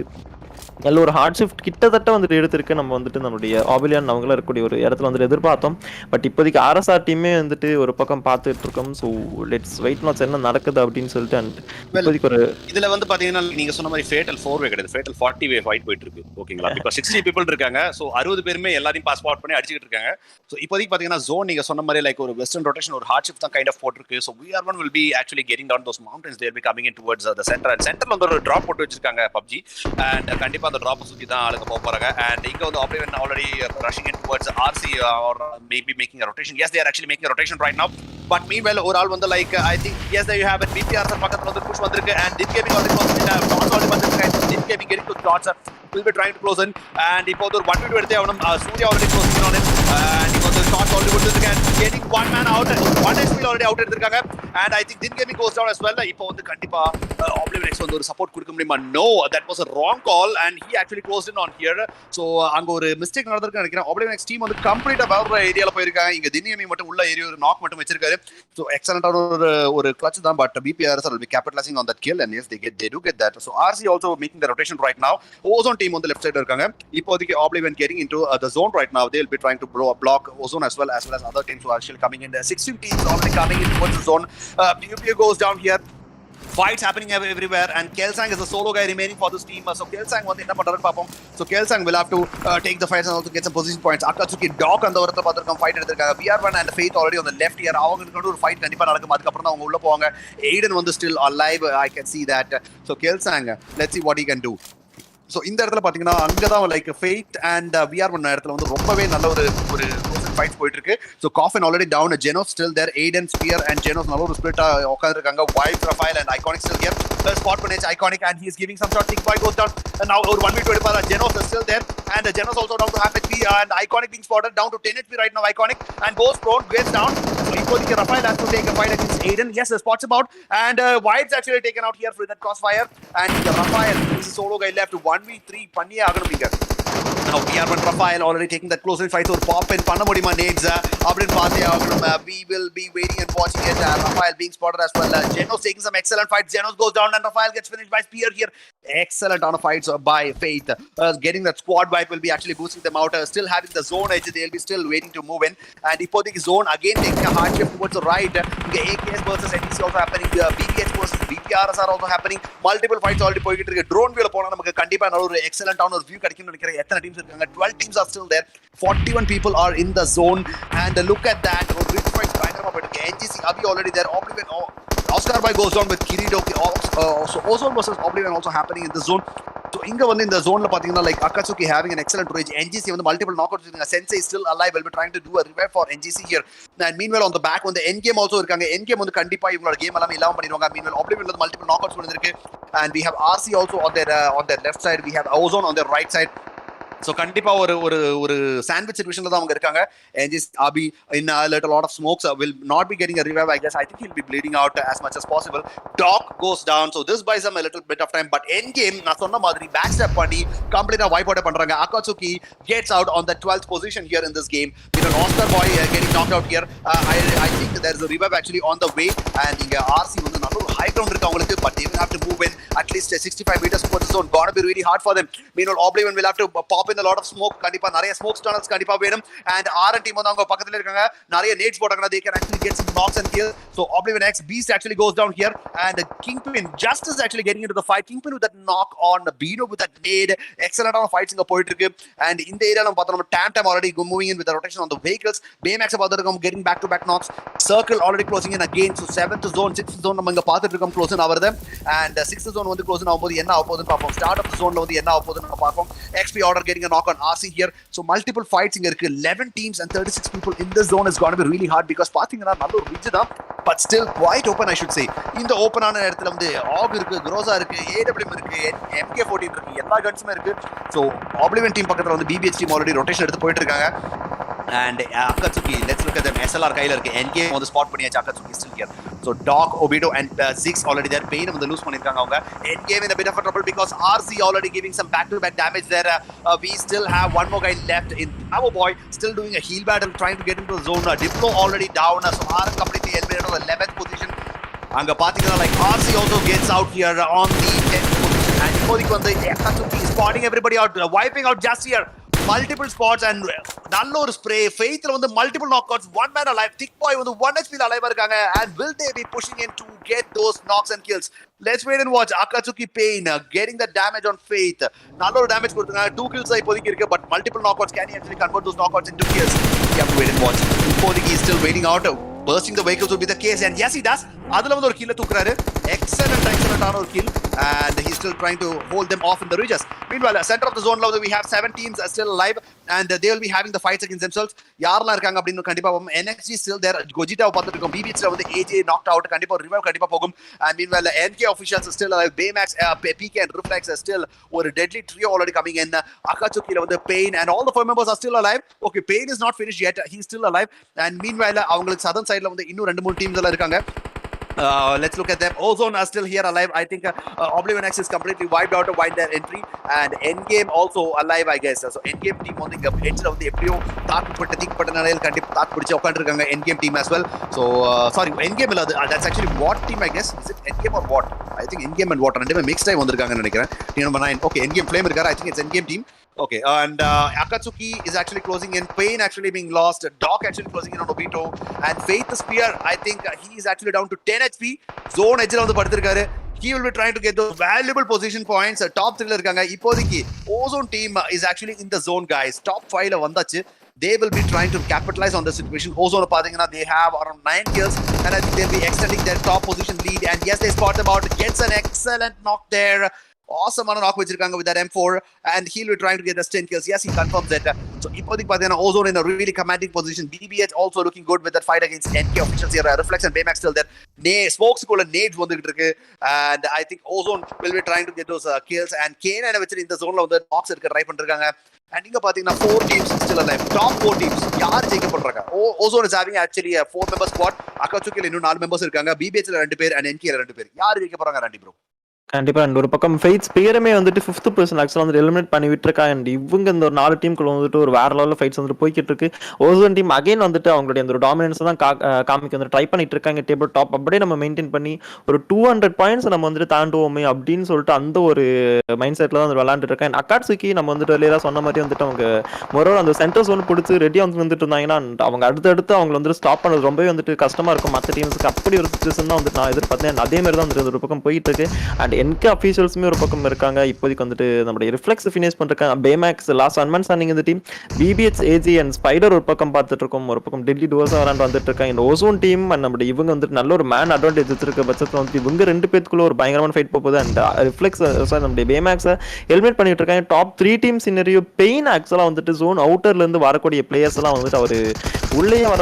நல்ல ஒரு ஹார்ட் ஷிஃப்ட் கிட்டத்தட்ட வந்துட்டு எடுத்திருக்கு. நம்ம வந்துட்டு நம்மளுடைய ஆபிலியன் அவங்கள இருக்கக்கூடிய ஒரு இடத்துல வந்துட்டு எதிர்பார்த்தோம். பட் இப்போதைக்கு RSR டீமே வந்துட்டு ஒரு பக்கம் பார்த்துட்டு இருக்கோம். ஸோ லெட்ஸ் வெயிட் நாட்ஸ் என்ன நடக்குது அப்படின்னு சொல்லிட்டு. அண்ட் இப்போதைக்கு ஒரு இதுல வந்து பாத்தீங்கன்னா நீங்க சொன்ன மாதிரி ஃபேட்டல் 4-way கிடையாது, ஃபேட்டல் 40-way ஃபைட் போயிட்டு இருக்கு. ஓகேங்களா? பிகாஸ் 60 people இருக்காங்க. ஸோ 60 பேருமே எல்லாரையும் பாஸ் அவுட் பண்ணி அடிச்சுட்டு இருக்காங்க. ஸோ இப்போதைக்கு பாத்தீங்கன்னா ஜோன் நீங்க சொன்ன மாதிரி லைக் ஒரு வெஸ்டர்ன் ரொட்டேஷன் ஒரு ஹார்ட் ஷிஃப்ட் தான் கைண்ட் ஆஃப் போட்டிருக்கு. So VR1 will be actually getting down those mountains. They will be coming in towards the center. And centerல வந்து ஒரு டிராப் போட்டு வச்சிருக்காங்க PUBG. அண்ட் கண்டிப்பா அந்த டிராப் சுத்தி தான் ஆளுங்க போக போறாங்க. அண்ட் இங்க வந்து OBLIVION already rushing in towards RC or maybe making a rotation. Yes, they are actually making a rotation right now. But meanwhile ஒரு ஆள் வந்து like I think yes there you have it. BPR பக்கத்துல வந்து push வந்திருக்கு. and NAMMA already close in. Dots already வந்திருக்கு. NAMMA getting to dots will be trying to close in. and இப்போ ஒரு 1v2 எடுத்து அவனும் Surya already close in on it. and இப்போ வந்து shots already கொடுத்திருக்காங்க. and getting one man out, one HP already out எடுத்திருக்காங்க. and I think NAMMA goes down as well. இப்போ வந்து கண்டிப்பா OBLIVION X வந்து ஒரு சப்போர்ட் கொடுக்க முடியுமா? No, that was a wrong call and he actually closed in on here. so அங்க ஒரு மிஸ்டேக் நடந்திருக்கு நினைக்கிறேன். OBLIVION X டீம் வந்து கம்ப்ளீட்டா வேற ஏரியால போயிருக்காங்க. இங்க NAMMA மட்டும் உள்ள ஏரியா ஒரு நாக் மட்டும் வச்சிருக்காரு. so excellent ஒரு clutch தான். but BPR will be capitalizing on that kill and yes they do get that. so RC also making the rotation right now. OZONE team on the left side இருக்காங்க. இப்போதைக்கு OBLIVION getting into the zone right now. They will be trying to block OZONE as well as other teams who are actually coming in. 16 teams already coming in towards the zone. BPR goes down here. Fights happening everywhere and Kelsang is the solo guy remaining for this team. so Kelsang வந்து என்ன பண்றாருன்னு பாப்போம். so Kelsang will have to take the fights and also get some position points. AKATSUKI dog அந்த ஒருத்தர பாத்துறோம் fight எடுத்துருக்காங்க. VR1 and Faith already on the left here. அவங்களுக்கு ஒரு fight கண்டிப்பா நடக்கும். அதுக்கு அப்புறம் தான் அவங்க உள்ள போவாங்க. Aiden வந்து still alive. I can see that. so Kelsang, let's see what he can do. so இந்த இடத்துல பாத்தீங்கன்னா அங்கதான் லைக் ஃபெய்த் அண்ட் VR1 இடத்துல வந்து ரொம்பவே நல்ல ஒரு ஃபைட் போயிட்டு இருக்கு. so Coffin already down, Genos still there, Aiden, Spear and Genos நல்ல ஒரு ஸ்பிளிட் உட்கார்ந்திருக்காங்க. Wild Rafael and Iconic still here. spot பண்ணேஜ் Iconic and he is giving some shot. Tick boy goes down and now ஒரு 1v2 எடுப்பாரா. Genos is still there and Genos also down to half HP and Iconic being spotted down to 10 HP right now. Iconic and goes prone, gets down. so இப்போதைக்கு Rafael has to take a fight against Aiden. yes, the spots about and Wild's actually taken out here for that crossfire and Rafael is a solo guy left. 1v3 பண்ணியே ஆகணும் இங்க. Now PR1 Rafael already taking that close range fight or pop in Panamodima nades. We will be waiting and watching it. Rafael being spotted as well. Genos taking some excellent fights. Genos goes down and Rafael gets finished by Spear here. Excellent on fights by Faith. Getting that squad wipe will be actually boosting them out. Still having the zone edge, they'll be still waiting to move in. And Ipodiki zone again taking a hard shift towards the right. The AKS versus NTC also happening. The BPH versus BPRS are also happening. Multiple fights already going. Drone wheel upon நமக்கு கண்டிப்பா நல்ல ஒரு excellent ஆன ஒரு view கிடைக்கும்னு நினைக்கிறேன். எத்தனை teams இருக்காங்க? 12 teams are still there. 41 people are in the zone. And look at that. Rich fights பயங்கரமா போயிட்டு இருக்கு. NGC Abhi already there. Oblivion Oscar Boy goes down with Kirito. So Ozone versus Oblivion also happening in the zone. So inga வந்து இந்த zoneல பாத்தீங்கன்னா like AKATSUKI having an excellent range. NGC வந்து multiple knockouts இருக்காங்க. Sensei is still alive. Will be trying to do a revive for NGC here. And meanwhile on the back வந்து ENDGAME also இருக்காங்க. ENDGAME வந்து கண்டிப்பா இவங்களோட game எல்லாம் இல்லாம பண்ணிடுவாங்க. Meanwhile Oblivion வந்து multiple knockouts பண்ணிருக்கு. And we have RC also on their left side. We have OZONE on their right side. So கண்டிப்பா ஒரு சாண்ட்விச் சிச்சுவேஷன்ல தான் அவங்க இருக்காங்க. NGC Abhi in a lot of smokes will not be getting a revive. I guess I think he'll be bleeding out as much as possible. Doc goes down, so this buys them a little bit of time. But ENDGAME நான் சொன்ன மாதிரி back step பண்ணி கம்ப்ளீட்டா vibe out பண்றாங்க. AKATSUKI gets out on the 12th position here in this game. Oscar Boy getting knocked out here. I think there is a revive actually on the way. And இங்க RC வந்து நல்ல ஒரு high ground இருக்கு அவங்களுக்கு. But they will have to move in at least 65 meters towards the zone. Gonna be really hard for them. Meanwhile Oblivion will have to pop in a lot of smoke. கண்டிப்பா நிறைய smoke tunnels கண்டிப்பா வேணும். And RN team வந்து அவங்க பக்கத்துல இருக்காங்க. நிறைய nades போட்டாங்கன்னா they can actually get some knocks and kills. So Oblivion X Beast actually goes down here. And Kingpin just is actually getting into the fight. Kingpin with that knock on Bino with that nade. Excellent on fights இங்க போயிட்டு இருக்கு. And in the area நம்ம பார்த்தோம் Tam already moving in with the rotation on the vehicles. Baymax பார்த்துருக்கோம் getting back to back knocks. Circle already closing in again. So 7th zone 6th zone நம்ம இங்க பார்த்துட்டு இருக்கோம் close in ஆவறது. And 6th zone வந்து close in ஆகும்போது என்ன ஆக போகுதுன்னு பார்ப்போம். Start of the zone ல வந்து என்ன ஆக போகுதுன்னு பார்ப்போம். XP order getting a knock on RC here. So multiple fights இங்க இருக்கு. 11 teams and 36 people in this zone is going to be really hard because பாத்தீங்கன்னா நல்ல ஒரு ரிட்ஜ் தான். But still quite open I should say. இந்த ஓபனான இடத்துல வந்து AUG இருக்கு, Groza இருக்கு, AWM இருக்கு, MK14 இருக்கு, எல்லா கன்ஸுமே இருக்கு. So Oblivion team பக்கத்துல வந்து BBH team already rotation எடுத்து போயிட்டு இருக்காங்க. And AKATSUKI, let's look at them. SLR கையில இருக்கு. ENDGAME on the spot பண்ணியாச்சு. AKATSUKI still here. So Doc, Obido and Zix already there. Pain வந்து lose பண்ணிருக்காங்க அவங்க. ENDGAME in a bit of a trouble because RC already giving some back-to-back damage there. We still have one more guy left in Our Boy still doing a heal battle trying to get into the zone. Diplo already down. So RN completely eliminated on the 11th position. அங்க பாத்தீங்கன்னா like RC also gets out here on the 10th position. And இப்போதைக்கு வந்து AKATSUKI spotting everybody out, wiping out just here. Multiple spots and நல்ல ஒரு spray. Faithல வந்து multiple knockouts, one man alive. Thick Boy வந்து 1 HP ல alive இருக்காங்க. And will they be pushing in to get those knocks and kills? Let's wait and watch. AKATSUKI Pain getting the damage on Faith. நல்ல ஒரு damage கொடுத்தாங்க. 2 kills இப்போதைக்கு இருக்கு. But multiple knockouts, can he actually convert those knockouts into kills? We have to wait and watch. இப்போதைக்கு is still waiting out. Bursting the vehicles will be the case, and yes he does. அதுல வந்து ஒரு kill தூக்குறாரு. Excellent ஆன ஒரு kill, and he's still trying to hold them off in the ridges. Meanwhile, center of the zone we have 7 teams still alive, and they will be having the fights against themselves. யாரெல்லாம் இருக்காங்க அப்படின்னு கண்டிப்பா NXG still there. Gogitaவை பார்த்துட்டு இருக்கோம். BBH வந்து AJ knocked out. கண்டிப்பா revive கண்டிப்பா போகும். And meanwhile NK officials are still alive. Baymax, PK and Reflex are still ஒரு deadly trio already coming in. AKATSUKI வந்து Pain and all the 4 members are still alive. Okay, Pain is not finished yet. He's still alive. And meanwhile அவங்களுக்கு southern sideல வந்து இன்னும் 2-3 teams எல்லாம் இருக்காங்க. Let's look at them. OZONE are still here alive. I think Oblivion X is completely wiped out of their entry, and ENDGAME also alive, I guess. So ENDGAME team on the edge of the எப்படியோ தாக்கு பட்ட நிலையில் கண்டிப்பா தாக்கு பிடிச்சு உட்கார்ந்திருக்காங்க ENDGAME team as well. So sorry, ENDGAME இல்ல, that's actually what team I guess. Is it ENDGAME or what? I think ENDGAME and what ரெண்டுமே mixed time வந்திருக்காங்கன்னு நினைக்கிறேன். Team number 9. Okay, ENDGAME Flame இருக்காரு. I think it's ENDGAME team. Okay, and AKATSUKI is actually closing in. Pain actually being lost. Doc actually closing in on Obito. And Faith the Spear, I think he is actually down to 10 HP. Zone edge வந்து படுத்திருக்காரு. He will be trying to get those valuable position points. Top 3 இருக்காங்க. இப்போதைக்கு OZONE team is actually in the zone, guys. Top 5 வந்தாச்சு. They will be trying to capitalize on the situation. OZONE பாத்தீங்கன்னா they have around 9 kills, and I think they'll be extending their top position lead. And yes, they spot about gets an excellent knock there. Awesome knock வச்சிருக்காங்க with that M4, and he'll be trying to get the 10 kills. Yes, he confirms that. So இப்போதைக்கு பாத்தீங்கன்னா OZONE in a really commanding position. BBH also looking good with that fight against NK officials here. Reflex and Baymax still there. Smokes குள்ள nades வந்துகிட்டு இருக்கு, and I think OZONE will be trying to get those kills. And K9 வச்சு இந்த zoneல வந்து knocks எடுக்க try பண்றாங்க. And இங்க பாத்தீங்கன்னா 4 teams still alive. Top 4 teams யார் ஜெயிக்க போறாங்க? OZONE is having actually a 4-member squad. AKATSUKI இன்னும் 4 members இருக்காங்க. BBH ல 2 பேர் and NK ல 2 பேர். யார் ஜெயிக்க போறாங்க ரெண்டு bro? கண்டிப்பா. அண்ட் ஒரு பக்கம் ஃபெய்த்ஸ் பேருமே வந்துட்டு 5த் பொசிஷன் ஆக்சுவலா வந்து எலிமினேட் பண்ணி விட்டுருக்காங்க. அண்ட் இவங்க இந்த ஒரு 4 டீம்குள்ள வந்துட்டு ஒரு வேற லெவல்ல ஃபைட்ஸ் வந்துட்டு போய்க்கிட்டு இருக்கு. ஓசோன் டீம் அகைன் வந்துட்டு அவங்களுடைய அந்த ஒரு டாமினன்ஸ் தான் காமிக்க வந்து ட்ரை பண்ணிட்டு இருக்காங்க. டேபிள் டாப் அப்படியே நம்ம மெயின்டைன் பண்ணி ஒரு 200 பாயிண்ட்ஸ் நம்ம வந்துட்டு தாண்டுவோமே அப்படின்னு சொல்லிட்டு அந்த ஒரு மைண்ட் செட்ல தான் வந்து விளையாண்டுட்டு இருக்காங்க. அக்காட்சுகி நம்ம வந்துட்டு எல்லாம் சொன்ன மாதிரி வந்துட்டு அவங்க மொரோல அந்த சென்டர்ஸ் ஒன்று பிடிச்சி ரெடியாக வந்துட்டு இருந்தாங்கன்னா அவங்க அடுத்தடுத்து அவங்க வந்து ஸ்டாப் பண்ணது ரொம்பவே வந்துட்டு கஷ்டமா இருக்கும் மற்ற டீம்ஸுக்கு. அப்படி ஒரு சுச்சுவேஷன் தான் வந்துட்டு நான் எதிர்பார்த்தேன். அதே மாதிரி தான் வந்துட்டு ஒரு பக்கம் போயிட்டு இருக்கு. அண்ட் என்கே அஃபீஷியல்ஸுமே ஒரு பக்கம் இருக்காங்க. இப்போதைக்கு வந்துட்டு நம்மளுடைய ரிஃப்ளெக்ஸ் ஃபினிஷ் பண்ணிருக்காங்க. பேமேக்ஸ் லாஸ்ட் அன்மன் ஸ்டாண்டிங் இந்த டீம். பிபிஎச் ஏஜி அண்ட் ஸ்பைடர் ஒரு பக்கம் பார்த்துட்டு இருக்கோம். ஒரு பக்கம் டெல்லி டுவர்ஸ் விளாண்டு வந்துட்டு இருக்காங்க. இந்த ஓசோன் டீம் அண்ட் நம்மளுடைய இவங்க வந்துட்டு நல்ல ஒரு மேன் அட்வான்டேஜ் வச்சிருக்க பட்சத்தில் வந்து இவங்க 2 பேத்துக்குள்ள ஒரு பயங்கரமான ஃபைட் போகுது. அண்ட் ரிஃப்ளெக்ஸ் நம்மளுடைய பேமேக்ஸை ஹெல்மெட் பண்ணிட்டு இருக்காங்க. டாப் 3 டீம் சினரியோ பெயின் ஆக்சுவலாக வந்துட்டு ஜோன் அவுட்டர்ல இருந்து வரக்கூடிய பிளேயர்ஸ் எல்லாம் வந்துட்டு அவர் உள்ளே வர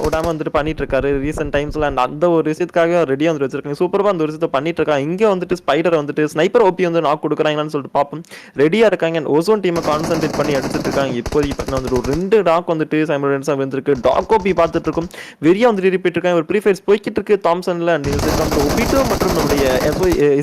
விடாம வந்துட்டு பண்ணிட்டு இருக்காரு ரீசெண்ட் டைம்ஸ்ல. அண்ட் அந்த ஒரு விஷயத்துக்காக ரெடியாக வந்து வச்சிருக்காங்க. சூப்பராக அந்த ஒரு விஷயத்தை பண்ணிட்டு இருக்காங்க. இங்கே வந்துட்டு ஸ்பைடர் வந்துட்டு ஸ்னைப்பர் ஓபி வந்து நாக் கொடுக்குறாங்கன்னு சொல்லிட்டு பார்ப்போம். ரெடியா இருக்காங்க. ஓசோன் டீமை கான்சென்ட்ரேட் பண்ணி அடிச்சிட்டு இருக்காங்க. இப்போதைக்கு பார்த்தீங்கன்னா வந்துட்டு ஒரு 2 டாக் வந்துட்டு சைமல்டேனியஸா வந்திருக்கு. டாக் ஓபி பார்த்துட்டு இருக்கும். வெறியா வந்துட்டு ரிப்பீட் இருக்காங்க. ஒரு ப்ரீ ஃபயர்ஸ் போய்கிட்டு இருக்கு தாம்சன்ல. அண்ட் ஒபிட்டோ மற்றும் நம்மளுடைய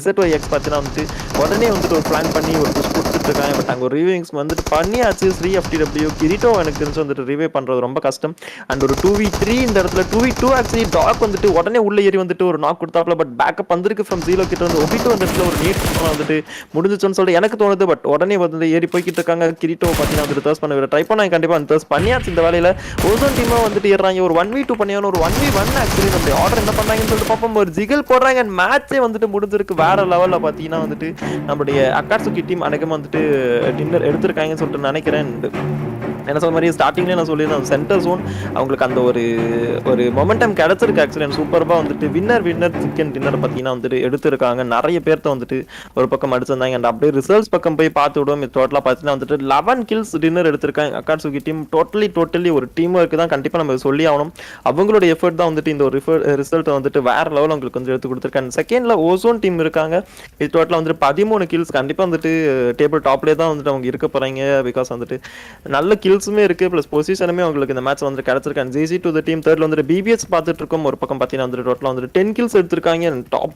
ZYX பார்த்தீங்கன்னா வந்துட்டு உடனே வந்துட்டு ஒரு பிளான் பண்ணி ஒரு புஷ் கொடுத்துட்டு இருக்காங்க. பட் அங்கே ஒரு ரிவியூஸ் வந்துட்டு பண்ணியாச்சு. 3FTW கிரிட்டோ எனக்கு தெரிஞ்சு வந்துட்டு ரிவே பண்றது ரொம்ப கஷ்டம். அண்ட் ஒரு 2v3 இந்த இடத்துல 2v2 ஆக்சுவலி டாக் வந்துட்டு உடனே உள்ள ஏறி வந்துட்டு ஒரு நாக் கொடுத்தாப்ல. பட் பேக்கப் வந்திருக்கு ஃப்ரம் 0 கிட்ட வந்து ஒபிட்டோ அந்த இடத்துல ஒரு நீட் வந்துட்டு முடிஞ்சிச்சுன்னு சொல்லிட்டு எனக்கு தோணுது. பட் உடனே வந்து ஏறி போய்கிட்டு இருக்காங்க. கிரிட்டோ பார்த்தீங்கன்னா வந்துட்டு தர்ஸ் பண்ண ட்ரை பண்ணாங்க. கண்டிப்பாக தர்ஸ் பண்ணியாச்சு இந்த வேலையில. ஓசோன் டீமாக வந்துட்டு ஏறாங்க. ஒரு 1v2 பண்ணியான ஒரு 1v1 ஆக்சுவலி நம்ம ஆர்டர் என்ன பண்ணாங்கன்னு சொல்லிட்டு பார்ப்போம். ஒரு ஜிகல் போடுறாங்க. அண்ட் மேட்சே வந்துட்டு முடிஞ்சிருக்கு. வேற லெவலில் பார்த்தீங்கன்னா வந்துட்டு நம்மளுடைய அக்காட்சுகி டீம் அனைக்கும் வந்துட்டு டின்னர் எடுத்திருக்காங்கன்னு சொல்லிட்டு நினைக்கிறேன். என்ன சொல்ற மாதிரி ஸ்டார்டிங்லேயே நான் சொல்லியிருந்தேன் சென்டர் ஜோன் அவங்களுக்கு அந்த ஒரு மொமெண்டம் கிடைச்சிருக்கு. ஆக்சுவலி சூப்பராக வந்துட்டு வின்னர் சிக்கன் டின்னர் பார்த்தீங்கன்னா வந்துட்டு எடுத்திருக்காங்க. நிறைய பேர்த்த வந்துட்டு ஒரு பக்கம் அடிச்சிருந்தாங்க. அண்ட் அப்படியே ரிசல்ட்ஸ் பக்கம் போய் பார்த்து விடுவோம். டோட்டலாக பார்த்தீங்கன்னா வந்துட்டு 11 kills டின்னர் எடுத்திருக்காங்க அக்காட்சுகி டீம். டோட்டலி ஒரு டீம் ஒர்க் தான் கண்டிப்பாக நம்ம சொல்லி ஆகணும். அவங்களோட எஃபர்ட் தான் வந்துட்டு இந்த ஒரு ரிசல்ட்டை வந்துட்டு வேற லெவலில் அவங்களுக்கு வந்து எடுத்து கொடுத்துருக்காங்க. செகண்ட்ல ஓசோன் டீம் இருக்காங்க. இது டோட்டலாக வந்துட்டு 13 kills கண்டிப்பாக வந்துட்டு டேபிள் டாப்லேயே தான் வந்துட்டு அவங்க இருக்க போறாங்க. பிகாஸ் வந்துட்டு நல்ல கில்ஸுமே இருக்கு ப்ளஸ் பொசிஷனுமே உங்களுக்கு இந்த மேட்ச் வந்து கிடைச்சிருக்காங்க. ஜிசி டு த டீம் தேர்ட்ல வந்து பிபிஎஸ் பார்த்துட்டு இருக்கோம். ஒரு பக்கம் பார்த்தீங்கன்னா வந்து டோட்டலாக வந்து 10 kills எடுத்திருக்காங்க. டாப்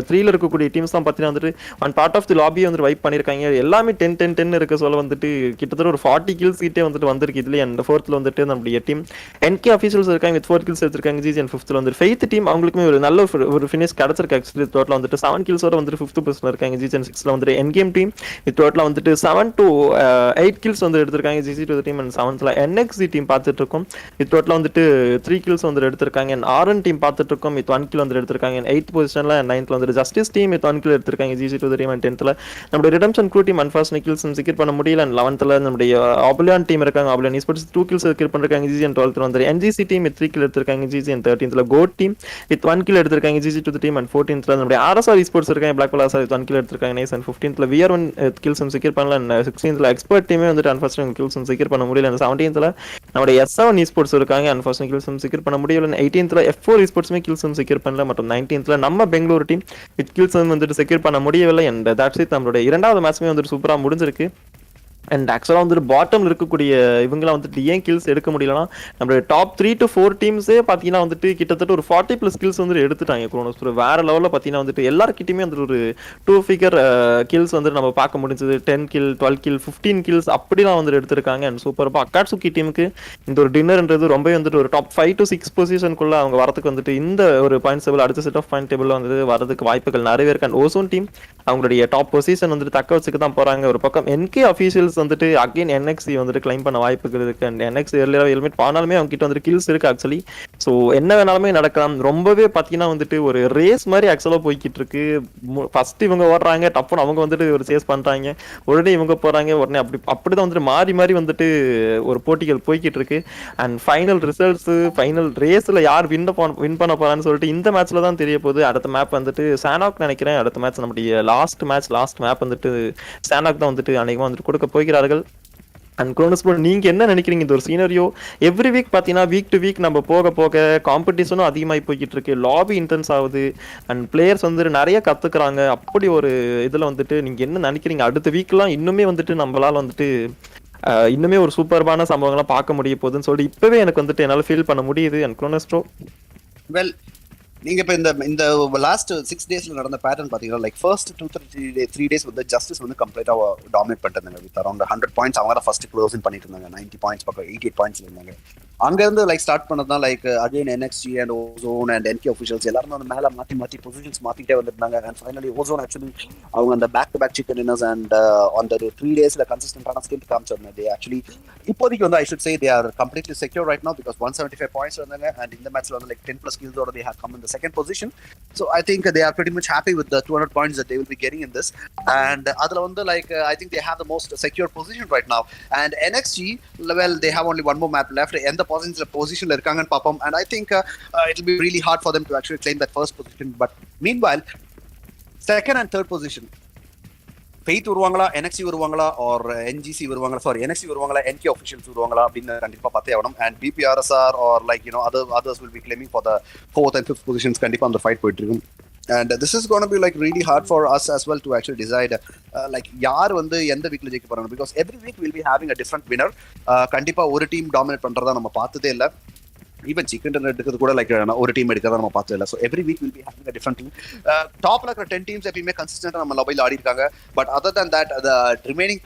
3ல இருக்கக்கூடிய டீம்ஸ் தான் பார்த்தீங்கன்னா வந்துட்டு ஒன் பார்ட் ஆஃப் தி லாபியை வந்து வைப் பண்ணியிருக்காங்க. எல்லாமே 10 இருக்க சொல்ல வந்துட்டு கிட்டத்தட்ட ஒரு 40 kills கிட்டே வந்துட்டு வந்திருக்கு இதுல. அண்ட் 4th வந்துட்டு நம்மளுடைய டீம் என்கே அஃபீஷியல்ஸ் இருக்காங்க வித் 4 kills எடுத்திருக்காங்க. ஜிசி அண்ட் 5th வந்து ஃபெய்த் டீம் அவங்களுக்குமே ஒரு நல்ல ஒரு ஃபினிஷ் கிடைச்சிருக்கு. ஆக்சுவலி டோட்டலாக வந்துட்டு 7 kills வரை வந்துட்டு 5th பொசிஷன்ல இருக்காங்க. ஜிசி அண்ட் 6th வந்து என்கேம் டீம் வித் டோட்டலாக வந்துட்டு 7 to 8 kills வந்து எடுத்திருக்காங்க. GG to the team and 7th NXC team பார்த்துட்டு இருக்கோம். இது டோட்டலாக வந்துட்டு 3 kills வந்து எடுத்திருக்காங்க. ஆர்என் டீம் பார்த்துட்டு இருக்கோம். இது 1 kill வந்து எடுத்திருக்காங்க. 8th பொசிஷன்ல 9th வந்து ஜஸ்டிஸ் டீம் இது 1 kill எடுத்திருக்காங்க. GG to the team and 10th நம்மளுடைய redemption crew team unfortunate kills secure பண்ண முடியல. அண்ட் 11th நம்மளுடைய OBLIVION டீம் இருக்காங்க. OBLIVION Esports 2 kills செக்யூர் பண்ணிருக்காங்க. ஜிசி அண்ட் 12th வந்து NGC டீம் 3 kill எடுத்திருக்காங்க. GG and 13th Goat team with 1 kill எடுத்திருக்காங்க. GG to the team and 14th நம்மளுடைய RSR Esports இருக்காங்க. பிளாக் பல் RSR 1 kill எடுத்திருக்காங்க. Nice and 15th VR1 kills secure பண்ணல. And 16th XPERT டீமே வந்துட்டு unfortunate kills secure பண்ண முடியல. And 17th நம்மளுடைய S7 Esports இருக்காங்க. அன்ஃபார்ச்சுனேட் kills செக்யூர் பண்ண முடியல. 18th F4 Esportsமே kills செக்யூர் பண்ணல. மற்றும் 19th நம்ம பெங்களூரு டீம் வித் kills வந்துட்டு செக்யூர் பண்ண முடியவில்லை. And that's it. நம்மளுடைய இரண்டாவது மேட்ச்மே வந்துட்டு சூப்பரா முடிஞ்சிருக்கு. அண்ட் ஆக்சுவலாக வந்துட்டு பாட்டமில் இருக்கக்கூடிய இவங்களாம் வந்துட்டு ஏன் கில்ஸ் எடுக்க முடியலன்னா நம்மளுடைய டாப் 3 to 4 டீம்ஸே பார்த்தீங்கன்னா வந்துட்டு கிட்டத்தட்ட ஒரு 40+ kills வந்துட்டு எடுத்துட்டாங்க. குரோனோஸ் வேற லெவலில் பார்த்தீங்கன்னா வந்துட்டு எல்லாருக்கிட்டையுமே வந்துட்டு ஒரு 2 figure kills வந்துட்டு நம்ம பார்க்க முடிஞ்சது. 10 kill 12 kill 15 kills அப்படிலாம் வந்துட்டு எடுத்திருக்காங்க. அண்ட் சூப்பராக அக்காட்சுகி டீமுக்கு இந்த ஒரு டின்னர்ன்றது ரொம்ப வந்துட்டு ஒரு டாப் 5 to 6 பொசிஷனுக்குள்ள அவங்க வரதுக்கு வந்துட்டு இந்த ஒரு பாயிண்ட் டேபிள் அடுத்த செட் ஆஃப் பாயிண்ட் டேபிள் வந்து வரதுக்கு வாய்ப்புகள் நிறைய இருக்கு. அண்ட் ஓசோன் டீம் அவங்களுடைய டாப் பொசிஷன் வந்துட்டு தக்க வச்சுக்க தான் போறாங்க. ஒரு பக்கம் என்கே அஃபீஷியல்ஸ் வந்துட்டு அகைன் NXC வந்துட்டு கிளைம் பண்ண வாய்ப்புகள் இருக்கு. அண்ட் NXC ஹெல்மெட் ஆனாலுமே அவங்க கிட்ட வந்துட்டு கில்ஸ் இருக்கு ஆக்சுவலி. ஸோ என்ன வேணாலுமே நடக்கலாம். ரொம்பவே பார்த்தீங்கன்னா வந்துட்டு ஒரு ரேஸ் மாதிரி ஆக்சுவலாக போய்கிட்டு இருக்கு. ஃபர்ஸ்ட் இவங்க ஓடுறாங்க, டப்புன்னு அவங்க வந்துட்டு ஒரு சேஸ் பண்றாங்க, உடனே இவங்க போறாங்க, உடனே அப்படிதான் வந்துட்டு மாறி வந்துட்டு ஒரு போட்டிகள் போய்கிட்டு இருக்கு. அண்ட் ஃபைனல் ரிசல்ட்ஸ் ஃபைனல் ரேஸ்ல யார் வின் பண்ண போறான்னு சொல்லிட்டு இந்த மேட்ச்ல தான் தெரிய போகுது. அடுத்த மேப் வந்துட்டு சானாக் நினைக்கிறேன். அடுத்த மேட்ச் நம்முடைய லாஸ்ட் மேப் வந்துட்டு சானாக் தான் வந்துட்டு அநேகமாக வந்துட்டு கொடுக்க போகிறார்கள். அண்ட் குரோனஸ் ப்ரோ, நீங்க என்ன நினைக்கிறீங்க இந்த ஒரு சீனரியோ? எவ்ரி வீக் பார்த்தீங்கன்னா வீக் டு வீக் நம்ம போக காம்படிஷனும் அதிகமாகி போய்கிட்டு இருக்கு. லாபி இன்டென்ஸ் ஆகுது. அண்ட் பிளேயர்ஸ் வந்துட்டு நிறைய கத்துக்கிறாங்க. அப்படி ஒரு இதில் வந்துட்டு நீங்க என்ன நினைக்கிறீங்க? அடுத்த வீக்லாம் இன்னுமே வந்துட்டு நம்மளால வந்துட்டு இன்னுமே ஒரு சூப்பர்பான சம்பவங்கள்லாம் பார்க்க முடிய போகுதுன்னு சொல்லிட்டு இப்பவே எனக்கு வந்துட்டு என்னால் ஃபீல் பண்ண முடியுது. அண்ட் குரோனஸ் ப்ரோ, வெல் நீங்க இப்ப இந்த லாஸ்ட் 6 டேஸ்ல நடந்த பேட்டர்ன் பாத்தீங்கன்னா லைக் ஃபர்ஸ்ட் 2 3 டேஸ் வந்து ஜஸ்டிஸ் வந்து கம்ப்ளீட்டா டாமினேட் பண்ணிட்டு வித் அரௌண்ட் 100 பாயிண்ட்ஸ். அவங்க தான் ஃபர்ஸ்ட் க்ளோசிங் பண்ணிட்டு இருந்தாங்க. 90 பாயிண்ட்ஸ் பக்கம் 88 பாயிண்ட்ஸ் இருந்தாங்க. அங்க இருந்து லைக் ஸ்டார்ட் பண்ணதான் like again N X T and Ozone and N K officials எல்லாரும் வந்து மேல மாத்தி மாத்தி பொசிஷன்ஸ் மாத்திட்டே வந்திருந்தாங்க. அண்ட் ஃபைனலி ஓசோன் ஆக்சுவலி அவங்க அந்த back to back chicken dinners and அந்த 3 டேஸ்ல கன்சிஸ்டன்டான ஸ்கில் காமிச்சிருந்தாங்க. தே ஆக்சுவலி இப்போதைக்கு வந்து I should say they are completely secure right now because 175 points இருந்தாங்க. அண்ட் இந்த மேட்ச்ல வந்து லைக் 10 plus kills ஓட they have come in the second position. So I think they are pretty much happy with the 200 points that they will be getting in this. And அதுல வந்து like I think they have the most secure position right now. And NXG, well, they have only one more map left. எந்த positionல இருக்காங்கன்னு பார்ப்போம். And I think it will be really hard for them to actually claim that first position. But meanwhile, second and third position, Faith வருவாங்களா, N X C வருவாங்களா, or N G C வருவாங்களா, sorry N X C வருவாங்களா, N K officials வருவாங்களா அப்படின்னு கண்டிப்பா பார்த்தே ஆகணும். And B P R S R or like others will be claiming for the 4th and 5th positions கண்டிப்பா அந்த ஃபைட் போயிட்டு இருக்கும். And this is going to be like really hard for us as well to actually decide like யார் வந்து எந்த வீக்ல ஜெயிக்க போறாங்க. because every week we'll be having a different winner. கண்டிப்பா ஒரு டீம் டாமினேட் பண்றதா நம்ம பார்த்ததே இல்லை. ஈவன் சிக்கன் டின்னர் எடுக்கிறது கூட லைக் ஒரு டீம் எடுக்கிறத நம்ம பார்த்தது இல்லை. So every week will be having a different team. டாப்ல இருக்கிற 10 டீம்ஸ் எப்பயுமே கன்சிஸ்டன்டா நம்ம லொபையில் ஆடி இருக்காங்க. But other than that the remaining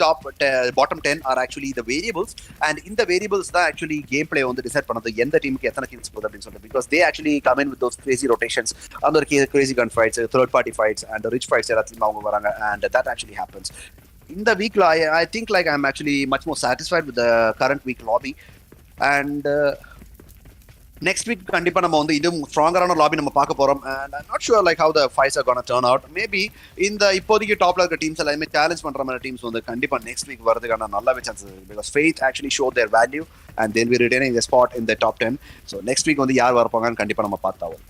bottom 10 are actually the variables. And இந்த வேரியபிள்ஸ் தான் ஆக்சுவலி கேம் பிளே வந்து டிசைட் பண்ணது எந்த டீமுக்கு எத்தனை கில்ஸ் போகுது அப்படின்னு சொல்லிட்டு. Because they actually come in with those crazy rotations, அந்த ஒரு crazy gun fights, third party fights and rich fights எல்லாத்துலையும் அவங்க வராங்க. And that actually happens. இந்த வீக்ல I think like I am actually much more satisfied with the current week lobby. And next week கண்டிப்பா நம்ம வந்து இதுவும் ஸ்ட்ராங்கரான லாபி நம்ம பார்க்க போறோம். and I'm not sure like how the fights are going to turn out. maybe இந்த இப்போதைக்கு டாப்ல இருக்க டீம்ஸ் எல்லாமே சேலஞ்ச் பண்ற மாதிரி டீம்ஸ் வந்து கண்டிப்பா நெக்ஸ்ட் வீக் வரதுக்கான நல்ல சான்சஸ் இருக்கு. because faith actually showed their value and they'll be retaining their spot in the top 10. so next week வந்து யார் வரப்பாங்கன்னு கண்டிப்பா நம்ம பார்த்தாவோம்.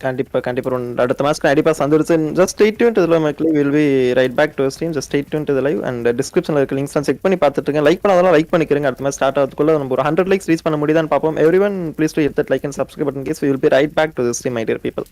கண்டிப்பா கண்டிப்பா அடுத்த மேட்ச் கண்டிப்பா சந்திருச்சு. Just stay tune to the live மக்களே. Will be right back to stream. Just stay tune to the live and டிஸ்கிரிப்ஷன்ல இருக்க லிங்க்ஸ் செக் பண்ணி பார்த்துட்டு இருக்கேன். லைக் பண்ணாதெல்லாம் லைக் பண்ணிக்கிறேங்க. அடுத்த மேட்ச் ஸ்டார்ட் ஆகிறதுக்குள்ள நம்ம ஒரு 100 லைக்ஸ் ரீச் பண்ண முடியுதான்னு பார்ப்போம். Everyone please to hit that like and subscribe button. Cause we will be right back to the stream my dear people.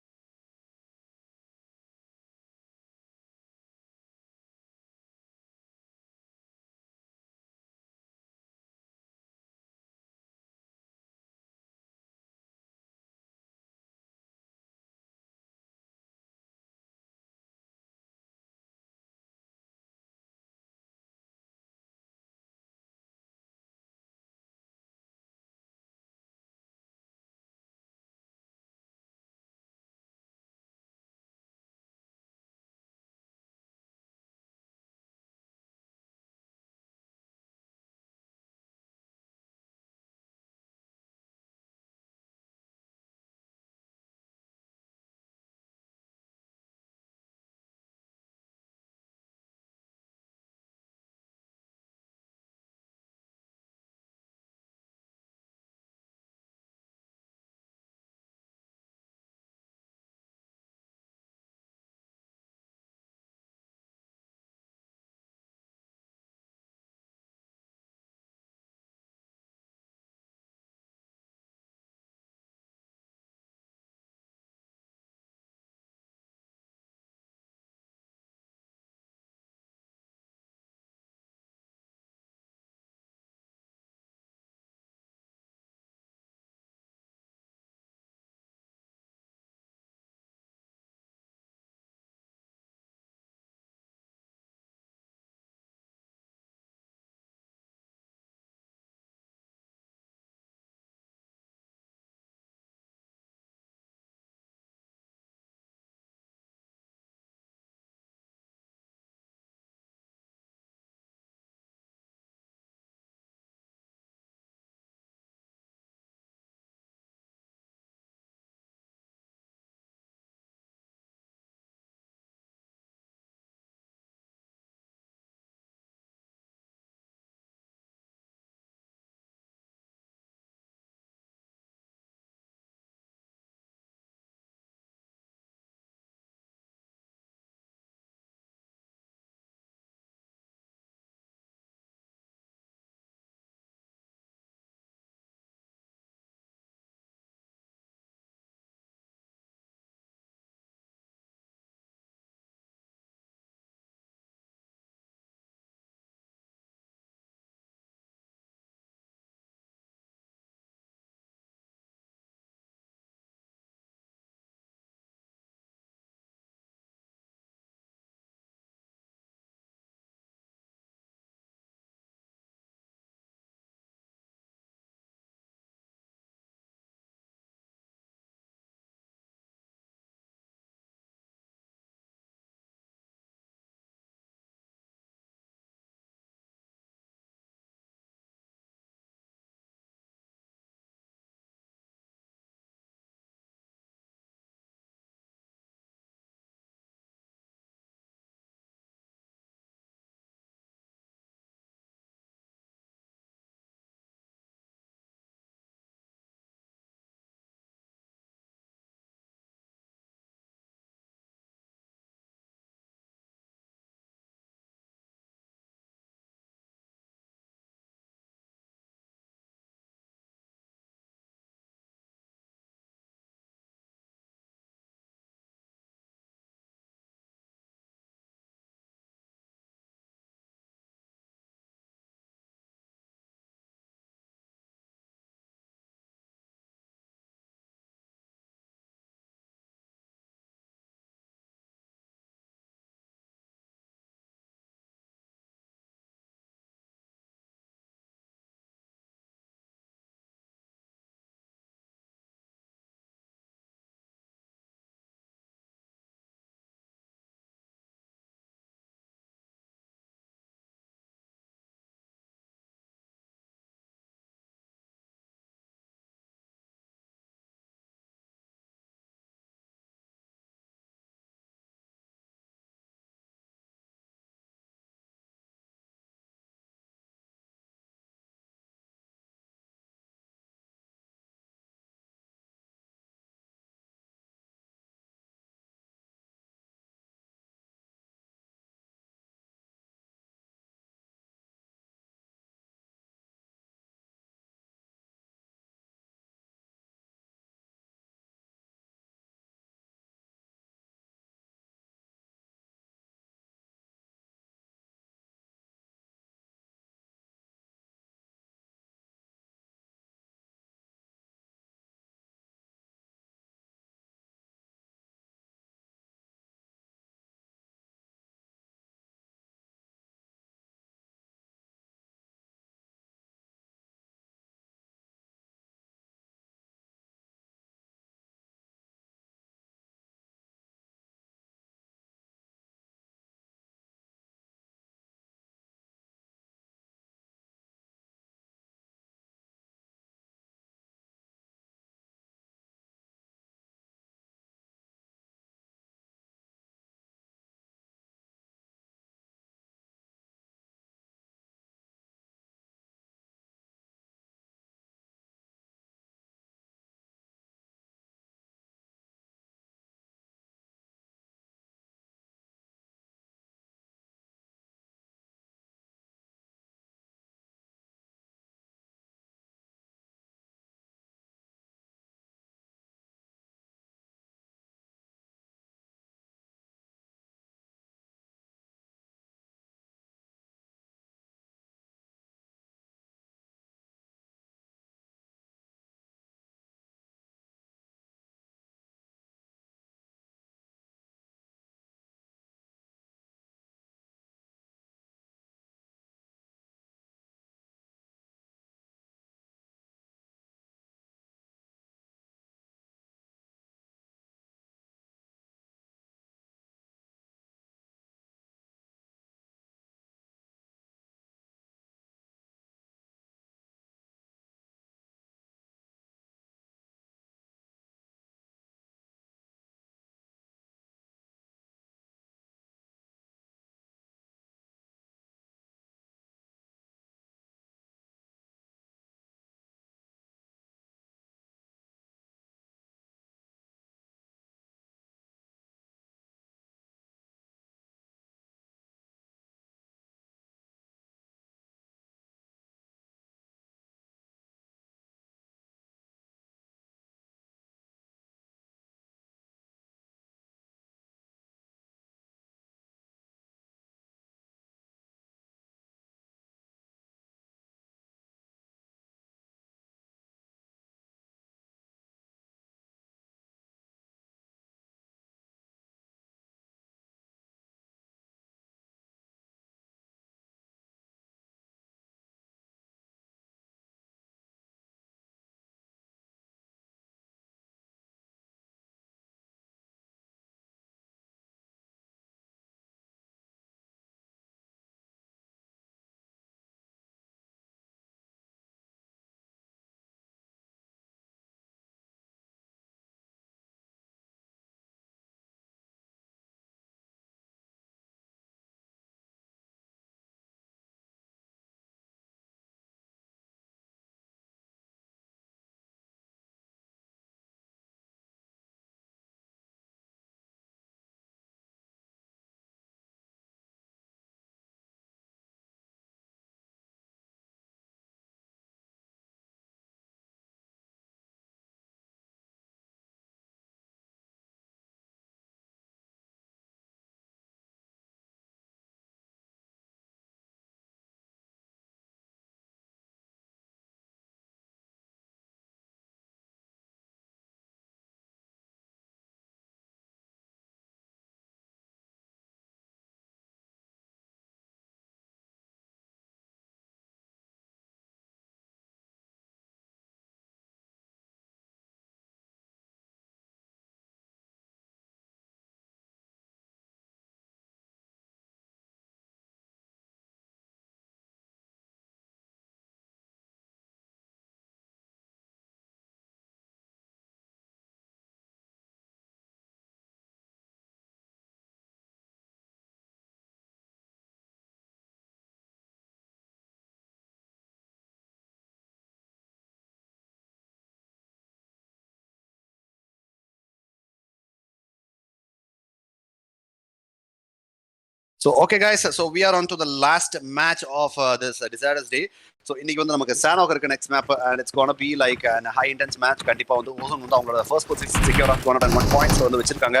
So okay guys, so we are on to the last match of this Disasters Day. So இன்னைக்கு வந்து நமக்கு சானோக் இருக்கு next map and it's going to be like a high intense match. கண்டிப்பா வந்து ozone வந்து அவங்களோட first position secure ஆக 201 points வந்து வச்சிருக்காங்க.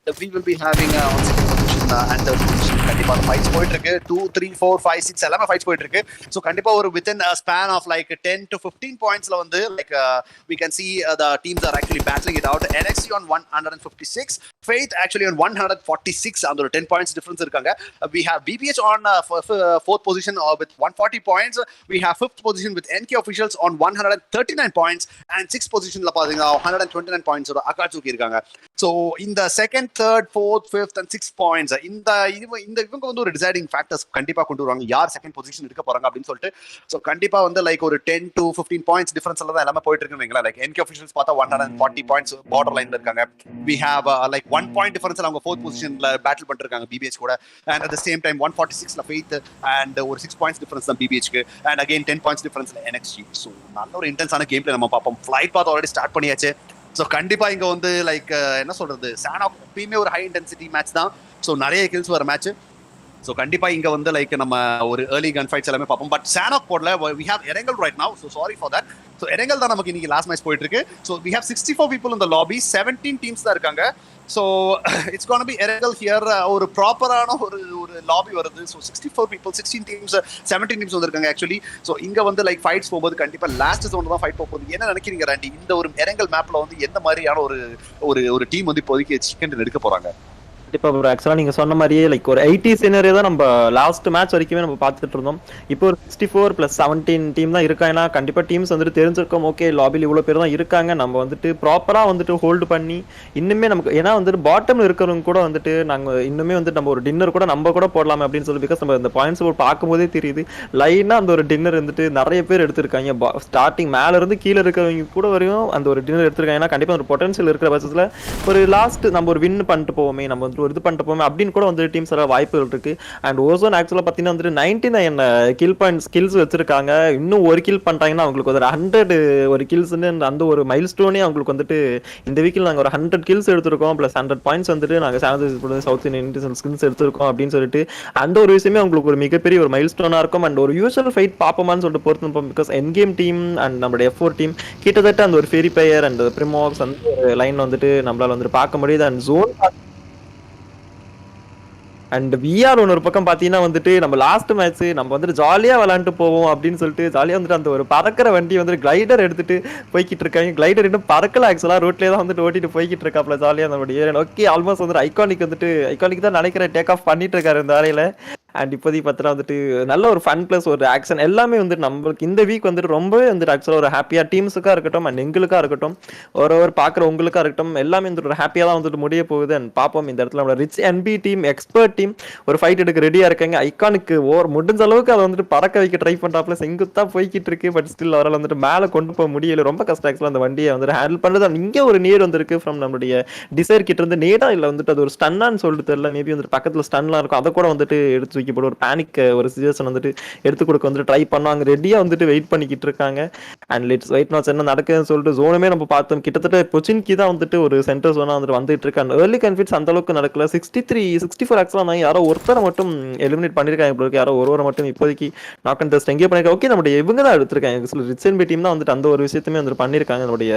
And we will be having on second position and third position. கண்டிப்பா fights போயிட்டு இருக்கு. 2 3 4 5 6 எல்லாமே fights போயிட்டு இருக்கு. So கண்டிப்பா ஒரு within a span of like 10 to 15 pointsல வந்து like we can see the teams are actually battling it out. NXT on 156, Faith actually on 146 and 10 points difference இருக்காங்க. We have BPH on fourth position with 140 points. We have fifth position with NK officials on 139 points and sixth position la pathina 129 points oda AKATSUKI irukanga. So in the second, third, fourth, fifth and sixth points இந்த இவங்க வந்து ஒரு deciding factors கண்டிப்பா கொண்டு வருவாங்க யார் second position எடுக்க போறாங்க அப்படின்னு சொல்லிட்டு. ஸோ கண்டிப்பா வந்து லைக் ஒரு 10 to 15 பாயிண்ட்ஸ் டிஃபரன்ஸ்ல தான் எல்லாமே போயிட்டு இருக்குங்களா. லைக் NK officials பார்த்தா 140 பாயிண்ட்ஸ் பார்டர் லைன்ல இருக்காங்க. We have like 1 point difference அவங்க fourth positionல பேட்டில் பண்ணிருக்காங்க BBH கூட. And at the same time 146 la Faith and ஒரு 6 points difference தான் BBH க்கு. And again 10 points difference la NXT. So நல்ல ஒரு இன்டென்ஸான கேம் பிளே நம்ம பார்ப்போம். ஃளைட் பாத் ஆல்ரெடி ஸ்டார்ட் பண்ணியாச்சு. ஸோ கண்டிப்பா இங்க வந்து லைக் என்ன சொல்றது, சானோக் எப்பயுமே ஒரு ஹை இன்டென்சிட்டி மேட்ச் தான். ஸோ நிறைய கில்ஸ் வர மேட்ச். ஸோ கண்டிப்பா இங்க வந்து லைக் நம்ம ஒரு ஏர்லி கன் ஃபைட்ஸ் எல்லாமே பார்ப்போம். பட் சானோக் போர்ட்ல we have Erangel right now, so sorry for that. So Erangel தான் நமக்கு இன்னைக்கு லாஸ்ட் மேட்ச் போயிட்டு இருக்கு. So we have 64 people in the lobby, 17 teams தான் இருக்காங்க. So it's gonna be Erangel here. ஒரு ப்ராப்பரான ஒரு லாபி வருது. ஸோ 64 people, 16 teams, 17 teams வந்திருக்காங்க ஆக்சுவலி. ஸோ இங்க வந்து லைக் ஃபைட்ஸ் போகும்போது கண்டிப்பா லாஸ்ட் ஜோன் தான் ஃபைட் போகுது. என்ன நினைக்கிறீங்க ராண்டி, இந்த ஒரு எரங்கல் மேப்ல வந்து எந்த மாதிரியான ஒரு டீம் வந்து இப்போதைக்கு சிக்கன் எடுக்க போறாங்க? கண்டிப்பா ப்ரோ, ஆக்சுவலா நீங்க சொன்ன மாதிரியே லைக் ஒரு 80 சினரியோ தான் நம்ம லாஸ்ட் மேட்ச் வரைக்குமே நம்ம பார்த்துட்டு இருந்தோம். இப்போ ஒரு 64 + 17 டீம் தான் இருக்காங்கன்னா கண்டிப்பா டீம்ஸ் வந்துட்டு தெரிஞ்சிருக்கோம். ஓகே, லாபியில் இவ்வளவு பேர் தான் இருக்காங்க, நம்ம வந்துட்டு ப்ராப்பரா வந்துட்டு ஹோல்டு பண்ணி இன்னுமே நமக்கு, ஏன்னா வந்துட்டு பாட்டம்ல இருக்கிறவங்க கூட வந்துட்டு நாங்க இன்னுமே வந்துட்டு நம்ம ஒரு டின்னர் கூட நம்ம கூட போடலாமே அப்படின்னு சொல்லி, பிகாஸ் நம்ம இந்த பாயிண்ட்ஸ் பார்க்கும்போதே தெரியுது லைனா அந்த ஒரு டின்னர் வந்துட்டு நிறைய பேர் எடுத்திருக்காங்க. ஸ்டார்டிங் மேல இருந்து கீழே இருக்கிறவங்க கூட வரையும் அந்த ஒரு டின்னர் எடுத்திருக்காங்க. ஏன்னா கண்டிப்பா ஒரு பொட்டன்ஷியல் இருக்கிற பட்சத்துல ஒரு லாஸ்ட் நம்ம ஒரு வின் பண்ணிட்டு போவோமே, நம்ம ஒரு இது பண்ணிட்டு போவோம் அப்படின்னு கூட வந்து டீம்ஸ் எல்லாம் வாய்ப்புகள் இருக்கு. அண்ட் ஓசோன் ஆக்சுவலா பார்த்தீங்கன்னா வந்துட்டு 99 கில் பாயிண்ட் ஸ்கில்ஸ் வச்சிருக்காங்க. இன்னும் ஒரு கில் பண்ணிட்டாங்கன்னா அவங்களுக்கு ஒரு 100 ஒரு கில்ஸ்ன்னு அந்த ஒரு மைல் ஸ்டோனே அவங்களுக்கு வந்துட்டு இந்த வீக்கில் நாங்கள் ஒரு 100 கில்ஸ் எடுத்திருக்கோம், ப்ளஸ் 100 பாயிண்ட்ஸ் வந்துட்டு நாங்கள் சவுத் இந்தியன் ஸ்கில்ஸ் எடுத்திருக்கோம் அப்படின்னு சொல்லிட்டு அந்த ஒரு விஷயமே அவங்களுக்கு ஒரு மிகப்பெரிய ஒரு மைல் ஸ்டோனா இருக்கும். அண்ட் ஒரு யூஸ்வல் ஃபைட் பார்ப்போமான்னு சொல்லிட்டு பொறுத்து, பிகாஸ் என்கேம் டீம் அண்ட் நம்மளுடைய F4 டீம் கிட்டத்தட்ட அந்த ஒரு ஃபெரி பயர் அண்ட் பிரிமோக்ஸ் அந்த ஒரு லைன் வந்துட்டு நம்மளால வந்துட்டு பார்க்க முடியுது. அண்ட் ஜோன் அண்ட் விஆர் ஒன்று ஒரு பக்கம் பார்த்தீங்கன்னா வந்துட்டு நம்ம லாஸ்ட் மேட்ச் நம்ம வந்துட்டு ஜாலியாக விளாண்டு போவோம் அப்படின்னு சொல்லிட்டு ஜாலியாக வந்துட்டு அந்த ஒரு பறக்கிற வண்டி வந்துட்டு கிளைடர் எடுத்துட்டு போய்கிட்டு இருக்காங்க. கிளைடர் இன்னும் பறக்கல, ஆக்சுவலாக ரோட்லேயே தான் வந்துட்டு ஓட்டிட்டு போய்கிட்டு இருக்காப்ல ஜாலியாக நம்மளுடைய ஏரியா. ஓகே, ஆல்மோஸ்ட் வந்துட்டு ஐகானிக் தான் நினைக்கிறேன் டேக் ஆஃப் பண்ணிட்டு இருக்காரு இந்த வேலையில. அண்ட் இப்போதைக்கு பார்த்தா வந்துட்டு நல்ல ஒரு ஃபன் ப்ளஸ் ஒரு ஆக்ஷன் எல்லாமே வந்துட்டு நம்மளுக்கு இந்த வீக் வந்துட்டு ரொம்பவே வந்துட்டு ஆக்சுவலாக ஒரு ஹாப்பியாக டீம்ஸுக்காக இருக்கட்டும் அண்ட் எங்களுக்காக இருக்கட்டும், ஒரு பார்க்குற உங்களுக்காக இருக்கட்டும், எல்லாமே வந்துட்டு ஒரு ஹாப்பியாக தான் வந்துட்டு முடிய போகுது. அண்ட் பார்ப்போம் இந்த இடத்துல நம்மளோட Rich NB team, expert team ஒரு ஃபைட் எடுக்க ரெடியாக இருக்காங்க. ஐகானுக்கு முடிஞ்ச அளவுக்கு அதை வந்துட்டு பறக்க வைக்க ட்ரை பண்ணுறாப்புல, செங்குத்தா போய்கிட்டு இருக்கு. பட் ஸ்டில் அவரால் வந்துட்டு மேலே கொண்டு போக முடியல, ரொம்ப கஷ்டம் ஆக்சுவலாக அந்த வண்டியை வந்துட்டு ஹேண்டில் பண்ணுறது. அண்ட் இங்கே ஒரு நேர் வந்திருக்கு ஃப்ரம் நம்மளுடைய டிசைர் கிட்ட இருந்து நேடா, இல்லை வந்துட்டு அது ஒரு ஸ்டன்னான்னு சொல்லிட்டு தெரியல, மேபி வந்துட்டு பக்கத்தில் ஸ்டன்லாம் இருக்கும், அதை கூட வந்துட்டு எடுத்து தூக்கி போட்டு ஒரு பேனிக் ஒரு சிச்சுவேஷன் வந்துட்டு எடுத்து கொடுக்க வந்துட்டு ட்ரை பண்ணுவாங்க. ரெடியாக வந்துட்டு வெயிட் பண்ணிக்கிட்டு இருக்காங்க. அண்ட் லெட்ஸ் வெயிட் நாட்ஸ் என்ன நடக்குதுன்னு சொல்லிட்டு ஜோனுமே நம்ம பார்த்தோம். கிட்டத்தட்ட பொச்சின்கி தான் வந்துட்டு ஒரு சென்டர் ஜோனா வந்துட்டு இருக்கு. அண்ட் ஏர்லி கன்ஃபிட்ஸ் அந்த அளவுக்கு நடக்கல. 64 ஆக்சுவலாக யாரோ ஒருத்தரை மட்டும் எலிமினேட் பண்ணிருக்காங்க, யாரோ ஒருவரை மட்டும் இப்போதைக்கு நாக் அண்ட் டெஸ்ட் எங்கே பண்ணிருக்காங்க. ஓகே, நம்மளுடைய இவங்க தான் எடுத்திருக்காங்க, ரிச் என்பி டீம் தான் வந்துட்டு அந்த ஒரு விஷயத்தையுமே வந்துட்டு பண்ணிருக்காங்க. நம்மளுடைய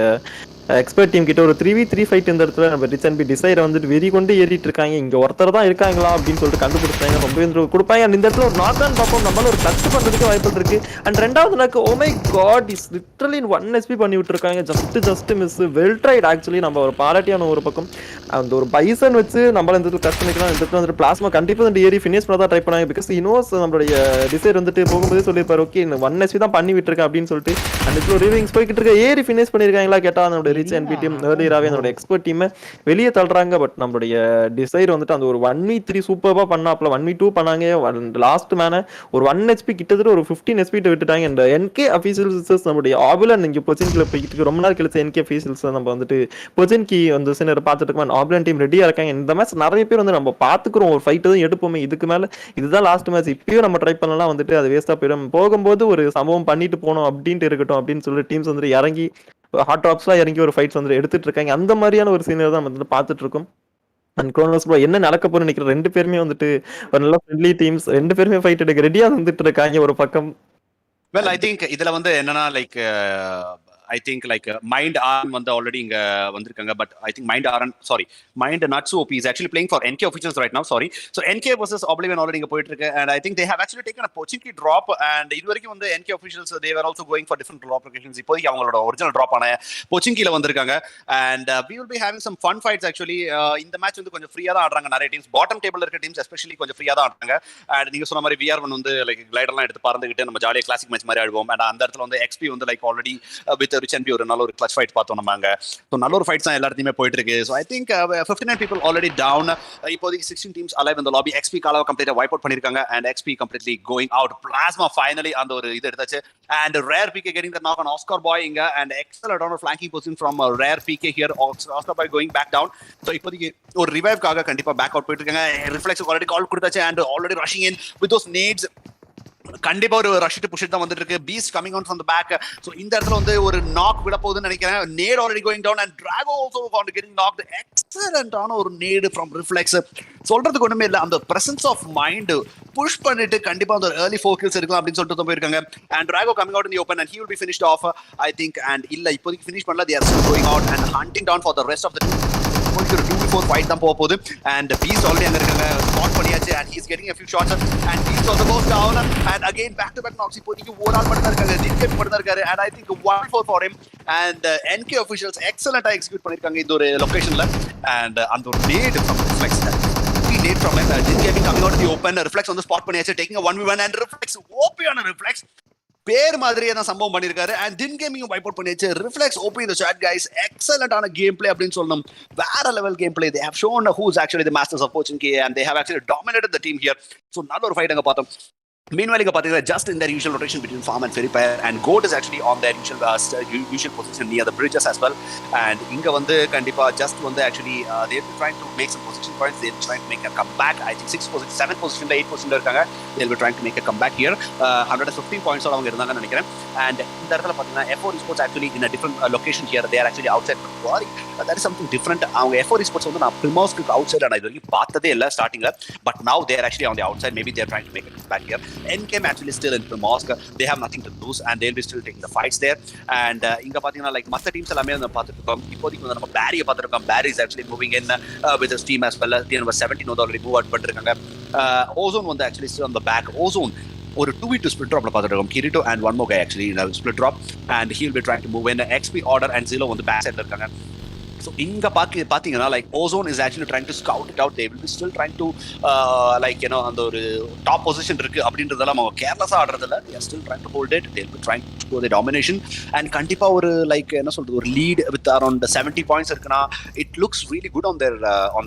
எக்ஸ்பர்ட் டீம் கிட்ட ஒரு 3v3 ஃபைட் இந்த இடத்துல நம்ம ரிச் என்பி டிசைரை வந்துட்டு வெறி கொண்டு ஏறிட்டு இருக்காங்க. இங்க ஒருத்தர் தான் இருக்காங்களா அப்படின்னு சொல்லிட்டு கண்டுபிடிச்சாங்க, ரொம்ப கொடுப்பாங்க. அண்ட் இந்த இடத்துல ஒரு நாக் ஆன் பார்ப்போம், நம்மளால ஒரு டச் பண்றதுக்கு வாய்ப்பு இருக்கு. அண்ட் ரெண்டாவது knock oh my god is literally 1 SP பண்ணி விட்டுருக்காங்க. Just miss, well tried actually. நம்ம ஒரு பாராட்டியான ஒரு பக்கம் அந்த ஒரு பைசன் வச்சு நம்மளால இந்த இடத்துல கஷ்டம் நிற்கலாம். இந்த இடத்துல வந்துட்டு பிளாஸ்மா கண்டிப்பா வந்து ஏறி ஃபினிஷ் பண்ண தான் ட்ரை பண்ணாங்க. பிகாஸ் இனோஸ் நம்மளுடைய டிசைர் வந்துட்டு போகும்போது சொல்லியிருப்பாரு, ஓகே 1 SP தான் பண்ணி விட்டுருக்கேன் அப்படின்னு சொல்லிட்டு. அண்ட் இப்போ ரிவிங்ஸ் போய்கிட்டு இருக்க, ஏறி ஃபினிஷ் பண்ணிருக்காங்களா கேட்டா நம்மளுடைய ரிச் என்பி டீம் ஏர்லியராகவே நம்மளுடைய எக்ஸ்பர்ட் டீம் வெளியே தள்ளுறாங்க. பட் நம்மளுடைய டிசைர் வந்துட்டு அந்த ஒரு 1v3 சூப்பராக பண்ணாப்ல, 1v2 பண்ணாங்க. லாஸ்ட் மேன ஒரு 1 HP கிட்டத்தட்ட ஒரு 15 SP விட்டுட்டாங்க. இந்த NK அஃபீஷியல்ஸ் நம்மளுடைய ஆபுலன் இங்கே பொச்சின்கில் போய்கிட்டு ரொம்ப நாள் கழிச்சு NK அஃபீஷியல்ஸ் நம்ம வந்துட்டு பொச்சின்கி வந்து சின்ன பார்த்துட்டு இருக்கோம். ஆபுலன் டீம் ரெடியாக இருக்காங்க. இந்த மேட்ச் நிறைய பேர் வந்து நம்ம பார்த்துக்கிறோம், ஒரு ஃபைட்டு தான் எடுப்போமே, இதுக்கு மேலே இதுதான் லாஸ்ட் மேட்ச், இப்பயும் நம்ம ட்ரை பண்ணலாம் வந்துட்டு அது வேஸ்ட்டாக போயிடும். போகும்போது ஒரு சம்பவம் பண்ணிட்டு போனோம் அப்படின்ட்டு இருக்கட்டும் அப்படின்னு சொல்லி டீம்ஸ் வந்துட்டு இறங்கி ஹாட் டாப்ஸ்லாம் இறங்கி ஒரு ஃபைட்ஸ் வந்து எடுத்துட்டு இருக்காங்க. அந்த மாதிரியான ஒரு சீனியர் தான் வந்து பார்த்துட்டு இருக்கோம். அண்ட் குரோனோஸ் ப்ரோ என்ன நடக்க போகுதுன்னு நினைக்கிறேன். 2 பேருமே வந்துட்டு ஒரு நல்ல ஃப்ரெண்ட்லி டீம்ஸ். 2 பேருமே ஃபைட் எடுக்க ரெடியா வந்துட்டு இருக்காங்க ஒரு பக்கம். வெல் ஐ திங்க் இதுல வந்து என்னன்னா like I think like mind ஆர்ன் வந்து ஆல்ரெடி இங்க வந்திருக்காங்க. But I think mind nuts OP is actually playing for N K officials right now. Sorry. So N K versus Oblivion already இங்க போயிட்டு இருக்கு. And I think they have actually taken a Pochinki drop. And இது வரைக்கும் வந்து N K officials they are also going for different drop locations. இப்போதைக்கு அவங்களோட original drop ஆன பொச்சிங்கில வந்திருக்காங்க. And we will be having some fun fights actually. இந்த match வந்து கொஞ்சம் ஃப்ரீயா தான் ஆடுறாங்க நிறைய டீம்ஸ். பாட்டம் டேபிள் இருக்க டீம்ஸ் எஸ்பெஷலி கொஞ்சம் ஃப்ரீயா தான் ஆடுறாங்க. அண்ட் நீங்க சொன்ன மாதிரி VR1 வந்து லைக் கிளைடர்லாம் எடுத்து பறந்துகிட்டு நம்ம ஜாலியாக கிளாசிக் மேட்ச் மாதிரி ஆடுவோம். அண்ட் அந்த இடத்துல வந்து XP வந்து like already with rich and ஒரு நல்ல ஒரு கிளச் ஃபைட் பார்த்தோம் நம்ம அங்க. ஸோ நல்ல ஒரு ஃபைட்ஸ் தான் எல்லாத்தையுமே போயிட்டு இருக்கு. So I think 59 people already down. இப்போதைக்கு 16 teams alive in the lobby. XP காலாவை கம்ப்ளீட்டா வைப் அவுட் பண்ணிருக்காங்க. And XP completely going out. Plasma finally அந்த ஒரு இது எடுத்தாச்சு. And rare PK getting the knock on Oscar Boy இங்க. And excellent on flanking position from rare PK here. Oscar Boy going back down. So இப்போதைக்கு ஒரு ரிவைவ்காக கண்டிப்பா back out போயிட்டு இருக்காங்க. ரிஃப்ளெக்ஸ் ஆல்ரெடி கால் கொடுத்தாச்சு. And already rushing in with those nades. கண்டிப்பா ஒரு rush to push தான் வந்துட்டு இருக்கு. Beast coming on from the back. So இந்த இடத்துல வந்து ஒரு நாக் விட போகுதுன்னு நினைக்கிறேன். Nade already going down. And Draco also can't getting knocked. எக்ஸலென்ட்டான ஒரு நேட் ஃப்ரம் ரிஃப்ளெக்ஸ். சொல்றதுக்கு ஒண்ணுமே இல்ல. அந்த பிரசன்ஸ் ஆஃப் மைண்ட் புஷ் பண்ணிட்டு கண்டிப்பா அந்த early 4 kills இருக்கலாம் அப்படின்னு சொல்லிட்டு போயிருக்காங்க. And Drago coming out in the open. And he will be finished off I think. and இல்ல இப்போதைக்கு ஃபினிஷ் பண்ணல. they are still going out and hunting down for the rest of the team. ஒரு 2v4 fight தான் போக போகுது. And Beast already அங்க இருக்காங்க. Spot பண்ணியாச்சு. And he's getting a few shots. and Beast also goes down. and again back to back knocks. இப்போதைக்கு ஒரு ஆள் மட்டும் தான் இருக்காங்க. ஜின்கேம் மட்டும் தான் இருக்காரு. and I think 1-4 for him. and NK officials எக்ஸலென்ட்டா எக்ஸிக்யூட் பண்ணிருக்காங்க இந்த ஒரு லொகேஷன்ல. and அந்த ஒரு nade from Reflex nade from ஜின்கேம் coming out the open. Reflex வந்து ஸ்பாட் பண்ணியாச்சு. Taking a 1v1. and Reflex ஓபியான ரிஃப்ளெக்ஸ் பேர் மாதிரியே தான் சம்பவம் பண்ணிருக்காரு. And then gaming wipe out பண்ணியாச்சு. ரிஃப்ளெக்ஸ் ஓபி இந்த சாட் கைஸ். எக்ஸலென்ட்டான கேம் பிளே அப்படின்னு சொல்லணும். வேற level game play. they have shown who is actually the masters of poaching and they have actually dominated the team here. so நல்ல ஒரு fight அங்க பார்த்தோம். Meanwhile, just in their usual rotation between Farm and Ferrypair, and Goat is actually on their usual position near the bridges as well. And Inga Vande Kandipa just Vande actually they've been trying to make some position points. They're trying to make a comeback. I think 6 position, 7 position, 8 position irukanga. They'll be trying to make a comeback here. 115 points avanga irundanga nenikiren. And இந்த இடத்துல பாத்தீங்கன்னா F4 Esports actually in a different location here. They are actually outside Bari. That is something different. அவங்க F4 Esports வந்து நான் Primorsk outside and இது பார்த்ததே இல்ல ஸ்டார்டிங்ல. But now they are actually on the outside. Maybe they are trying to make a comeback here. NCAM actually still in Primorsk. They have nothing to lose and they'll be still taking the fights there. And இங்க பாத்தீங்கன்னா like மத்த teams எல்லாமே நம்ம பார்த்துட்டு இருக்கோம். இப்போதைக்கு வந்து நம்ம பேரியை பார்த்துருக்கோம். பேரி is actually moving in with his team as well. Team number 17 வந்து already move out பண்ணிருக்காங்க. Ozone வந்து actually still on the back. Ozone ஒரு 2v2 split drop பார்த்துட்டு இருக்கோம். Kirito and one more guy actually in a split drop and he'll be trying to move in. XP Order and Zillow வந்து back சைடுல இருக்காங்க. So inga பாத்தீங்கன்னா like Ozone is actually trying to scout it out. They will be still trying to like you know அந்த ஒரு top position இருக்கு அப்படின்றதெல்லாம் அவங்க கேர்லஸா ஆடுறதில்ல. they are still trying to hold it. they will be trying to go the domination and கண்டிப்பா ஒரு like என்ன சொல்றது ஒரு lead with around 70 points இருக்குனா it looks really good on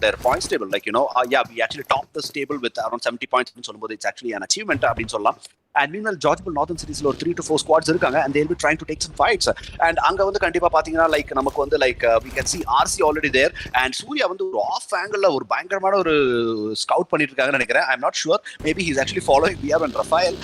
their points table. like you know yeah we actually top this table with around 70 points னு சொல்லும்போது it's actually an achievement அப்படின்னு சொல்லலாம். And meanwhile Georgiable Northern Cities ஒரு 3 to 4 squads இருக்காங்க and they'll be trying to take some fights. and அங்க வந்து கண்டிப்பா பாத்தீங்கன்னா like நமக்கு வந்து like we can see RC already there and Surya வந்து ஒரு ஆஃப் ஆங்கிள்ல ஒரு பயங்கரமான ஒரு ஸ்கவுட் பண்ணிட்டு இருக்காங்கன்னு நினைக்கிறேன். I'm not sure. maybe he's actually following VR and Rafael.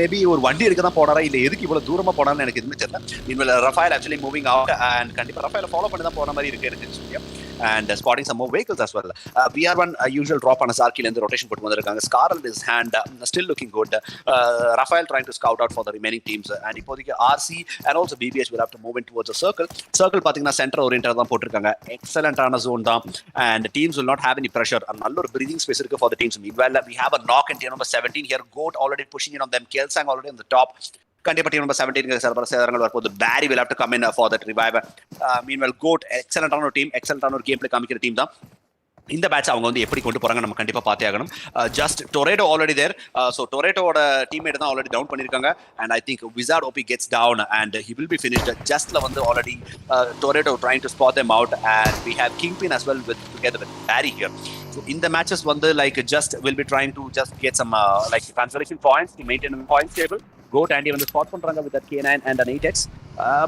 maybe ஒரு வண்டி எடுக்க தான் போனாரா இல்ல எதுக்கு இவ்வளவு தூரமா போனான்னு எனக்கு எதுவுமே தெரியல. meanwhile Rafael actually moving out and கண்டிப்பா Rafael ஃபாலோ பண்ணி தான் போன மாதிரி இருக்கு Surya and spotting some more vehicles as well. VR1 usual drop on Azarkil in the rotation போட்டு வந்திருக்காங்க. Scarl in his hand still looking good. Rafael trying to scout out for the remaining teams and இப்போதைக்கு RC and also BBH will have to move in towards the circle பாத்தீங்கன்னா center oriented தான் போட்டுருக்காங்க. excellent ஆன zone தான் and teams will not have any pressure. நல்ல ஒரு breathing space இருக்கு for the teams. Meanwhile we have a knock in team number 17 here. Goat already pushing in on them. Kelsang already on the top. கண்டிப்பா team number 17 சேதங்கள் வரப்போகுது. பேரி will have to come in for that revive. meanwhile Goat எக்ஸலென்ட்டான ஒரு team, எக்ஸலென்ட்டான ஒரு game play காமிக்கிற team தான். இந்த batch அவங்க வந்து எப்படி கொண்டு போறாங்க நம்ம கண்டிப்பா பார்த்தே ஆகணும். Just Toretto already there. So டொரேட்டோட டீம்மேட் தான் ஆல்ரெடி டவுன் பண்ணிருக்காங்க and I think Wizard OP gets down and he will be finished. justல வந்து already Toretto trying to spot them out and we have Kingpin as well with together with Barry here. So in the matches வந்து like just will be trying to just get some like consolation points to maintain the points table. Goat Andy வந்து spot பண்றாங்க with that K9 and an 8x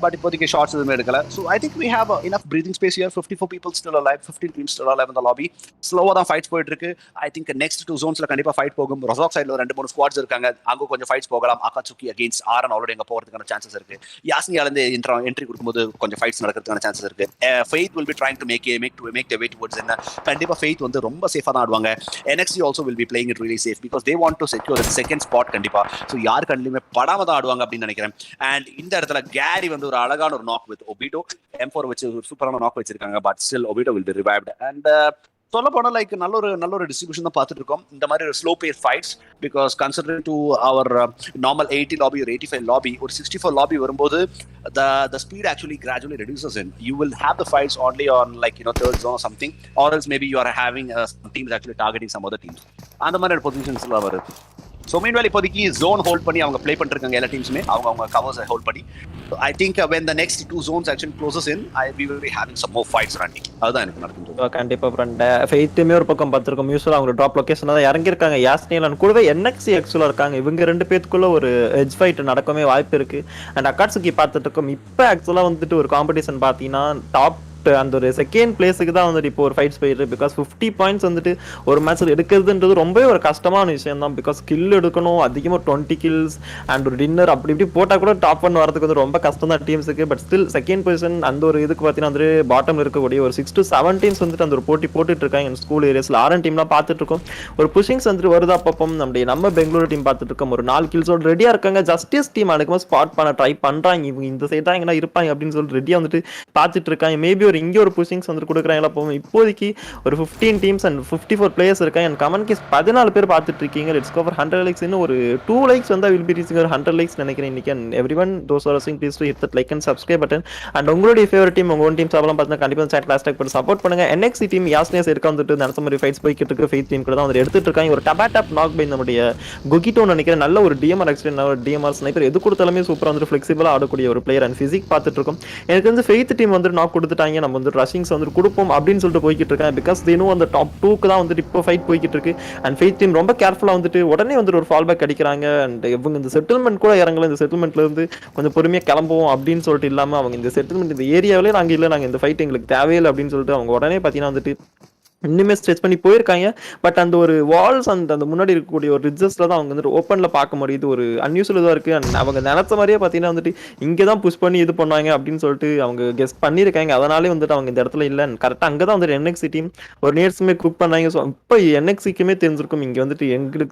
but இப்போதைக்கு shots எதுவுமே எடுக்கல. So I think we have enough breathing space here. 54 people still alive, 15 teams still alive in the lobby. ஸ்லோவாக தான் fights போயிட்டு இருக்கு. ஐ think next 2 zonesல கண்டிப்பாக ஃபைட் போகும். ரொசாக் சைடில் 2-3 ஸ்குவாட்ஸ் இருக்காங்க, அங்கே கொஞ்சம் ஃபைட்ஸ் போகலாம். அகாட்சுகி அகேன்ஸ்ட் ஆரன் ஆல்ரெடி அங்கே போகிறதுக்கான சான்சஸ் இருக்கு. யாஸ்னியாலேருந்து என்ட்ரி கொடுக்கும்போது கொஞ்சம் ஃபைட்ஸ் நடக்கிறதுக்கான சான்சஸ் இருக்கு. Faith will be trying to make the way towards என்ன. கண்டிப்பாக ஃபெய்த் வந்து ரொம்ப சேஃபாக தான் ஆடுவாங்க. NXT also will be playing it really safe because they want to secure second spot கண்டிப்பாக. ஸோ யார் கண்டிலுமே படாம தான் ஆடுவாங்க அப்படின்னு நினைக்கிறேன். அண்ட் இந்த இடத்துல கேரி வந்து ஒரு அழகான ஒரு knock with Obito. M4 வச்சு ஒரு சூப்பரான knock வச்சிருக்காங்க. But still Obito will be revived. And சொல்ல போனா லைக் நல்ல ஒரு டிஸ்ட்ரிபியூஷன் தான் பார்த்துட்டு இருக்கோம். இந்த மாதிரி ஒரு slow pace fights because considering to our normal 80 lobby ஒரு 85 லாபி ஒரு 64 லாபி வரும்போது the speed actually gradually reduces in. You will have the fights only on like third zone or something, or else maybe you are having some teams actually targeting some other teams. அந்த மாதிரி positions எல்லாம் வருது. So meanwhile இப்போதைக்கு zone hold பண்ணி அவங்க play பண்ணிருக்காங்க எல்லா டீம்ஸுமே அவங்க கவர்ஸ் ஹோல்ட் பண்ணி. I think when the next 2 zones actually closes in, we will be having some more fights running. அதுதான் எனக்கு நடக்குது. கண்டிப்பா ஃப்ரெண்ட் ஃபெய்த்துமே ஒரு பக்கம் பார்த்துருக்கோம். யூஸ்வலாக அவங்க ட்ராப் லொகேஷன் தான் இறங்கியிருக்காங்க. யாஸ்னியலான் கூடவே NXT ஆக்சுவலாக இருக்காங்க. இவங்க 2 பேத்துக்குள்ள ஒரு எட்ஜ் ஃபைட் நடக்கவே வாய்ப்பு இருக்கு. அண்ட் அகாட்சுகி பார்த்துட்டு இருக்கோம். இப்போ ஆக்சுவலாக வந்துட்டு ஒரு காம்படிஷன் பார்த்தீங்கன்னா டாப் அந்த ஒரு செகண்ட் பிளேஸுக்கு தான் வந்துட்டு இப்போ ஒரு ஃபைட்ஸ் போயிடுது. பிகாஸ் 50 பாயிண்ட்ஸ் வந்துட்டு ஒரு மேட்ச்சில் எடுக்கிறதுன்றது ரொம்பவே ஒரு கஷ்டமான விஷயம் தான். பிகாஸ் கில் எடுக்கணும், அதிகமாக 20 kills அண்ட் ஒரு டின்னர் அப்படி இப்படி போட்டால் கூட டாப் 1 வரதுக்கு வந்து ரொம்ப கஷ்டம் தான் டீம்ஸுக்கு. பட் ஸ்டில் செகண்ட் பொசிஷன் அந்த ஒரு இதுக்கு பார்த்தீங்கன்னா வந்து பாட்டமில் இருக்கக்கூடிய ஒரு 6 to 7 டீம்ஸ் வந்துட்டு அந்த ஒரு போட்டி போட்டுட்டு இருக்காங்க. என் ஸ்கூல் ஏரியாஸில் 6 டீம்லாம் பார்த்துட்டு இருக்கோம். ஒரு புஷிங்ஸ் வந்துட்டு வருதா அப்பப்போ நம்ம பெங்களூரு டீம் பார்த்துட்டு இருக்கோம். ஒரு 4 kills ரெடியாக இருக்காங்க. ஜஸ்டிஸ் டீம் அதுக்குமா ஸ்பாட் பண்ண ட்ரை பண்ணுறாங்க. இவங்க இந்த சைட் தான் எங்கன்னா இருப்பாங்க அப்படின்னு சொல்லிட்டு ரெடியாக வந்துட்டு பார்த்துட்டு இருக்காங்க. மேபி ஒரு இங்கே ஒரு புஷிங்ஸ் வந்து கொடுக்குறாங்களா போகும். இப்போதைக்கு ஒரு 15 டீம்ஸ் அண்ட் 54 பிளேயர்ஸ் இருக்காங்க. அண்ட் கமெண்ட் கேஸ் 14 பேர் பார்த்துட்டு இருக்கீங்க. Let's go for 100 likes. இன்னும் ஒரு 2 லைக்ஸ் வந்து வில் பி ரீச்சிங் ஒரு 100 லைக்ஸ் நினைக்கிறேன் இன்னைக்கு. அண்ட் எவ்ரிவன் தோஸ் ஆர் வாட்சிங் please to hit that like and subscribe button. And உங்களுடைய ஃபேவரட் டீம் உங்க ஓன் டீம் சாப்பிடலாம் பார்த்தீங்கன்னா கண்டிப்பாக சாட் லாஸ்ட் போட்டு சப்போர்ட் பண்ணுங்க. NXT டீம் யாஸ்னியஸ் இருக்க வந்துட்டு நடத்த மாதிரி ஃபைட்ஸ் போய்கிட்டு இருக்கு. ஃபெய்த் டீம் கூட தான் வந்து எடுத்துட்டு இருக்காங்க. ஒரு டபாட்டாப் நாக் பை நம்முடைய குகிட்டோ நினைக்கிறேன். நல்ல ஒரு DMR ஆக்சுவலி ஒரு DMR ஸ்னைப்பர் எது கொடுத்தாலுமே சூப்பராக வந்து ஃபிளெக்சிபிளாக ஆடக்கூடிய ஒரு பிளேயர் அண்ட் ஃபிசிக் பார்த்துட்டு இருக்கோம். எனக்கு வந்து ஃபெய்த் டீம் வந்து நாக் கொடுத்துட்டாங்க. நம்ம வந்து ரஷிங்ஸ் வந்து கொடுப்போம் அப்படின்னு சொல்லிட்டு போய்கிட்டு இருக்காங்க. பிகாஸ் தேனும் அந்த டாப் 2க்கு தான் வந்துட்டு இப்போ ஃபைட் போய்கிட்டு இருக்கு. அண்ட் ஃபெய்த் டீம் ரொம்ப கேர்ஃபுல்லாக வந்துட்டு உடனே வந்துட்டு ஒரு ஃபால் பேக் அடிக்கிறாங்க. அண்ட் இவங்க இந்த செட்டில்மெண்ட் கூட இறங்கல. இந்த செட்டில்மெண்ட்ல இருந்து கொஞ்சம் பொறுமையாக கிளம்புவோம் அப்படின்னு சொல்லிட்டு இல்லாமல் அவங்க இந்த செட்டில்மெண்ட் இந்த ஏரியாவிலே நாங்கள் இல்லை, நாங்கள் இந்த ஃபைட் எங்களுக்கு தேவையில்லை அப்படின்னு சொல்லிட்டு அவங்க உடனே பார்த்தீங்கன்னா வந்துட்டு இன்னுமே ஸ்ட்ரெச் பண்ணி போயிருக்காங்க. பட் அந்த ஒரு வால்ஸ் அந்த முன்னாடி இருக்கக்கூடிய ஒரு ரிட்ஜஸ்ல தான் அவங்க வந்துட்டு ஓப்பனில் பார்க்க முடியுது. ஒரு அன்யூஸ்வல் இதாக இருக்குது. அண்ட் அவங்க நினச்ச மாதிரியே பார்த்தீங்கன்னா வந்துட்டு இங்கே தான் புஷ் பண்ணி இது பண்ணுவாங்க அப்படின்னு சொல்லிட்டு அவங்க கெஸ்ட் பண்ணியிருக்காங்க. அதனாலே வந்துட்டு அவங்க இந்த இடத்துல இல்லை. கரெக்டாக அங்கே தான் வந்துட்டு NXT டீம் ஒரு நேர்ஸுமே குக் பண்ணாங்க. ஸோ இப்போ NXTக்குமே தெரிஞ்சிருக்கும் இங்கே வந்துட்டு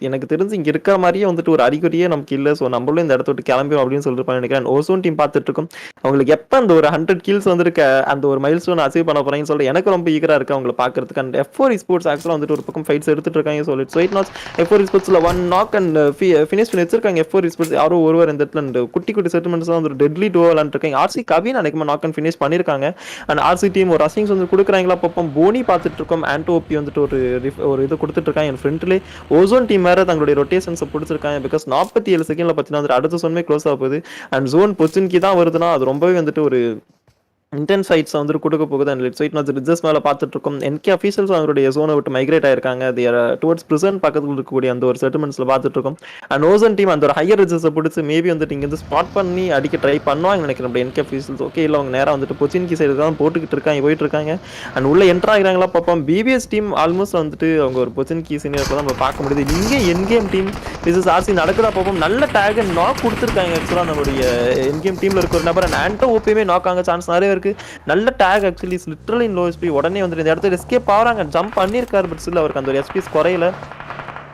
எனக்கு தெரிஞ்சு இங்கே இருக்கிற மாதிரியே வந்துட்டு ஒரு அறிகுறியே நமக்கு இல்லை. ஸோ நம்மளும் இந்த இடத்த விட்டு கிளம்பிடும் அப்படின்னு சொல்லிட்டு நினைக்கிறேன். ஓசோன் டீம் பார்த்துட்டு இருக்கோம். அவங்களுக்கு எப்போ அந்த ஒரு 100 kills வந்துருக்க அந்த ஒரு மைல் ஸ்டோன் அச்சீவ் பண்ண போறாங்கன்னு சொல்லிட்டு எனக்கு ரொம்ப ஈகராக இருக்குது அவங்களை பார்க்கறதுக்கு. அண்ட் F4 Esports ஆக்சுவலாக வந்துட்டு ஒரு பக்கம் ஃபைட்ஸ் எடுத்துட்டு இருக்காங்க. So it's wait knots F4 Esportsல 1 knock அண்ட் ஃபினிஷ் பண்ணி வச்சிருக்காங்க. F4 Esports யாரோ ஒருவர் இந்த இடத்துல அந்த குட்டி செட்டில்மெண்ட்ஸ் தான் ஒரு டெட்லி டூ விளாண்டுருக்காங்க. RC கவின் நினைக்கும் நாக் அண்ட் ஃபினிஷ் பண்ணியிருக்காங்க. அண்ட் RC டீம் ஒரு ரஷிங்ஸ் வந்து கொடுக்குறாங்களா பப்பம் போனி பார்த்துட்டு இருக்கோம். ஆண்டோபி வந்துட்டு ஒரு இது கொடுத்துட்டு இருக்காங்க. என் ஃப்ரெண்ட்லேயே ஓசோன் டீம் வேறு தங்களுடைய ரொட்டேஷன்ஸை பிடிச்சிருக்காங்க. பிகாஸ் 47 செகண்ட்ல பார்த்தீங்கன்னா அடுத்த சொன்னமே க்ளோஸ் ஆக போகுது. அண்ட் ஜோன் பொச்சின்கி தான் வருதுன்னா அது ரொம்பவே வந்துட்டு ஒரு இன்டென்ஸ் ஃபைட்ஸ் வந்து கொடுக்க போகுது. அண்ட் லெட்ஸ் வெயிட் நாட் ரிஜஸ் மேலே பார்த்துட்டு இருக்கோம். NK அஃபீஷியல்ஸ் அவங்களுடைய ஜோனை விட்டு மைக்ரேட் ஆயிருக்காங்க. தி ஆர் டுவர்ட்ஸ் பிரிசன் பக்கத்தில் இருக்கக்கூடிய அந்த ஒரு செட்டில்மெண்ட்ஸில் பார்த்துட்டு இருக்கோம். அண்ட் ஓசன் டீம் அந்த ஒரு ஹையர் ரிஜஸை பிடிச்சி மேபி வந்துட்டு இங்கே வந்து ஸ்பாட் பண்ணி அடிக்க ட்ரை பண்ணுவாங்க நினைக்கிறேன். NK அஃபீஷியல்ஸ் ஓகே இல்லை அவங்க நேராக வந்துட்டு பொச்சின்கி சைடு தான் போட்டுக்கிட்டு இருக்காங்க போயிட்டு இருக்காங்க. அண்ட் உள்ள என்ட்ரு ஆகிறாங்களா பார்ப்போம். BBS டீம் ஆல்மோஸ்ட் வந்துட்டு அவங்க ஒரு பொச்சின்கி சீனியர்ஸில் தான் நம்ம பார்க்க முடியுது. இங்கே என்கேம் டீம் விசஸ் RC நடக்குதா பார்ப்போம். நல்ல டேக் அண்ட் நாக் கொடுத்துருக்காங்க. ஆக்சுவலாக நம்மளுடைய என்கேம் டீமில் இருக்க ஒரு நபர் அண்ட் ஆண்டோ ஓபியுமே நாக் ஆக சான்ஸ் நிறைய இருக்குது. நல்ல டேக் ஆக்சுவலி லிட்டரலி இன் லோ எஸ்பி உடனே வந்துட்டு இந்த இடத்துல எஸ்கேப் ஆகிறாங்க. ஜம்ப் பண்ணியிருக்காரு. பட் ஸ்டில் அவருக்கு அந்த ஒரு எஸ்பிஸ் குறையில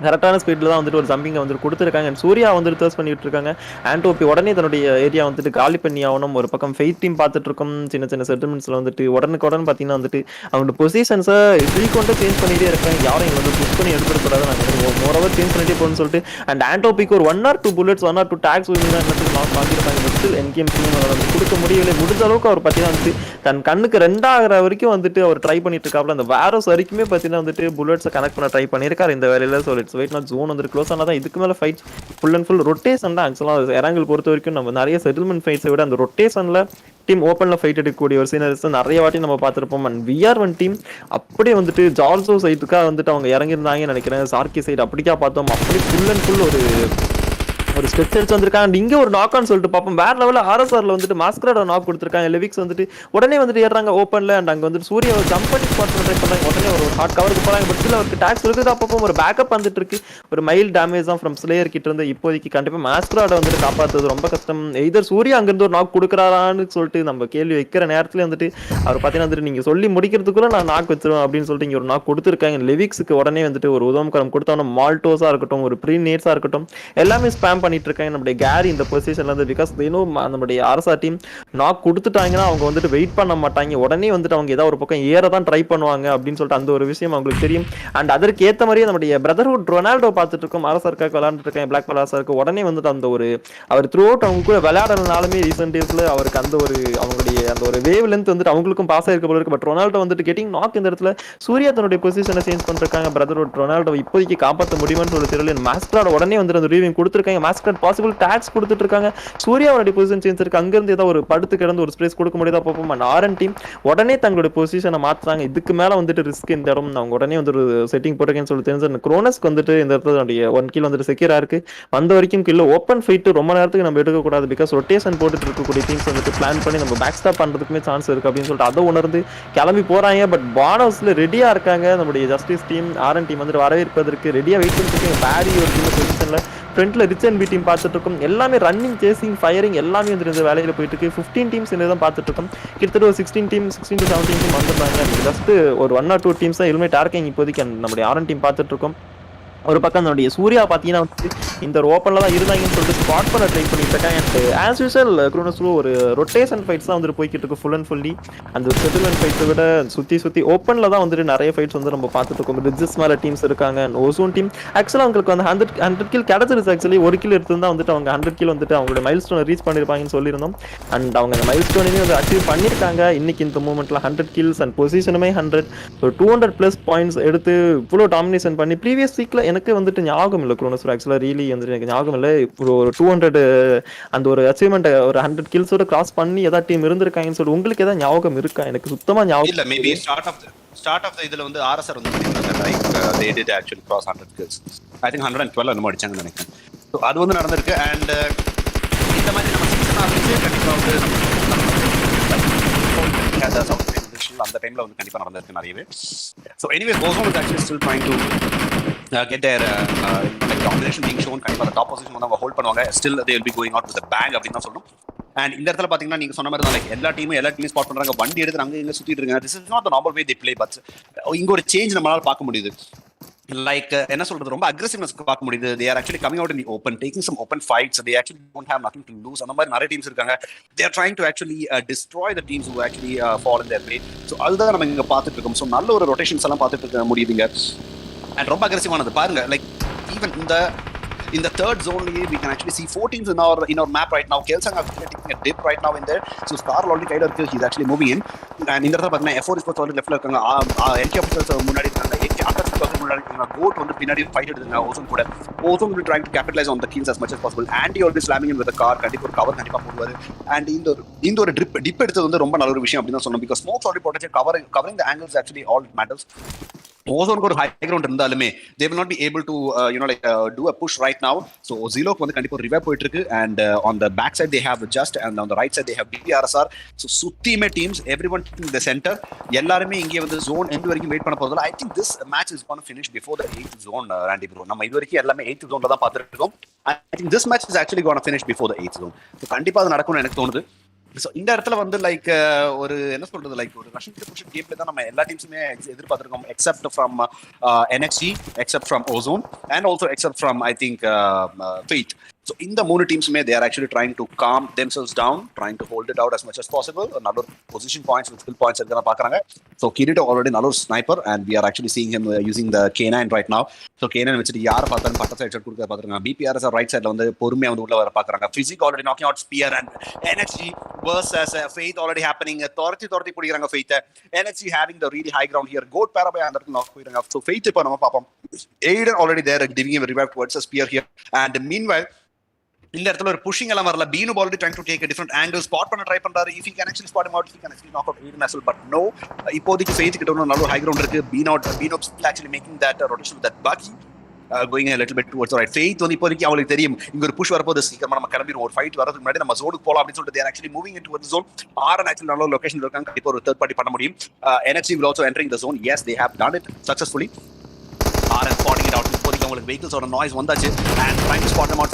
கரெக்டான ஸ்பீடில் தான் வந்துட்டு ஒரு ஜம்பிங்கை வந்துட்டு கொடுத்துருக்காங்க. அண்ட் சூர்யா வந்துட்டு தேர்ஸ் பண்ணிட்டு இருக்காங்க. ஆண்டோபி உடனே தன்னுடைய ஏரியா வந்துட்டு காலி பண்ணி ஆகணும். ஒரு பக்கம் ஃபெய்த் டீம் பார்த்துட்டு இருக்கோம். சின்ன சின்ன செட்டில்மெண்ட்ஸில் வந்துட்டு உடனுக்குடன் பார்த்தீங்கன்னா வந்துட்டு அவங்களோட பொசிஷன்ஸை ஃப்ரீக்வெண்ட்டாக சேஞ்ச் பண்ணிகிட்டே இருக்காங்க. யாரும் எங்களை வந்து புஷ் பண்ணி எடுத்துக்கூடாது. நாங்கள் மோரோவர் சேஞ்ச் பண்ணிட்டே போகணும்னு சொல்லிட்டு அண்ட் ஆண்டோபிக்கு ஒரு 1 or 2 bullets 1 or 2 takes loss வாங்கியிருப்பாங்க. பட் என்கேம் டீம் கொடுக்க முடியவில்லை. முடிஞ்ச அளவுக்கு அவர் பார்த்தீங்கன்னா வந்துட்டு தன் கண்ணுக்கு 2 ஆகிற வரைக்கும் வந்துட்டு அவர் ட்ரை பண்ணிட்டு இருக்காப்புல. அந்த வேரோஸ் வரைக்குமே பார்த்தீங்கன்னா வந்துட்டு புல்லட்ஸை கனெக்ட் பண்ண ட்ரை பண்ணியிருக்காரு இந்த வேலையில். So it's wait not zone வந்து க்ளோஸ் ஆனால் தான் இதுக்கு மேலே fights full and full rotation தான். ஆக்சுவலாக இறங்கல் பொறுத்த வரைக்கும் நம்ம நிறைய செட்டில்மெண்ட் ஃபைட்ஸை விட அந்த ரொட்டேஷனில் டீம் ஓப்பனில் ஃபைட் எடுக்கக்கூடிய ஒரு சீனரிஸ் நிறைய வாட்டி நம்ம பார்த்துருப்போம். அண்ட் VR1 டீம் அப்படியே வந்துட்டு ஜால்சோ சைட்டுக்காக வந்துட்டு அவங்க இறங்கியிருந்தாங்கன்னு நினைக்கிறேன். சார்கி சைடு அப்படிக்கா பார்த்தோம். அப்படி ஃபுல் அண்ட் ஃபுல் ஒரு ஒரு ஸ்டெப்ஸ் எடுத்து வந்திருக்காங்க. இங்க ஒரு நாக் ஆன் சொல்லிட்டு பார்ப்போம். வேற லெவல்ல ஆர்எஸ்ஆர்ல வந்துட்டு மாஸ்கரேட நாக் கொடுத்திருக்காங்க. லெவிக்ஸ் வந்துட்டு உடனே வந்துட்டு ஏறாங்க ஓப்பன்ல. அண்ட் அங்க வந்துட்டு சூர்யா ஜம்ப் பண்ணி ஸ்பாட் பண்ண ட்ரை பண்றாங்க. உடனே ஒரு ஹார்ட் கவருக்கு போறாங்க. பட் ஸ்டில் அவருக்கு டாக்ஸ் இருக்குது. அப்பப்போ ஒரு பேக்கப் வந்துட்டு இருக்கு. ஒரு மைல் டேமேஜ் தான் ஃப்ரம் ஸ்லேயர் கிட்ட இருந்து. இப்போதைக்கு கண்டிப்பா மாஸ்கரேட வந்துட்டு காப்பாத்துறது ரொம்ப கஷ்டம். எய்தர் சூர்யா அங்க இருந்து ஒரு நாக் கொடுக்குறாரான்னு சொல்லிட்டு நம்ம கேள்வி வைக்கிற நேரத்துல வந்துட்டு அவர் பாத்தீங்கன்னா வந்துட்டு நீங்க சொல்லி முடிக்கிறதுக்குள்ள நான் நாக் வச்சிருவேன் அப்படின்னு சொல்லிட்டு இங்க ஒரு நாக் கொடுத்துருக்காங்க. லெவிக்ஸுக்கு உடனே வந்துட்டு ஒரு உதவம் கொடுத்தோம்னா மால்டோஸா இருக்கட்டும், ஒரு ப்ரீ நேட்ஸா இருக்கட்டும், எல்லாமே ஸ்பேம் பண்ணிட்டு இருக்காங்க நம்முடைய கேரி இந்த பொசிஷன்ல இருந்து. பிகாஸ் இன்னும் நம்முடைய ஆர்எஸ்ஆர் டீம் நாக் கொடுத்துட்டாங்கன்னா அவங்க வந்துட்டு வெயிட் பண்ண மாட்டாங்க. உடனே வந்துட்டு அவங்க ஏதாவது ஒரு பக்கம் ஏற தான் ட்ரை பண்ணுவாங்க அப்படின்னு சொல்லிட்டு அந்த ஒரு விஷயம் அவங்களுக்கு தெரியும். அண்ட் அதற்கு ஏற்ற மாதிரியே நம்முடைய பிரதர்ஹுட் ரொனால்டோ பார்த்துட்டு இருக்கோம். ஆர்எஸ்ஆருக்காக விளையாண்டுட்டு இருக்கேன் பிளாக் ஆர்எஸ்ஆருக்கு. உடனே வந்துட்டு அந்த ஒரு அவர் த்ரூ அவுட் அவங்க கூட விளையாடுறதுனாலுமே ரீசெண்ட் டேஸ்ல அவருக்கு அந்த ஒரு அவங்களுடைய அந்த ஒரு வேவ் லென்த் வந்துட்டு அவங்களுக்கும் பாஸ் ஆயிருக்க போல இருக்கு. பட் ரொனால்டோ வந்துட்டு கெட்டிங் நாக் இந்த இடத்துல சூர்யா தன்னுடைய பொசிஷனை சேஞ்ச் பண்ணிருக்காங்க. பிரதர்ஹுட் ரொனால்டோ இப்போதைக்கு காப்பாற்ற முடியுமான்னு சொல்லி தெரியல. மாஸ்கராட உடனே வந்துட்டு அந்த ரீவிங் கொடுத்துருக்காங்க. மாஸ்கராட் பாசிபிள் டாக்ஸ் கொடுத்துட்டு இருக்காங்க. சூர்யாவோட பொசிஷன் சேஞ்ச் இருக்கு. அங்க இருந்து ஏதாவது ஒரு படுத்து கிடந்து ஒரு ஸ்பேஸ் கொடுக்க முடியாதா பார்ப்போம். ஆர்என் டீம் உடனே தங்களுடைய பொசிஷனை மாத்துறாங்க. இதுக்கு மேல வந்துட்டு ரிஸ்க் இந்த இடம் அவங்க உடனே வந்து ஒரு செட்டிங் போட்டிருக்கேன்னு சொல்லி தெரிஞ்சு குரோனஸ்க்கு வந்துட்டு இந்த இடத்துல 1 கில் வந்துட்டு செக்யூரா இருக்கு. வந்த வரைக்கும் கில்ல ஓப்பன் ஃபைட் ரொம்ப நேரத்துக்கு நம்ம எடுக்கக்கூடாது. பிகாஸ் ரொட்டேஷன் போட்டுட்டு இருக்கக்கூடிய டீம்ஸ் வந்துட்டு பிளான் பண்ணி நம்ம பேக் ஸ்டாப் பண்றதுக்குமே சான்ஸ் இருக்கு அப்படின்னு சொல்லிட்டு அதை உணர்ந்து கிளம்பி போறாங்க. பட் பானோஸ்ல ரெடியா இருக்காங்க நம்முடைய ஜஸ்டிஸ் டீம். ஆர்என் டீம் வந்துட்டு வரவேற்பதற்கு ரெடியா வெயிட் பண்ணிட்டு இருக்காங்க. பேரி ஒரு டீம் பொசிஷன்ல ஃப்ரண்ட்ல ரிச் அண்ட் பி டீம் பார்த்துட்டு இருக்கோம். எல்லாமே ரன்னிங் சேசிங் ஃபயரிங் எல்லாமே வந்து இந்த வேலையில போயிட்டு இருக்கு. 15 டீம்ஸ் தான் பார்த்துட்டு இருக்கோம். கிட்டத்தட்ட ஒரு 16 to 17 டீம் வந்துருந்தாங்க. ஜஸ்ட் ஒரு 1 or 2 டீம்ஸ் தான் ஹெல்மெட் ஆர்க்கிங் இப்போதைக்கு நம்முடைய ஆர்என் டீம் பார்த்துட்டு இருக்கோம். ஒரு பக்கம் நம்முடைய சூர்யா பார்த்தீங்கன்னா வந்து இந்த ஒரு ஓப்பனில் தான் இருந்தாங்கன்னு சொல்லிட்டு ஸ்பாட் பண்ண ட்ரை பண்ணிட்டு இருக்காங்க. அண்ட் ஆஸ் யூஷுவல் குரோனஸ்ல ஒரு ரொட்டேஷன் ஃபைட்ஸ் தான் வந்துட்டு போய்கிட்டு இருக்கு ஃபுல் அண்ட் ஃபுல்லி. அந்த ஒரு செட்டில்மெண்ட் ஃபைட்ஸை விட சுற்றி ஓப்பனில் தான் வந்துட்டு நிறைய ஃபைட்ஸ் வந்து நம்ம பார்த்துட்டு இருக்கோம். ரிஜஸ் மேலே டீம்ஸ் இருக்காங்க. ஓசோன் டீம் ஆக்சுவலாக அவங்களுக்கு வந்து 100 கில் கிடச்சிருச்சு. ஆக்சுவலி ஒரு கில் எடுத்துருந்தா வந்துட்டு அவங்க 100 கில் வந்துட்டு அவங்களோட மைல் ஸ்டோனை ரீச் பண்ணியிருப்பாங்கன்னு சொல்லியிருந்தோம். அண்ட் அவங்க அந்த மைல் ஸ்டோனையுமே வந்து அச்சீவ் பண்ணியிருக்காங்க. இன்னைக்கு இந்த மூமெண்ட்டில் 100 kills அண்ட் பொசிஷனுமே 100, ஒரு 200+ பாயிண்ட்ஸ் எடுத்து இவ்வளோ டாமினேஷன் பண்ணி ப்ரீவியஸ் வீக்கில் எனக்கு வந்துட்டு ஞாபகம் இல்லை. குரோனஸ் ஆக்சுவலாக ரீலி வந்துட்டு எனக்கு ஞாபகம் இல்லை. ஒரு 200 அந்த ஒரு அச்சீவ்மெண்ட் ஒரு 100 kills கிராஸ் பண்ணி ஏதாவது டீம் இருந்திருக்காங்கன்னு சொல்லி உங்களுக்கு ஏதாவது ஞாபகம் இருக்கா? எனக்கு சுத்தமாக ஞாபகம் இல்லை. மேபி ஸ்டார்ட் ஆஃப் இதுல வந்து ஆர்எஸ்ஆர் வந்து like they did actually cross 100 kills. I think 112 என்னமோ அடிச்சாங்கன்னு நினைக்கிறேன். ஸோ அது வந்து நடந்திருக்கு. அண்ட் இந்த மாதிரி நம்ம சீசன் ஆரம்பிச்சு கண்டிப்பாக வந்து அந்த டைம்ல வந்து கண்டிப்பாக நடந்திருக்கு நிறையவே. So anyways OZONE is actually still trying to get their like domination being shown. கண்டிப்பாக அந்த டாப் பொசிஷன் வந்து அவங்க ஹோல்ட் பண்ணுவாங்க. Still they will be going out with a bang அப்படின்னு தான் சொல்லணும். அண்ட் இந்த இடத்துல பாத்தீங்கன்னா நீங்க சொன்ன மாதிரி தான் லைக் எல்லா டீமும் ஸ்பாட் பண்றாங்க. வண்டி எடுத்து அங்கே எங்க சுத்திட்டு இருக்காங்க. This is not the normal way they play. But இங்க ஒரு சேஞ்ச் நம்மளால பார்க்க முடியுது. லைக் என்ன சொல்றது, ரொம்ப அக்ரெசிவ்னஸ் பார்க்க முடியுது. they are actually coming out in the open, taking some open fights. They actually don't have nothing to lose. அந்த மாதிரி நிறைய டீம்ஸ் இருக்காங்க. they are trying to actually destroy the teams who actually fall in their way. so அதுதான் நம்ம இங்க பார்த்துட்டு இருக்கோம். So நல்ல ஒரு ரொட்டேஷன்ஸ் எல்லாம் பார்த்துட்டு இருக்க முடியுதுங்க. அண்ட் ரொம்ப அக்ரெசிவானது பாருங்க. Like even in the third zone we can actually see 4 teams in our map right now. Kelsang are taking a dip right now in there. So Star already கையில இருக்கு. he's actually moving in. and இந்த இடத்துல பார்த்தீங்கன்னா F4 Esports already leftல இருக்காங்க. NK officials முன்னாடி இருக்காங்க. AKATSUKI முன்னாடி இருக்காங்க. goat வந்து பின்னாடி ஃபைட் எடுத்துங்க. OZONE கூட OZONE will trying to capitalize on the kills as much as possible. Andy already slamming in with a car. கண்டிப்பா ஒரு கவர் கண்டிப்பா போடுவாரு. and இந்த ஒரு டிப் எடுத்தது வந்து ரொம்ப நல்ல ஒரு விஷயம் அப்படின்னு தான் சொல்லணும். because smokes already protected, covering the angles actually all matters. ஓசோனுக்கு ஒரு ஹை கிரவுண்ட் இருந்தாலுமே they will not be able to do a push right now. so ஜீலோக்கு வந்து கண்டிப்பா ரிவைவ் போயிட்டு இருக்கு. and on the back side they have just, and on the right side they have BPRSR. so சுத்தியுமே teams everyone in the center எல்லாருமே இங்கே வந்து zone end வரைக்கும் wait பண்ண போறதால I think this match is going to finish before the 8th zone. Randy bro, நம்ம இது வரைக்கும் எல்லாமே 8th zoneல தான் பார்த்துட்டு இருக்கோம். I think this match is actually going to finish before the 8th zone. so கண்டிப்பா அது நடக்கும்னு எனக்கு தோணுது. ஸோ இந்த இடத்துல வந்து லைக் ஒரு என்ன சொல்றது, லைக் ஒரு ரஷன் புஷ் கேம் பிளே தான் நம்ம எல்லா டீம்ஸுமே எதிர்பார்த்திருக்கோம். Except from NXG, except from OZONE, and also except from I think Faith. So இந்த 3 டீம்ஸுமே they are actually trying to calm themselves down, trying to hold it out as much as possible. நல்ல ஒரு position points with skill points எடுக்க பார்க்குறாங்க. So கிரீட்டோ already நல்ல ஒரு sniper, and we are actually seeing him using the K9 right now. So K9 வச்சுட்டு யாரை பார்த்தாலும் பட்ட சைட் ஷாட் கொடுக்க பார்த்துருக்காங்க. BPRS ரைட் சைடில் வந்து பொறுமையாக வந்து உள்ள வர பார்க்குறாங்க. Physic already knocking out Spear, and NXG versus Faith already happening. துரத்தி பிடிக்கிறாங்க Faith. NXG having the really high ground here. goat பேரபை அந்த இடத்துல நாக் போயிடுறாங்க. ஸோ Faith இப்போ நம்ம பார்ப்போம். Aiden already there giving him a revive towards a spear here. and meanwhile இந்த இடத்துல ஒரு புஷிங் எல்லாம் வரல. பீனு already trying to take different angle spot பண்ண ட்ரை பண்றாரு. If he can actually spot him out, he can actually knock out Aiden as well. but no, இப்போதைக்கு Faith கிட்ட ஒரு நல்ல ஹை கிரவுண்ட் இருக்கு. பீனோ still actually making that rotation with that buggy. going a little bit towards the right. Faith வந்து இப்போதைக்கு அவங்களுக்கு தெரியும் இங்க ஒரு புஷ் வரப்போது, சீக்கிரமா நம்ம கிளம்பிடுவோம், ஒரு ஃபைட் வரதுக்கு முன்னாடி நம்ம ஜோனுக்கு போலாம் அப்படின்னு சொல்லிட்டு they are actually moving into the zone. Aaron actually நல்ல லொகேஷன்ல இருக்காங்க, கண்டிப்பா ஒரு தேர்ட் பார்ட்டி பண்ண முடியும். NXG will also entering the zone. Yes, they have done it successfully. Aaron spotting it out. இப்போதைக்கு அவங்களுக்கு vehicles ஓட noise வந்தாச்சு and trying to spot them out.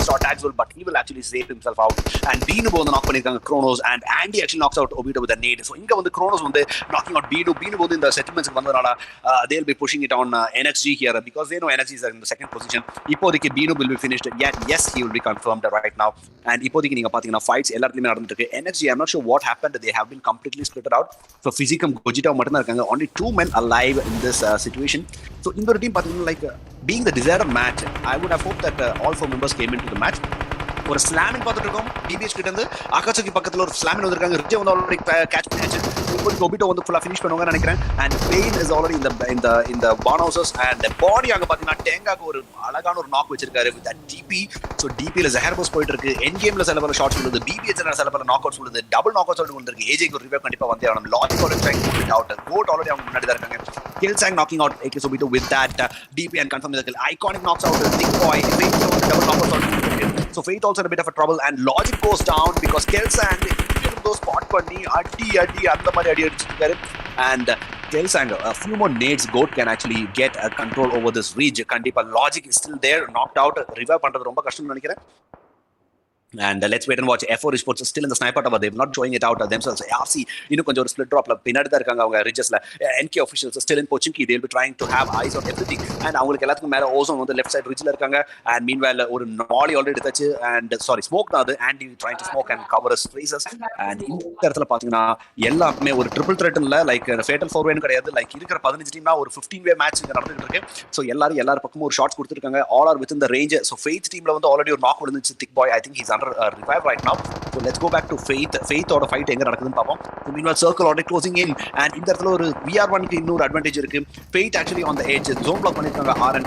Shot tags will, but he will actually save himself out. And Beenu வந்து knock பண்ணிருக்காங்க Kronos, and Andy actually knocks out Obito with a nade. So இங்க வந்து Kronos வந்து knocking out Beenu வந்து இந்த settlements வந்ததனால they'll be pushing it on NXG here because they know NXG is in the second position. இப்போதைக்கு Beenu will be finished. Yes, he will be confirmed right now. And இப்போதைக்கு நீங்க பாத்தீங்கன்னா fights எல்லாத்துலயுமே நடந்துட்டு இருக்கு. NXG, I'm not sure what happened. They have been completely split out. So Physicum Gogeta மட்டும் தான் இருக்காங்க. Only 2 men alive in this situation. So இந்த ஒரு டீம் பாத்தீங்கன்னா like being the desired match, I would have hoped that all 4 members came into the match. ஒரு slamming பார்த்துட்டு இருக்கோம் DPH கிட்ட இருந்து. ஆகாட்சுகி பக்கத்துல ஒரு ஸ்லாமிங் வந்திருக்காங்க, ரிஜ் வந்து ஆல்ரெடி கேட்ச் பண்ணியாச்சு. இப்போதைக்கு ஒபிட்டோ வந்து ஃபுல்லா ஃபினிஷ் பண்ணுவாங்கன்னு நினைக்கிறேன். அண்ட் பெயின் இஸ் ஆல்ரெடி இந்த பான் ஹவுசஸ் அண்ட் பாடி அங்க பாத்தீங்கன்னா டேங்காக்கு ஒரு அழகான ஒரு நாக் வச்சிருக்காரு வித் டிபி. ஸோ டிபியில் ஜஹர் பஸ் போயிட்டு இருக்கு, என் கேம்ல சில பல ஷாட்ஸ் விழுது, பிபிஎச் சில பல நாக் அவுட்ஸ் விழுது, டபுள் நாக் அவுட்ஸ் விழுந்திருக்கு. ஏஜேக்கு ஒரு ரிவே கண்டிப்பா வந்தே ஆகணும். Logic already trying to put out, Goat already அவங்க முன்னாடி தான் இருக்காங்க. Killsang knocking out AK Sobito with that DP and confirming the kill. Iconic knocks out Big Boy. Faith also double knockouts out. So Faith also in a bit of a trouble and Logic goes down because Killsang those spot panni adi andha mari adi adichirukkaru. And Killsang, a few more nades Goat can actually get a control over this region. Kandipa Logic is still there, knocked out. Revive பண்றது ரொம்ப கஷ்டம்னு நினைக்கிறேன். And let's wait and watch. F4 Esports is still in the sniper tower. They're not showing it out themselves. RC, இன்னும் கொஞ்சம் ஒரு split drop பின்னாடி தான் இருக்காங்க அவங்க ridgesல. NK officials are still in Pochinki. They'll be trying to have eyes on everything. And அவங்களுக்கு எல்லாத்துக்கும் மேல Ozone வந்து left side ridgeல இருக்காங்க. And meanwhile ஒரு Nolly already எடுத்தாச்சு. And sorry, smoke தான் அது. Andy trying to smoke and cover his faces. And இந்த இடத்துல பாத்தீங்கன்னா எல்லாமே ஒரு ட்ரிபிள் த்ரெட் இல்ல, லைக் ஃபேட்டல் 4-way கிடையாது. லைக் இருக்கிற 15 டீம்னா ஒரு 15-way மேட்ச் இங்க நடந்துட்டு இருக்கு. சோ எல்லாரும் பக்கமும் ஒரு ஷாட்ஸ் கொடுத்திருக்காங்க. All are within the range. So Faith teamல வந்து already ஒரு knock விழுந்துச்சு. Thick Boy, I think he's under revive right now. So let's go back to Faith ஓட ஃபைட் எங்க நடக்குதுன்னு பாப்போம். So meanwhile circle already closing in and இந்த இடத்துல ஒரு VR1 க்கு இன்னொரு அட்வான்டேஜ் இருக்கு. Faith actually on the edge, zone block பண்ணிருக்காங்க RN.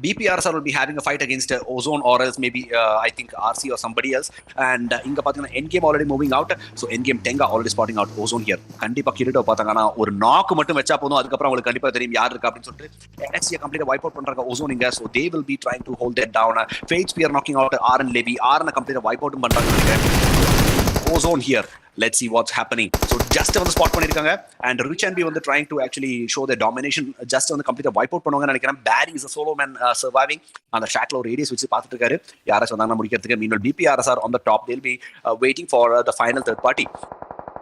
BPRSR will be having a fight against OZONE or else maybe I think RC or somebody else. And இங்க பாத்தீங்கன்னா ENDGAME already moving out. So ENDGAME Tenga already spotting out OZONE here. கண்டிப்பா Grito பார்த்தாங்கன்னா ஒரு knock மட்டும் வெச்சா போதும், அதுக்கப்புறம் உங்களுக்கு கண்டிப்பா தெரியும் யார் இருக்கா அப்படின்னு சொல்லிட்டு. NXG கம்ப்ளீட்டா வைப் அவுட் பண்றாங்க OZONE இங்க. So they will be trying to hold that down. Fate Spear knocking out RN Levy. RN கம்ப்ளீட்டா வைப் அவுட் பண்றாங்க. OZONE here. Let's see what's happening. So just on the spot பண்ணிருக்காங்க and Rich and B வந்து trying to actually show their domination. Just on the complete wipe out பண்ணுவாங்க நினைக்கிறேன். Barry is a solo man surviving அந்த ஷாக்ல ஒரு radius வச்சு பார்த்துட்டு இருக்காரு யாராச்சும் வந்தாங்கன்னா முடிக்கிறதுக்கு. Meanwhile BPRSR on the top, they'll be waiting for the final third party.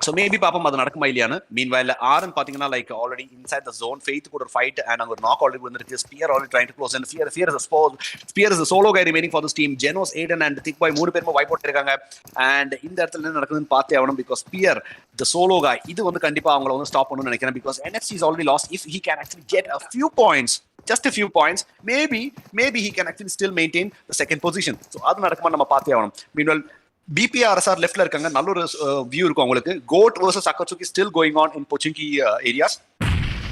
So maybe பாப்போம் அது நடக்குமா இல்லையான்னு. Meanwhile RN பாத்தீங்கன்னா like already inside the zone. Faith கூட ஒரு fight and அங்க ஒரு knock already வந்திருக்கு. Spear already trying to close and Spear is a solo guy remaining for this team. Genos, Aiden and Thick Boy மூணு பேரும் wipe out இருக்காங்க. And இந்த இடத்துல என்ன நடக்குதுன்னு பார்த்தே ஆகணும் because Spear the solo guy இது வந்து கண்டிப்பா அவங்கள வந்து ஸ்டாப் பண்ணணும்னு நினைக்கிறேன் because NXT is already lost. If he can actually get a few points, just a few points, maybe he can actually still maintain the second position. So அது நடக்குமா நம்ம பார்த்தே ஆகணும். Meanwhile BPRSR லெஃப்ட்ல இருக்காங்க, நல்ல ஒரு வியூ இருக்கும் உங்களுக்கு. Goat vs AKATSUKI still going on in Pochinki areas.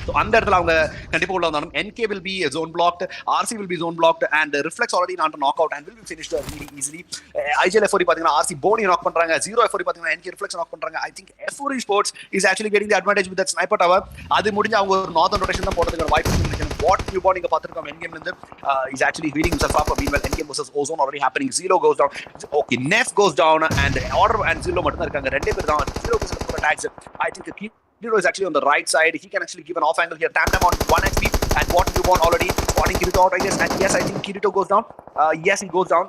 So அந்த இடத்துல அவங்க கண்டிப்பா உள்ள வந்தாலும் NK will be zone blocked, RC will be zone blocked and Reflex already not a knockout and will be finished really easily. IGL F4 பாத்தீங்கன்னா RC Boni knock பண்றாங்க, 0 F4 பாத்தீங்கன்னா NK Reflex knock பண்றாங்க. I think F4 Esports is actually getting the advantage with that sniper tower. அது முடிஞ்சு அவங்க ஒரு northern rotation தான் போறதுக்கு வாய்ப்பு இருக்கு. What new bond இங்க பாத்துறோம் endgame ல இருந்து is actually healing himself up. Meanwhile endgame versus OZONE already happening. Zero goes down. Okay, Nef goes down and Order and Zero மட்டும் தான் இருக்காங்க. ரெண்டே பேர் தான். Zero goes for attacks. I think Kirito is actually on the right side. He can actually give an off angle here. Tam on 1 HP and what you want already spotting Kirito out, I guess. And yes, I think Kirito goes down. Yes, he goes down.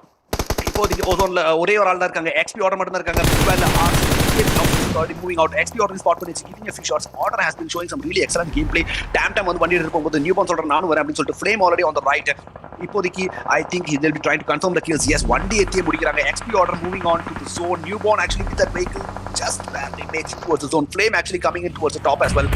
இப்போதைக்கு OZONE ஒரே ஒரு ஆள் தான் இருக்காங்க. XP Order மட்டும் தான் இருக்காங்க. Already moving out. XP Order spot பண்ணிச்சு, giving a few shots. Order has been showing some really excellent gameplay. Tam வந்து வண்டியில இருக்கும்போது நியூபான் சொல்ற நானும் வரேன் அப்படின்னு சொல்லிட்டு Flame already on the right. இப்போதைக்கு I think they'll be trying to confirm the kills. Yes, 1D8 முடிக்கிறாங்க. XP Order moving on to the zone. Newborn actually with that vehicle just barely makes it towards the zone. Flame actually coming in towards the top as well.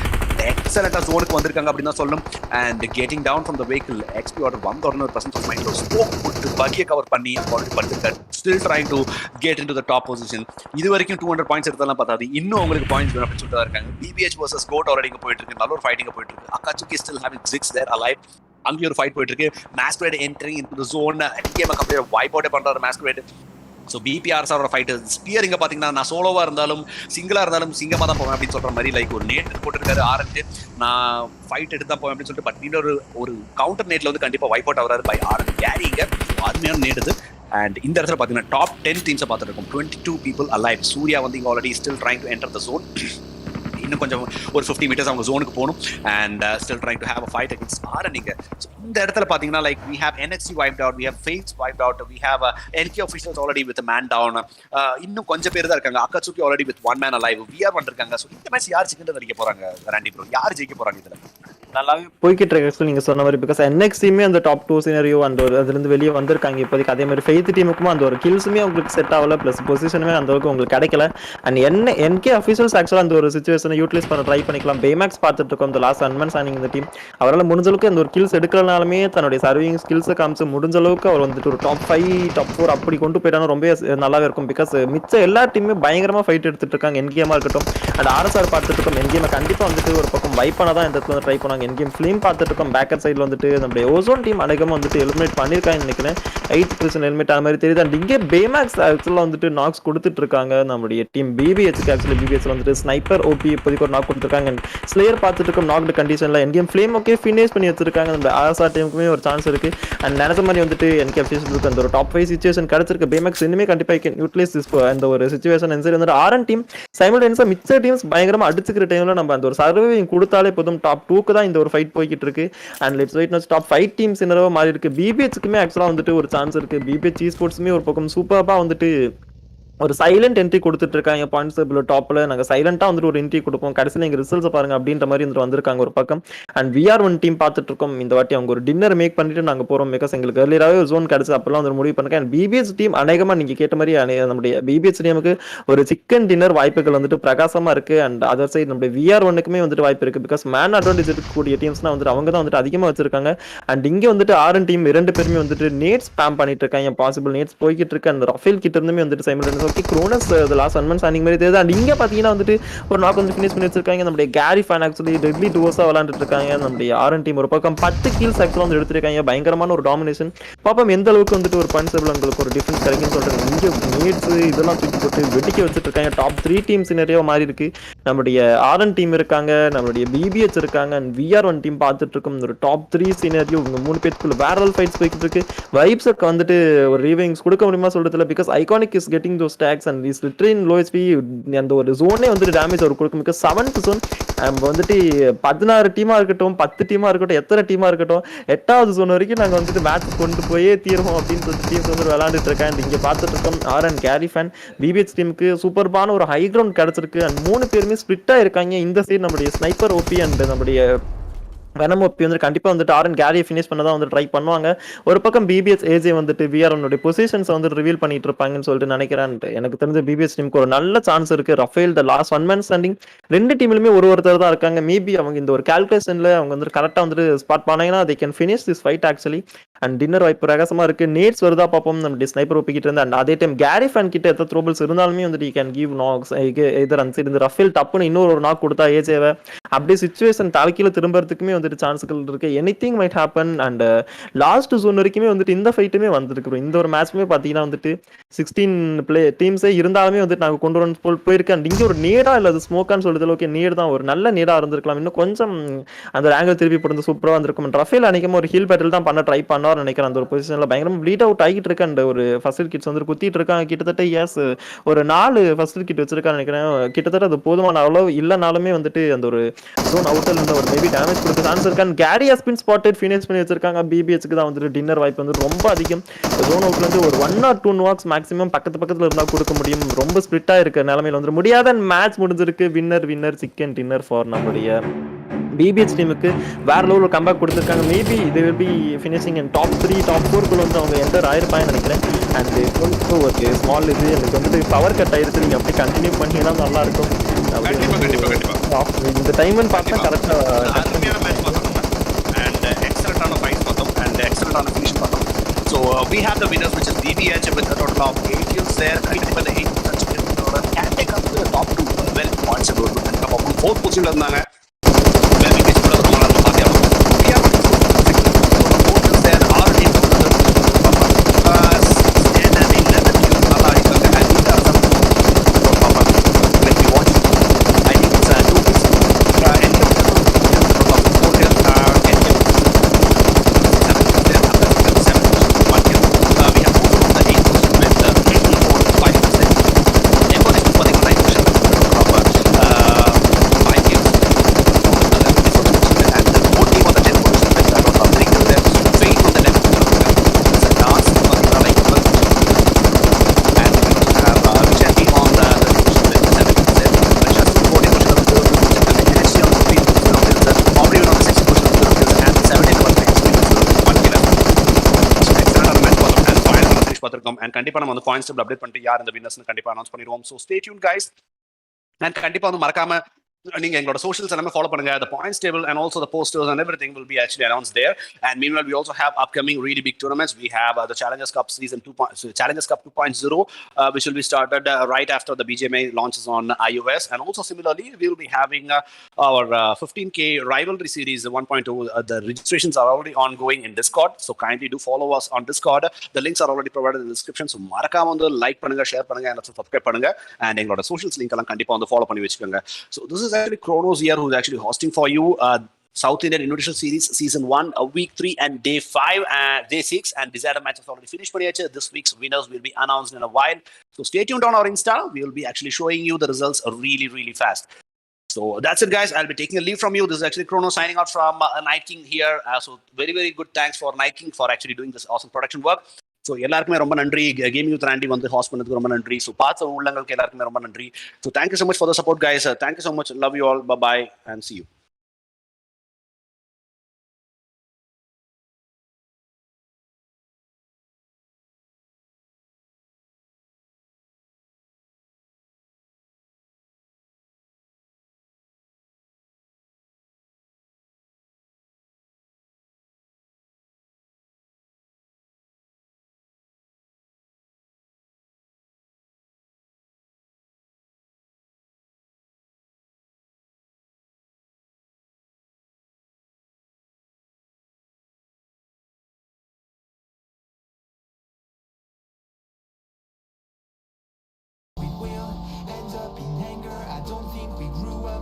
Excellent zone-க்கு வந்திருக்காங்க அப்படின்னு தான் சொல்லணும். And getting down from the vehicle, XP Order வந்த உடனே ஒரு presence of mind smoke போட்டு பக்கியை cover பண்ணி already பண்ணிருக்காரு. Still trying to get into the top position. இது வரைக்கும் 200 points எடுத்தாலும் பார்த்தாது, இன்னும் உங்களுக்கு பாயிண்ட்ஸ் வேணும் அப்படின்னு சொல்லிட்டு தான் இருக்காங்க. BBH versus Goat already இங்க போயிட்டு இருக்கு. நல்ல ஒரு ஃபைட்டிங் போயிட்டு இருக்கு. AKATSUKI still having Zix there alive. அங்கேயும் ஒரு ஃபைட் போயிட்டு இருக்கு. Masquerade entering into the zone. NDGAME complete vibe out பண்றாரு Masquerade. ஸோ பிபிஆர்ஸாரோட ஃபைட்டு ஸ்பியர் இங்கே பார்த்தீங்கன்னா நான் சோலோவாக இருந்தாலும் சிங்கிளாக இருந்தாலும் சிங்கமாக தான் போவேன் அப்படின்னு சொல்கிற மாதிரி லைக் ஒரு நேட் போட்டுருக்காரு ஆரஞ்சு நான் ஃபைட் எடுத்து தான் போவேன் அப்படின்னு சொல்லிட்டு பட் இன்னொரு ஒரு கவுண்டர் நேட்டில் வந்து கண்டிப்பாக வைப் அவுட் ஆகிறாரு பை ஆரஞ்சு கேரிங்க அருமையான நேடுது. அண்ட் இந்த இடத்துல பார்த்தீங்கன்னா டாப் 10 டீம்ஸை பார்த்துட்டு இருக்கோம். 22 people alive. சூர்யா வந்து இங்கே already still trying to enter the zone. இன்னும் கொஞ்சம் ஒரு 50 meters அவங்க ஜோனுக்கு போகணும் and still trying to have a fight against ஆரனிங்க. ஸோ இந்த இடத்துல பார்த்தீங்கன்னா like we have NXT wiped out, we have Faith wiped out, we have NK officials already with man down. இன்னும் கொஞ்சம் பேர் தான் இருக்காங்க. AKATSUKI already with one man alive. VR வந்திருக்காங்க. ஸோ இந்த மேட்ச் யார் சிக்கன் அடிக்க போறாங்க ராண்டி ப்ரோ? யார் ஜெயிக்க போறாங்க இதுல? நல்லாவே போய்கிட்டு இருக்கு நீங்க சொன்ன மாதிரி. பிகாஸ் NXTமே அந்த டாப் 2 சினரியோ அந்த ஒரு அதுல இருந்து வெளியே வந்திருக்காங்க இப்போதைக்கு. அதே மாதிரி ஃபெய்த் டீமுக்கும் அந்த ஒரு கில்ஸுமே உங்களுக்கு செட் ஆகல, பிளஸ் பொசிஷனுமே அந்த அளவுக்கு உங்களுக்கு கிடைக்கல. அண்ட் NK அஃபீஷியல்ஸ் ஆக்சுவலா அந்த ஒரு சிச்சுவேஷனை யூட்டிலைஸ் பண்ண ட்ரை பண்ணிக்கலாம். பேமேக்ஸ் பார்த்துட்டு இருக்கோம் இந்த லாஸ்ட் அன்மன் சானிங் இந்த டீம். அவரால் முடிஞ்ச அளவுக்கு அந்த ஒரு கில்ஸ் எடுக்கிறனாலுமே தன்னுடைய சர்விங் ஸ்கில்ஸை காமிச்சு முடிஞ்ச அளவுக்கு அவர் வந்துட்டு ஒரு டாப் 5 டாப் 4 அப்படி கொண்டு போயிட்டாலும் ரொம்ப நல்லாவே இருக்கும். பிகாஸ் மிச்ச எல்லா டீமுமே பயங்கரமா ஃபைட் எடுத்துட்டு இருக்காங்க. என்கேமா இருக்கட்டும் அண்ட் RSR பார்த்துட்டு இருக்கோம். என்கேமை கண்டிப்பா வந்துட்டு ஒரு பக்கம் வைப் பண்ண தான் இந்த இடத்துல ட்ரை பண்ணாங்க. என்கேம் ஃபிலிம் பார்த்துட்டு இருக்கோம். பேக்கர் சைடில் வந்துட்டு நம்மளுடைய ஓசோன் டீம் அநேகமாக வந்துட்டு எலிமினேட் பண்ணியிருக்காங்கன்னு நினைக்கிறேன். 8th பொசிஷன் எலிமினேட் ஆன மாதிரி தெரியுது. அண்ட் இங்கே பேமேக்ஸ் ஆக்சுவலாக வந்துட்டு நாக்ஸ் கொடுத்துட்டு இருக்காங்க நம்மளுடைய டீம் BBHக்கு. ஆக்சுவலி BBH வந்துட்டு ஸ்னைப்பர் OP இப்போதைக்கு ஒரு நாக் கொடுத்துருக்காங்க. ஸ்லேயர் பார்த்துட்டு இருக்கோம் நாக்டு கண்டிஷனில். என்கேம் ஃப்ளேம் ஓகே ஃபினிஷ் பண்ணி வச்சிருக்காங்க. நம்ம RSR டீமுக்குமே ஒரு சான்ஸ் இருக்கு. அண்ட் நினைச்ச மாதிரி வந்துட்டு NK அஃபீஷியல்ஸ்க்கு அந்த ஒரு டாப் 5 சிச்சுவேஷன் கிடைச்சிருக்கு. பேமேக்ஸ் இனிமே கண்டிப்பாக கேன் யூட்டிலைஸ் அந்த ஒரு சிச்சுவேஷன். சரி வந்துட்டு RN டீம் சைமல்டேனியஸாக மிச்ச டீம்ஸ் பயங்கரமாக அடிச்சுக்கிற டைமில் நம்ம அந்த ஒரு சர்வைவிங் கொடுத்தாலே போதும். டாப் 2க்கு தான் இந்த ஒரு ஃபைட் போய்கிட்டு இருக்கு. And let's wait next top 5 teams என்னவோ மாறி இருக்கு. BBHக்குமே ஆக்சுவலா வந்துட்டு ஒரு சான்ஸ் இருக்கு. BBH Esportsமே ஒரு பக்கம் சூப்பராக வந்துட்டு ஒரு சைலண்ட் என்ட்ரி கொடுத்துட்டு இருக்காங்க. பாயிண்ட்ஸ் டாப்ல நாங்கள் சைலண்டா வந்துட்டு ஒரு என்ட்ரி கொடுப்போம், கடைசியில் எங்க ரிசல்ட்ஸ் பாருங்க அப்படின்ற மாதிரி வந்துட்டு வந்திருக்காங்க ஒரு பக்கம். அண்ட் VR1 டீம் பார்த்துட்டு இருக்கோம். இந்த வாட்டி அவங்க ஒரு டின்னர் மேக் பண்ணிட்டு நாங்கள் போறோம். பிகாஸ் எங்களுக்கு ஏர்லியராகவே ஒரு ஜோன் கிடைச்சு அப்பெல்லாம் வந்து முடிவு பண்ணுங்க. அண்ட் BBH டீம் அநேகமா நீங்க கேட்ட மாதிரி நம்முடைய BBH டீமுக்கு ஒரு சிக்கன் டின்னர் வாய்ப்புகள் வந்துட்டு பிரகாசமா இருக்கு. அண்ட் அதர் சைடு நம்முடைய VR1க்குமே வந்துட்டு வாய்ப்பு இருக்கு. பிகாஸ் மேன் அட்வான்டேஜ் இருக்கக்கூடிய டீம்ஸ்னா வந்துட்டு அவங்க தான் வந்துட்டு அதிகமாக வச்சிருக்காங்க. அண்ட் இங்கே வந்துட்டு RN டீம் 2 பேருமே வந்துட்டு நேட்ஸ் ஸ்பாம் பண்ணிட்டு இருக்காங்க. பாசிபிள் நேட்ஸ் போய்கிட்டு இருக்கு. அண்ட் ரஃபேல் கிட்ட இருந்துமே வந்துட்டு சைமல்டேனியஸ் ஓகே க்ரோனஸ் லாஸ்ட் அன்மன் சானிங் மாதிரி தெரியுது. அண்ட் இங்கே பார்த்தீங்கன்னா வந்துட்டு ஒரு நாக் வந்து ஃபினிஷ் பண்ணி வச்சிருக்காங்க. நம்முடைய கேரி ஃபேன் ஆக்சுவலி டெட்லி டுவோஸாக விளாண்டுட்டு இருக்காங்க. நம்முடைய RN டீம் ஒரு பக்கம் 10 kills ஆக்சுவலாக வந்து எடுத்திருக்காங்க. பயங்கரமான ஒரு டாமினேஷன். பாப்போம் எந்த அளவுக்கு வந்துட்டு ஒரு பன்சபிள் உங்களுக்கு ஒரு டிஃபரன்ஸ் கிடைக்குன்னு சொல்றாங்க. இங்கே நீட்ஸ் இதெல்லாம் தூக்கி போட்டு வெடிக்க வச்சுட்டு இருக்காங்க. டாப் 3 டீம்ஸ் நிறைய மாறி இருக்கு. நம்முடைய RN டீம் இருக்காங்க, நம்மளுடைய BBH இருக்காங்க, அண்ட் VR1 டீம் பார்த்துட்டு இருக்கும். ஒரு டாப் 3 சினரியோ இவங்க 3 பேருக்குள்ள வேரல் ஃபைட்ஸ் போய்கிட்டு இருக்கு. வைப்ஸுக்கு வந்துட்டு ஒரு ரீவைங்ஸ் கொடுக்க முடியுமா சொல்றதுல. Because Iconic is getting those tags and is literally low HP. அந்த ஒரு ஜோனே வந்துட்டு டேமேஜ் அவர் கொடுக்கும். பிகாஸ் 7th ஜோன் நம்ம வந்துட்டு 16 டீமா இருக்கட்டும் 10 டீமா இருக்கட்டும் எத்தனை டீமா இருக்கட்டும் 8வது ஜோன் வரைக்கும் நாங்கள் வந்துட்டு மேட்ச் கொண்டு போயே தீர்வோம் அப்படின்னு சொல்லிட்டு டீம்ஸ் வந்து விளையாண்டுட்டு இருக்கேன். இங்கே பார்த்துட்டு இருக்கோம் RN கேரி ஃபேன் BBH டீமுக்கு சூப்பர்பான ஒரு ஹை கிரவுண்ட் கிடைச்சிருக்கு. அண்ட் 3 பேருமே ஸ்பிளிட்டா இருக்காங்க. இந்த சைடு நம்முடைய ஸ்னைப்பர் OP அண்ட் நம்முடைய வெனம் OP வந்து கண்டிப்பா வந்துட்டு RN கேரியை ஃபினிஷ் பண்ண தான் வந்து ட்ரை பண்ணுவாங்க. ஒரு பக்கம் BBH AJ வந்துட்டு VR1 பொசிஷன்ஸ் வந்து ரிவீல் பண்ணிட்டு இருப்பாங்கன்னு சொல்லிட்டு நினைக்கிறேன். எனக்கு தெரிஞ்ச BBH டீமுக்கு ஒரு நல்ல சான்ஸ் இருக்கு. Raphael the last one man standing 2 டீம்லுமே ஒருத்தர் தான் இருக்காங்க. மேபி அவங்க இந்த ஒரு கால்குலேஷன்ல அவங்க வந்து கரெக்டா வந்துட்டு ஸ்பாட் பண்ணாங்கன்னா they can finish this fight actually. And dinner வாய்ப்பு பிரகாசமா இருக்கு. நேட்ஸ் வருதா பார்ப்போம் நம்ம ஸ்னைப்பர் OP கிட்ட இருந்து. அண்ட் அதே டைம் கேரி ஃபேன் கிட்ட எத்தனை த்ரோபிள்ஸ் இருந்தாலுமே வந்துட்டு கேன் கிவ் நாக்ஸ் எதர் அந்த சைடு ரஃபேல் டப்புன்னு இன்னொரு நாக் கொடுத்தா ஏஜேவை அப்படியே சிச்சுவேஷன் தலைக்கீழ திரும்பறதுக்குமே வந்துட்டு சான்ஸ்கள் இருக்கு. Anything might happen. And last zone வரைக்குமே வந்துட்டு இந்த ஃபைட்டுமே வந்துருக்கு. இந்த ஒரு மேட்ச்மே பார்த்தீங்கன்னா வந்துட்டு 16 டீம்ஸே இருந்தாலுமே வந்துட்டு நாங்கள் கொண்டு வந்து போயிருக்கேன். அண்ட் இங்கே ஒரு நேடா இல்லை அது ஸ்மோக்கான்னு சொல்லுறது ஓகே நேர் தான் ஒரு நல்ல நேடா இருந்திருக்கலாம். இன்னும் கொஞ்சம் அந்த ஆங்கிள் திருப்பி போட்டு சூப்பராக வந்திருக்கும். ரஃபேல் அன்னைக்குமே ஒரு ஹீல் பேட்டில் தான் பண்ண ட்ரை பண்ணார் நினைக்கிறேன். அந்த ஒரு பொசிஷன்ல பயங்கரமா ப்ளீட் அவுட் ஆகிட்டு இருக்கு. அந்த ஒரு ஃபர்ஸ்ட் கிட்ஸ் வந்து குத்திட்டு இருக்காங்க. கிட்டத்தட்ட ஒரு 4 ஃபர்ஸ்ட் கிட் வச்சிருக்கான்னு நினைக்கிறேன். கிட்டத்தட்ட அது போதுமான அவ்வளவு இல்லைனாலுமே வந்துட்டு அந்த ஒரு ஜோன் அவுட்டர்ல இருந்த ஒரு மேபி டேமேஜ் கொடுக்க சான்ஸ் இருக்கான்னு carry has been spotted finish பண்ணி வச்சிருக்காங்க. BBHக்கு தான் வந்துட்டு டின்னர் வாய்ப்பு வந்து ரொம்ப அதிகம். ஜோன் அவுட்ல இருந்து ஒரு 1 or 2 நாக்ஸ் மேக்ஸிமம் பக்கத்துல இருந்தா கொடுக்க முடியும். ரொம்ப ஸ்பிளிட்டா இருக்க நிலைமையில வந்து முடியாத மேட்ச் முடிஞ்சிருக்கு. வின்னர் சிக்கன் டின்னர் ஃபார் நம்மளுடைய BBH டீமுக்கு வேற லெவலில் கம்பேக் கொடுத்துருக்காங்க. மேபி இது will be finishing in top 3 top 4 வந்து அவங்க என்டர் ஆயிருப்பாங்கன்னு நினைக்கிறேன். அண்ட் கொஞ்சம் ஒரு ஸ்மால் இது எனக்கு வந்துட்டு பவர் கட் ஆயிடுச்சு. நீங்கள் அப்படி கண்டினியூ பண்ணிங்கன்னா நல்லா இருக்கும். இந்த டைம்னு பார்த்தா கரெக்டாக அருமையான மேட்ச் பார்த்தோம் அண்ட் எக்ஸலண்டான ஃபைட் பார்த்தோம் அண்ட் எக்ஸலண்டான ஃபினிஷ் பார்த்தோம். So we have the winners, which is BBH with a total of 8 kills there. கண்டிப்பா the 8 can take up to the top 2. Well, points are good. And top 4 position இருந்தாங்க. Well, we can put the roll on the party. We have 4 kills there. 6 teams there. 6 teams. 10 and 11 kills. நல்லா பார்த்திருக்கோம். And கண்டிப்பா நம்ம வந்து points table update பண்ணிட்டு யார் இந்த வின்னர்ஸ்னு கண்டிப்பா அனௌன்ஸ் பண்ணிடுவோம். So stay tuned guys. And கண்டிப்பா வந்து மறக்காம நீங்க எங்களோட socials எல்லாமே follow பண்ணுங்க. The points table and also the posters and everything will be actually announced there. And meanwhile, we also have upcoming really big tournaments. We have the Challengers Cup season 2. Challengers Cup 2.0, which will be started right after the BGMA launches on iOS. And also similarly, we will be having our 15K rivalry series 1.0. The registrations are already ongoing in Discord. So kindly do follow us on Discord. The links are already provided in the description. So மறக்காம வந்து like பண்ணுங்க, share பண்ணுங்க, and subscribe பண்ணுங்க. And எங்களோட socials link எல்லாம் கண்டிப்பா வந்து follow பண்ணி வச்சுக்கோங்க. So this is actually Chronos here who's actually hosting for you South Indian Invitational Series Season 1, Week 3 and Day 5 and Day 6, and decided matches already finished. This week's winners will be announced in a while. So stay tuned on our Insta. We will be actually showing you the results really, really fast. So that's it, guys. I'll be taking a leave from you. This is actually Chrono signing out from Night King here. So very, very good thanks for Night King for actually doing this awesome production work. So எல்லாருக்குமே ரொம்ப நன்றி. Gaming youth ராண்டி வந்து ஹாஸ்ட் பண்ணதுக்கு ரொம்ப நன்றி. So பார்த்த உள்ளங்களுக்கு எல்லாருக்குமே ரொம்ப நன்றி. So thank you so much for the support guys. Thank you so much. Love you all. Bye and see you.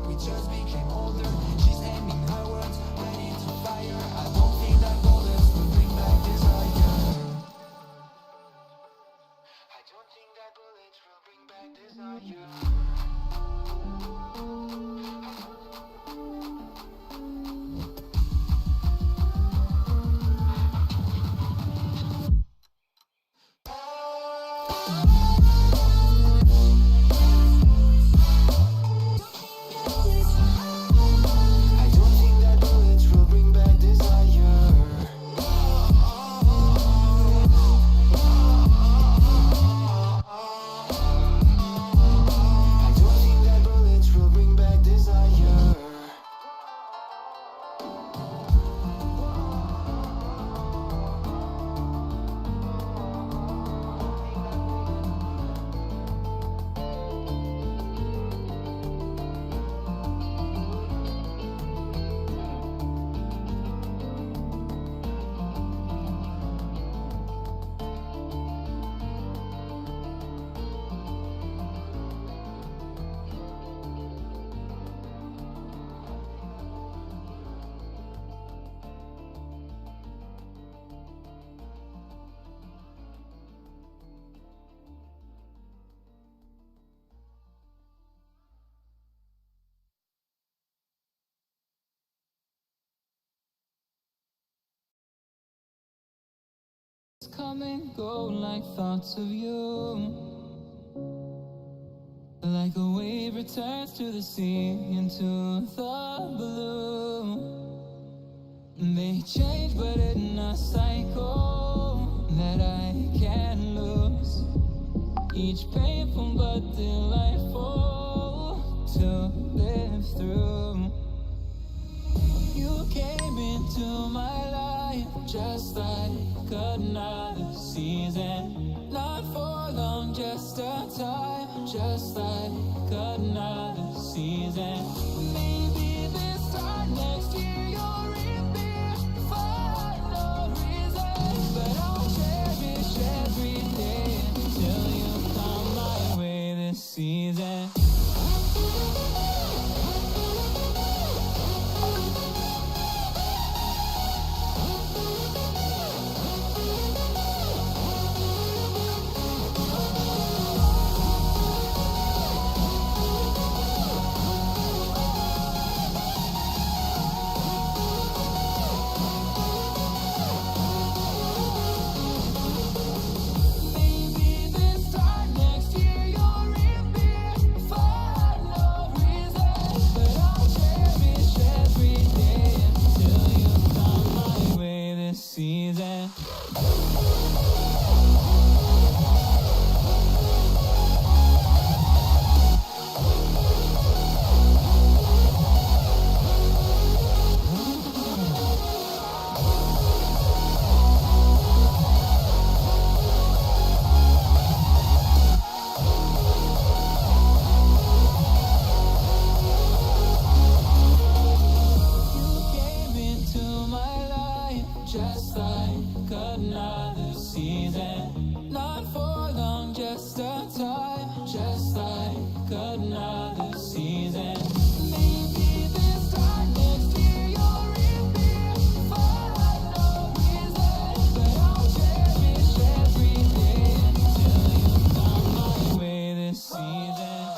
We just became older. She's aiming her words, ready to fire. I don't think that bullets will bring back desire. I don't think that bullets will bring back desire. Come and go like thoughts of you, like a wave returns to the sea into the blue. They change but in a cycle that I can't lose. Each painful but delightful to live through. You came into my life just like another season. Not for long, just a time, just like another season. Maybe this time next year you'll reappear for no reason. But I'll cherish every day until you come my way this season. just like another season. Not for long, just a time, just like another season. Maybe this time next year you'll reappear for no reason, but I'll cherish every day until you come my way this season.